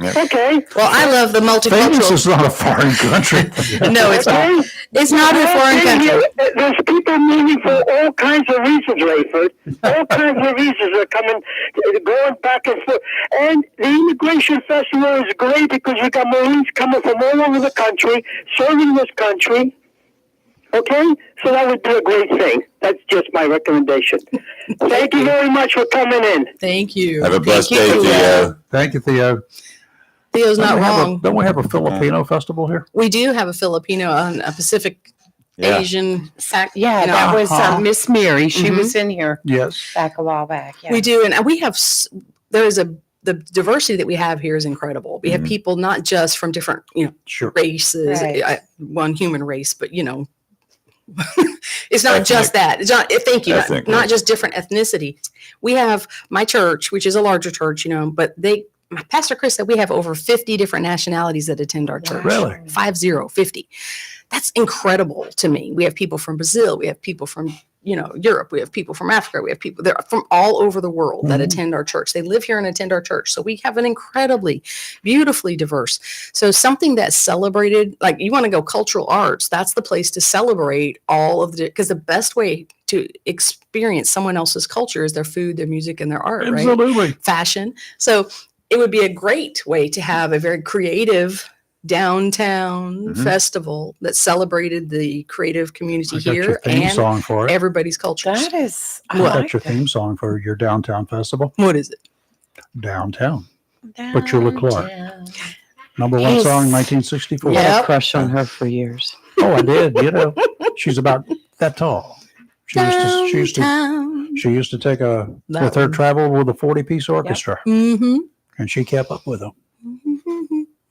Okay. Well, I love the Phoenix multicultural. is not a foreign country. No, it's not. Okay. It's not a foreign country. There's people moving for all kinds of reasons, Rayford. All kinds of reasons are coming, going back and forth. And the immigration festival is great because you got Marines coming from all over the country, serving this country. Okay? So that would be a great thing. That's just my recommendation. Thank you very much for coming in. Thank you. Have a blessed Thank day, you. Theo. Thank you, Theo. Theo's not wrong. Don't we have a Filipino festival here? We do have a Filipino and a Pacific Yeah. Asian. Yeah, You know, that was uh-huh. Miss Mary. She Mhm. was in here Yes. back a while back. Yeah. We do, and we have. The diversity that we have here is incredible. We have Mhm. people not just from different, Sure. races, Right. one human race, but it's not just that. It's not. Thank you. Ethnic, Not right. just different ethnicity. We have my church, which is a larger church, but my Pastor Chris said we have over 50 different nationalities that attend our church. Really? 50. That's incredible to me. We have people from Brazil. We have people from Europe. We have people from Africa. We have people there from all over the world that Mhm. attend our church. They live here and attend our church. So we have an incredibly, beautifully diverse. So something that's celebrated, like you want to go cultural arts, that's the place to celebrate all of because the best way to experience someone else's culture is their food, their music, and their art, right? Absolutely. Fashion. So it would be a great way to have a very creative downtown Mhm. festival that celebrated the creative community I got your here theme and song for it. everybody's cultures. That is. I What? got your theme song for your downtown festival. What is it? Downtown. Petula Clark. Number one Yes. song, 1964. I had Yep. a crush on her for years. Oh, I did. She's about that tall. She used to take with her travel with a 40-piece orchestra, Mm-hmm. and she kept up with them.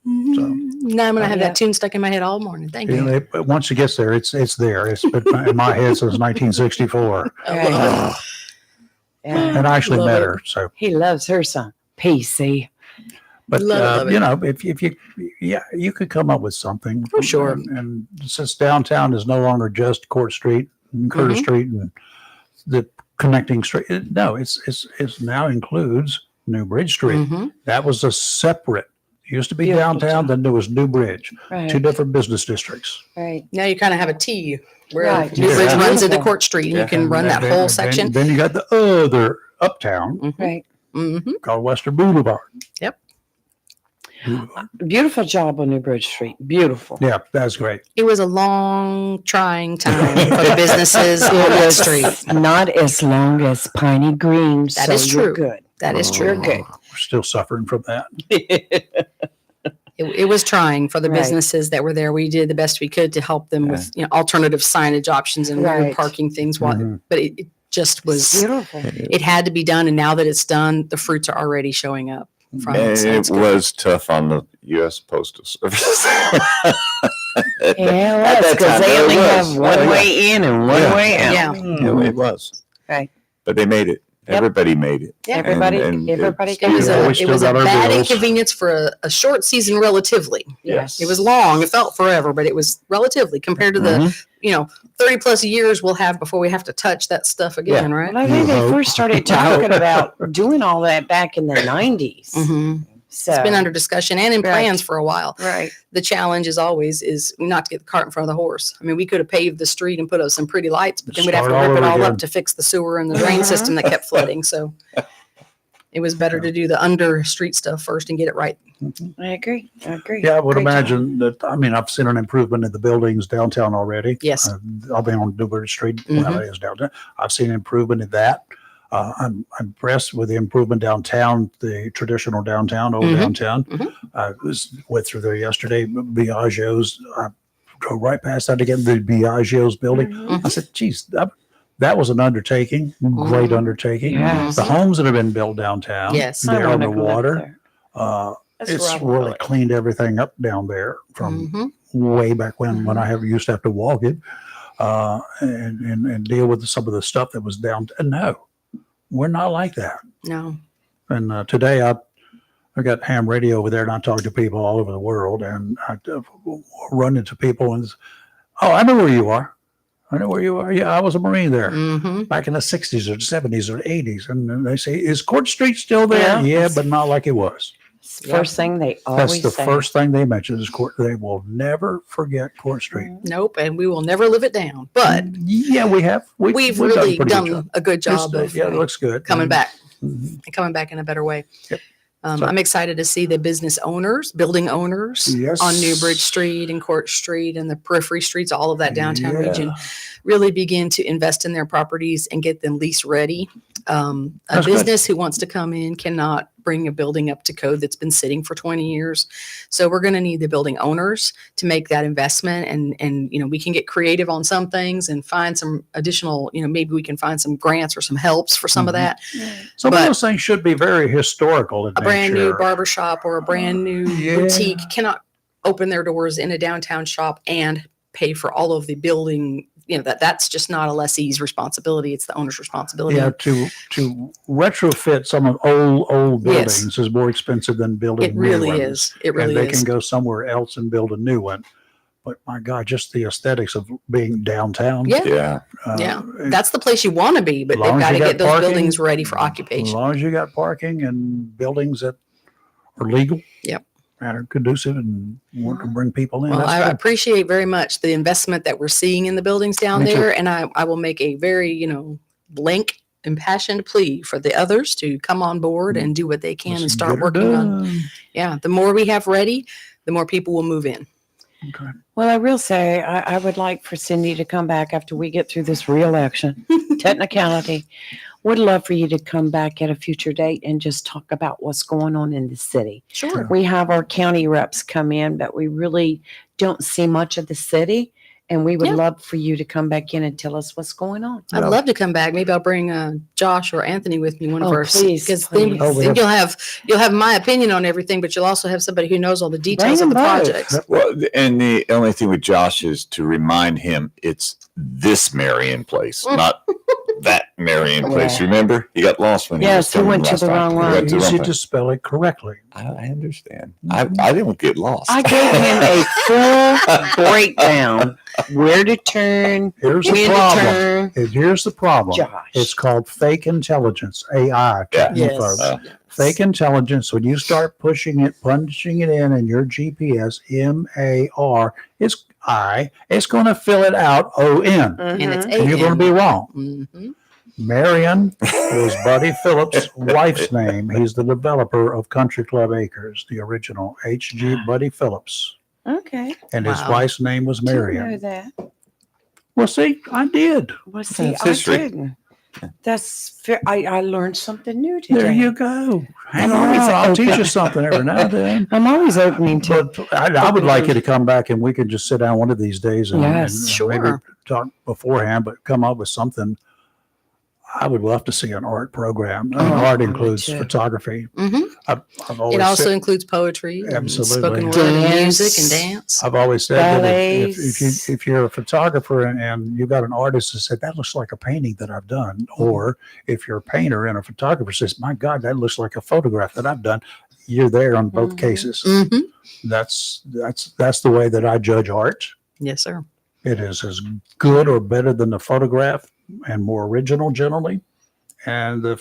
Now I'm gonna have Yeah. that tune stuck in my head all morning. Thank you. You know, once she gets there, it's there. It's been in my head since 1964, Right. Yeah. and I actually Love met it. her. So, He loves her song. PC. but Love it. you know, if you, yeah, you could come up with something. For sure. And since downtown is no longer just Court Street and Curtis Street and the connecting street, it's now includes New Bridge Street. Mm-hmm. That was a separate. Used to be Beautiful downtown, job. then there was New Bridge, Right. two different business districts. Right. Now you kind of have a T where Right. New Bridge Yeah. runs into Beautiful. Court Street, and Yeah. you can run that whole section. Then you got the other uptown Right. Mm-hmm. called Western Boulevard. Yep. Beautiful job on New Bridge Street. Beautiful. Yeah, that's great. It was a long, trying time for the businesses on It that was street. not as long as Piney Green. That so is you're true. good. That is You're true. good. We're still suffering from that. It was trying for the Right. businesses that were there. We did the best we could to help them with alternative signage options and weird Right. parking things. Mhm. But it just was. Beautiful. It had to be done, and now that it's done, the fruits are already showing up from it. And So it it's good. was tough on the U.S. Postal Service. Yeah, At that's that because time, they it only was. have one Oh, yeah. way in and one Yeah. way out. Yeah. It was. Right. But they made it. Yep. Everybody made it. Yeah. Everybody, And everybody It was Yeah, a, we it still was a got our bad bills. inconvenience for a short season, relatively. Yes. It was long. It felt forever, but it was relatively compared to the 30 plus years we'll have before we have to touch that stuff again, right? Well, I think You they hope. first started talking about doing all that back in the 90s. Mm-hmm. So, It's been under discussion and in Right. plans for a while. right. The challenge is always is not to get the cart in front of the horse. I mean, we could have paved the street and put up some pretty lights, but then we'd have to Start all rip it over all again. up to fix the sewer and the drain system that kept flooding. So it was better to do the under street stuff first and get it right. I agree. I agree. Yeah, I would Great job. imagine that. I mean, I've seen an improvement in the buildings downtown already. Yes. I'll be on New Bridge Street. Mhm. Well, it is downtown. I've seen improvement in that. I'm impressed with the improvement downtown, the traditional downtown, old Mhm. downtown. Mhm. I went through there yesterday. Biagio's. I drove right past that again. The Biagio's building. Mhm. I said, "Geez, that was an undertaking. Great Mhm. undertaking. Yes. The homes that have been built downtown. Yes. I they're on wanna the go up water. there. That's It's where I wanna really go. cleaned everything up down there from Mhm. way back when I used to have to walk it and deal with some of the stuff that was down. No, we're not like that. No. And today I got ham radio over there, and I talk to people all over the world, and I run into people and oh, I know where you are. I know where you are. Yeah, I was a Marine there Mm-hmm. back in the 60s or 70s or 80s. And then they say, is Court Street still there? Yeah. Yeah, but not like it was. It's the first thing they That's always the say. first thing they mention is Court. They will never forget Court Street. Nope. And we will never live it down. But Yeah, we have. we've done really a pretty good done a good job of yeah, it looks good. coming back. Mhm. And coming back in a better way. Yep. So, I'm excited to see the business owners, building owners Yes. on New Bridge Street and Court Street and the periphery streets, all of that downtown Yeah. region, really begin to invest in their properties and get them lease ready. A That's good. business who wants to come in cannot bring a building up to code that's been sitting for 20 years. So we're going to need the building owners to make that investment, and we can get creative on some things and find some additional, maybe we can find some grants or some helps for some of Mhm. that. Some but- of those things should be very historical. In A brand new nature. barber shop or a brand new Yeah. boutique cannot open their doors in a downtown shop and pay for all of the building. That's just not a lessee's responsibility. It's the owner's responsibility. Yeah, to retrofit some of old Yes. buildings is more expensive than building. It really new ones. is. It really and they is. can go somewhere else and build a new one. But my God, just the aesthetics of being downtown. Yeah. Yeah. Yeah. That's the place you want to be, but As long they've as got to you got get those parking, buildings ready for As occupation. long as you got parking and buildings that are legal. Yep. And are conducive and want to bring people in. Well, that's I good. appreciate very much the investment that we're seeing in the buildings down Me too. there. And I will make a very, blank, impassioned plea for the others to come on board and do what they can and Let's start get her working on. done. Yeah. The more we have ready, the more people will move in. Okay. Well, I will say I would like for Cindy to come back after we get through this re-election. Technicality. Would love for you to come back at a future date and just talk about what's going on in the city. Sure. We have our county reps come in, but we really don't see much of the city. And we would Yeah. love for you to come back in and tell us what's going on. I'd love to come back. Maybe I'll bring Josh or Anthony with me, one of Oh, our, please, because please. Oh, then yeah. you'll have my opinion on everything, but you'll also have somebody who knows all the details Bring of the them both. projects. Well, and the only thing with Josh is to remind him it's this Marion place, not that Marion place. Yeah. Remember, he got lost when Yes, he he was went to last the time. wrong He one. went to the wrong Easy place. to spell it correctly. I understand. I didn't get lost. I gave him a full breakdown. Where to turn, Here's the when to problem. turn. Here's the problem. Josh. It's called fake intelligence, AI. Yeah. you folks. Fake intelligence, when you start punching it in your GPS, MAR, it's going to fill it out ON. And it's Mhm. And you're going to be wrong. Mhm. Marion was Buddy Phillips' wife's name. He's the developer of Country Club Acres, the original H.G. Buddy Phillips. Okay. And his Wow. wife's name was Didn't know Marion. that. Well, see, I did. Well, see, That's I history. didn't. That's fair. I learned something new today. There you go. Hang I'm on, always I'll teach open. you something every now and then. I'm always opening to. But I would like you to come back and we could just sit down one of these days and, Yes, and sure. maybe talk beforehand, but come up with something. I would love to see an art program. Oh, art I would includes too. photography. Mhm. I've always It also said, includes poetry, and Absolutely. spoken word, and music, and Dance. dance. I've always said that Ballets. if you're a photographer and you got an artist that said that looks like a painting that I've done, or if you're a painter and a photographer says, my God, that looks like a photograph that I've done, you're there on both Mhm. cases. Mhm. That's the way that I judge art. Yes, sir. It is as good or better than the photograph and more original generally. And the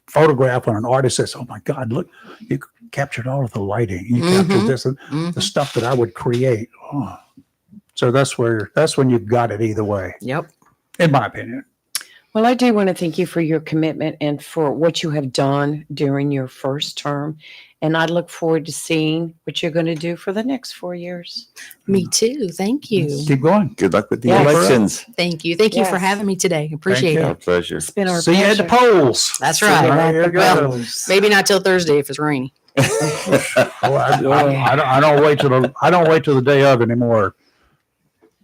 photograph when an artist says, "Oh my God, look, you captured all of the lighting, you captured Mhm. this and Mhm. the stuff that I would create." Oh. So that's when you've got it either way, Yep. in my opinion. Well, I do want to thank you for your commitment and for what you have done during your first term. And I look forward to seeing what you're going to do for the next 4 years. Me too. Thank you. Keep going. Good luck with the Yes. elections. Thank you. Thank you for Yes. having me today. Appreciate you. Our it. pleasure. It's been our See you at the pleasure. polls. That's See you right. at There the you go. polls. Maybe not till Thursday if it's rainy. Oh, I don't wait till the day of anymore.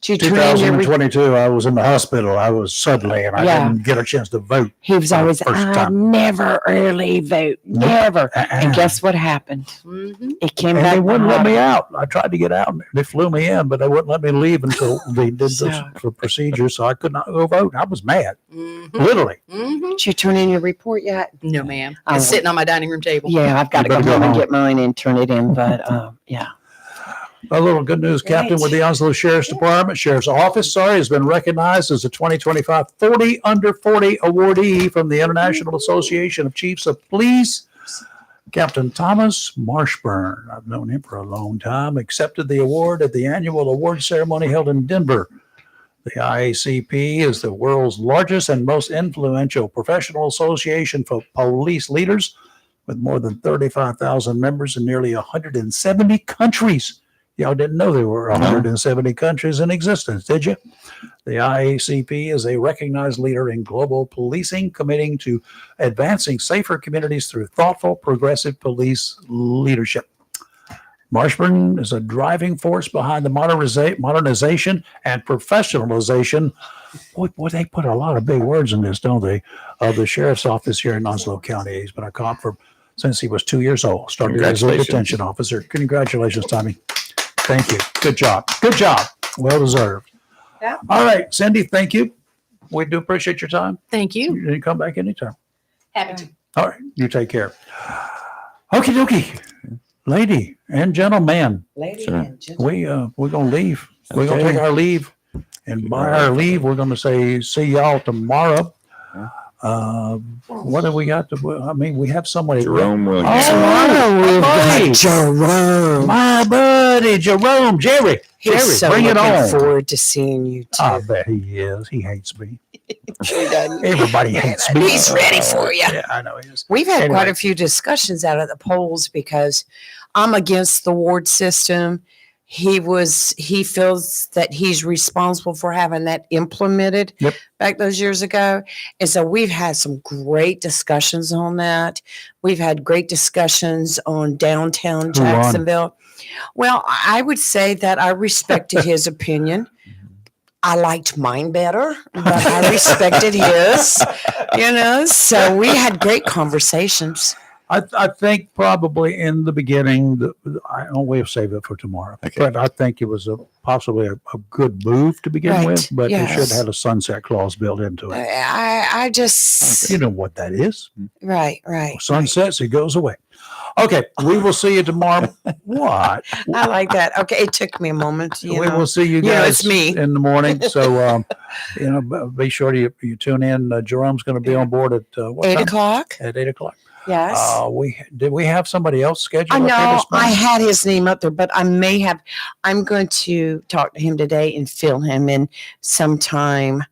Did you turn in your 2022, I was in the hospital. I was suddenly, and I Yeah. didn't get a chance to vote. He was for the always, first I time. never early vote. Nope. Never. And And guess what happened? Mhm. It came and back. they wouldn't let me behind. out. I tried to get out. They flew me in, but they wouldn't let me leave until they did So- the procedure. So I could not go vote. I was mad, Mhm. literally. Mhm. Did you turn in your report yet? No, ma'am. Oh. It's sitting on my dining room table. Yeah, I've got to You go better go home and home. get mine and turn it in. But yeah. A little good news, Captain, Right. with the Onslow Sheriff's Department, Sheriff's Office, has been recognized as a 2025 40 Under 40 awardee from the International Association of Chiefs of Police. Captain Thomas Marshburn, I've known him for a long time, accepted the award at the annual award ceremony held in Denver. The IACP is the world's largest and most influential professional association for police leaders, with more than 35,000 members in nearly 170 countries. Y'all didn't know there were 170 countries in existence, did you? The IACP is a recognized leader in global policing, committing to advancing safer communities through thoughtful, progressive police leadership. Marshburn is a driving force behind the modernization and professionalization. Boy, they put a lot of big words in this, don't they? Of the sheriff's office here in Onslow County. He's been a cop since he was 2 years old. Started as a Congratulations. detention officer. Congratulations, Tommy. Thank you. Good job. Good job. Well deserved. Yeah. All right, Cindy, thank you. We do appreciate your time. Thank you. You can come back anytime. Happy to. All right, you take care. Okie dokie. Lady and gentleman, Lady Sure. and gentlemen. we're gonna leave. We're gonna Okay. take our leave, and by our leave, we're gonna say see y'all tomorrow. What have we got we have somebody. Jerome Williams. Oh, we've buddy. got Jerome. My buddy Jerome, Jerry, He's so bring it looking on. forward to seeing you too. I bet he is. He hates me. He doesn't. Everybody hates me. He's ready for you. Yeah, I know he is. We've had quite Anyway. a few discussions out at the polls because I'm against the ward system. he feels that he's responsible for having that implemented Yep. back those years ago. And so we've had some great discussions on that. We've had great discussions on downtown Who won? Jacksonville. Well, I would say that I respected his opinion. I liked mine better, but I respected his, so we had great conversations. I think probably in the beginning, we'll save it for tomorrow. Okay. But I think it was possibly a good move to begin Right, with, but it yes. should have a sunset clause built into it. I just, You know what that is. right. Sunsets, it goes away. Okay, we will see you tomorrow. What? I like that. Okay, it took me a moment. We will see you You know, guys it's me. in the morning. So, be sure you tune in. Jerome's going to be on board at what 8 time? o'clock. At 8 o'clock. Yes. Did we have somebody else scheduled? I up there know this I morning? had his name up there, but I'm going to talk to him today and fill him in sometime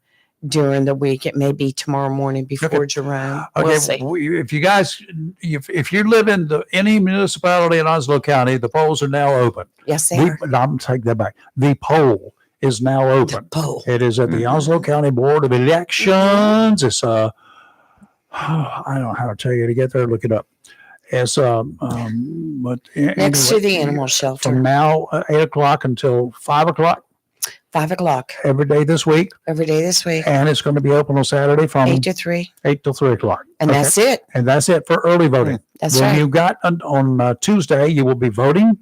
during the week. It may be tomorrow morning before Jerome. We'll see. If you guys, if you live in any municipality in Oslo County, the polls are now open. Yes, they are. I'm take that back. The poll is now The open. poll. It is at the Mhm. Oslo County Board of Elections. It's I don't know how to tell you to get there. Look it up. It's but Next to anyway, the animal shelter. from now 8 o'clock until 5 o'clock 5 o'clock every day this week, every day this week. and it's going to be open on Saturday from 8 to 3. 8 till 3 o'clock. And Okay? that's it. And that's it for early voting. That's When right. you got on Tuesday, you will be voting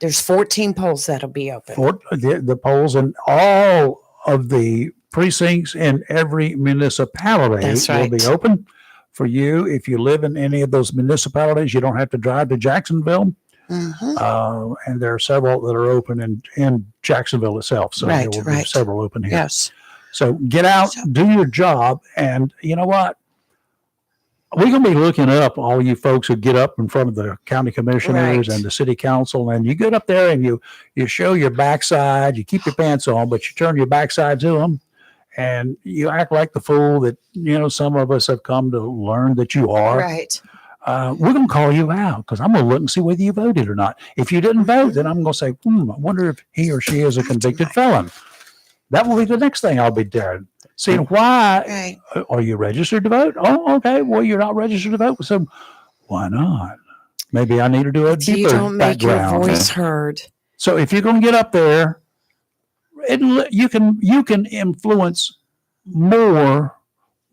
There's 14 polls that'll be open. for the polls in all of the precincts in every municipality That's will be right. open for you. If you live in any of those municipalities, you don't have to drive to Jacksonville. Mhm. And there are several that are open in Jacksonville itself. So Right, there will be right. several open here. Yes. So get out, do your job. And you know what? We're going to be looking up all you folks who get up in front of the county commissioners Right. and the city council, and you get up there and you show your backside. You keep your pants on, but you turn your backside to them, and you act like the fool that some of us have come to learn that you are. Right. We're going to call you out because I'm going to look and see whether you voted or not. If you didn't vote, then I'm going to say, I wonder if he or she is a convicted felon. That will be the next thing I'll be doing. Seeing why. Right. Are you registered to vote? Oh, okay. Well, you're not registered to vote. So why not? Maybe I need to do a You deeper don't make your background. voice heard. So if you're going to get up there, you can influence more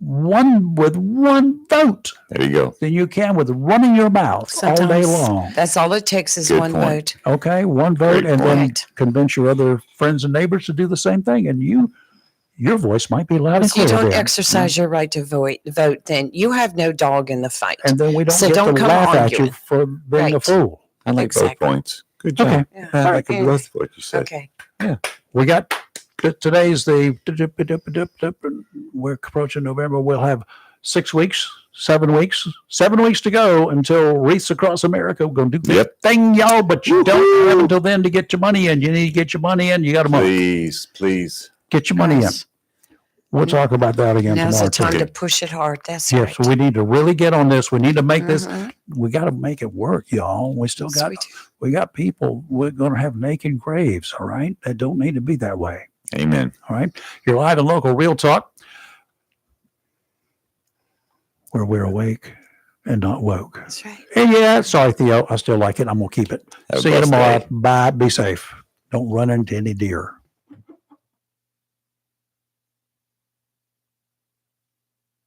with one vote There you go. than you can with running your mouth all day Sometimes long. That's all it takes is Good one point. vote. Okay, one vote, Great and then point. convince your other friends and neighbors to do the same thing, and your voice might be loud and If you clear don't then. exercise your right to vote, then you have no dog in the fight. And then we don't So get don't to come laugh at arguing. you for being a Right. fool. I like Exactly. both points. Good job. Okay. Yeah. I like Okay. both what you said. Okay. We got today's we're approaching November. We'll have 7 weeks to go until Wreaths Across America. We're going to do the Yep. thing, y'all, but you don't have until then to get your money in. You need to get your money in. You got to Please. get your money in. Yes. We'll talk about that again Now's tomorrow. the time too. to push it hard. That's Yes, right. we need to really get on this. We need to make this. Mhm. We got to make it work, y'all. We still Yes, got. we do. We got people. We're going to have naked graves. All right, that don't need to be that way. Amen. All right, you're live and local, real talk, where we're awake and not woke. That's right. And yeah, sorry, Theo, I still like it. I'm gonna keep it. Have a See you blessed tomorrow. day. Bye. Be safe. Don't run into any deer.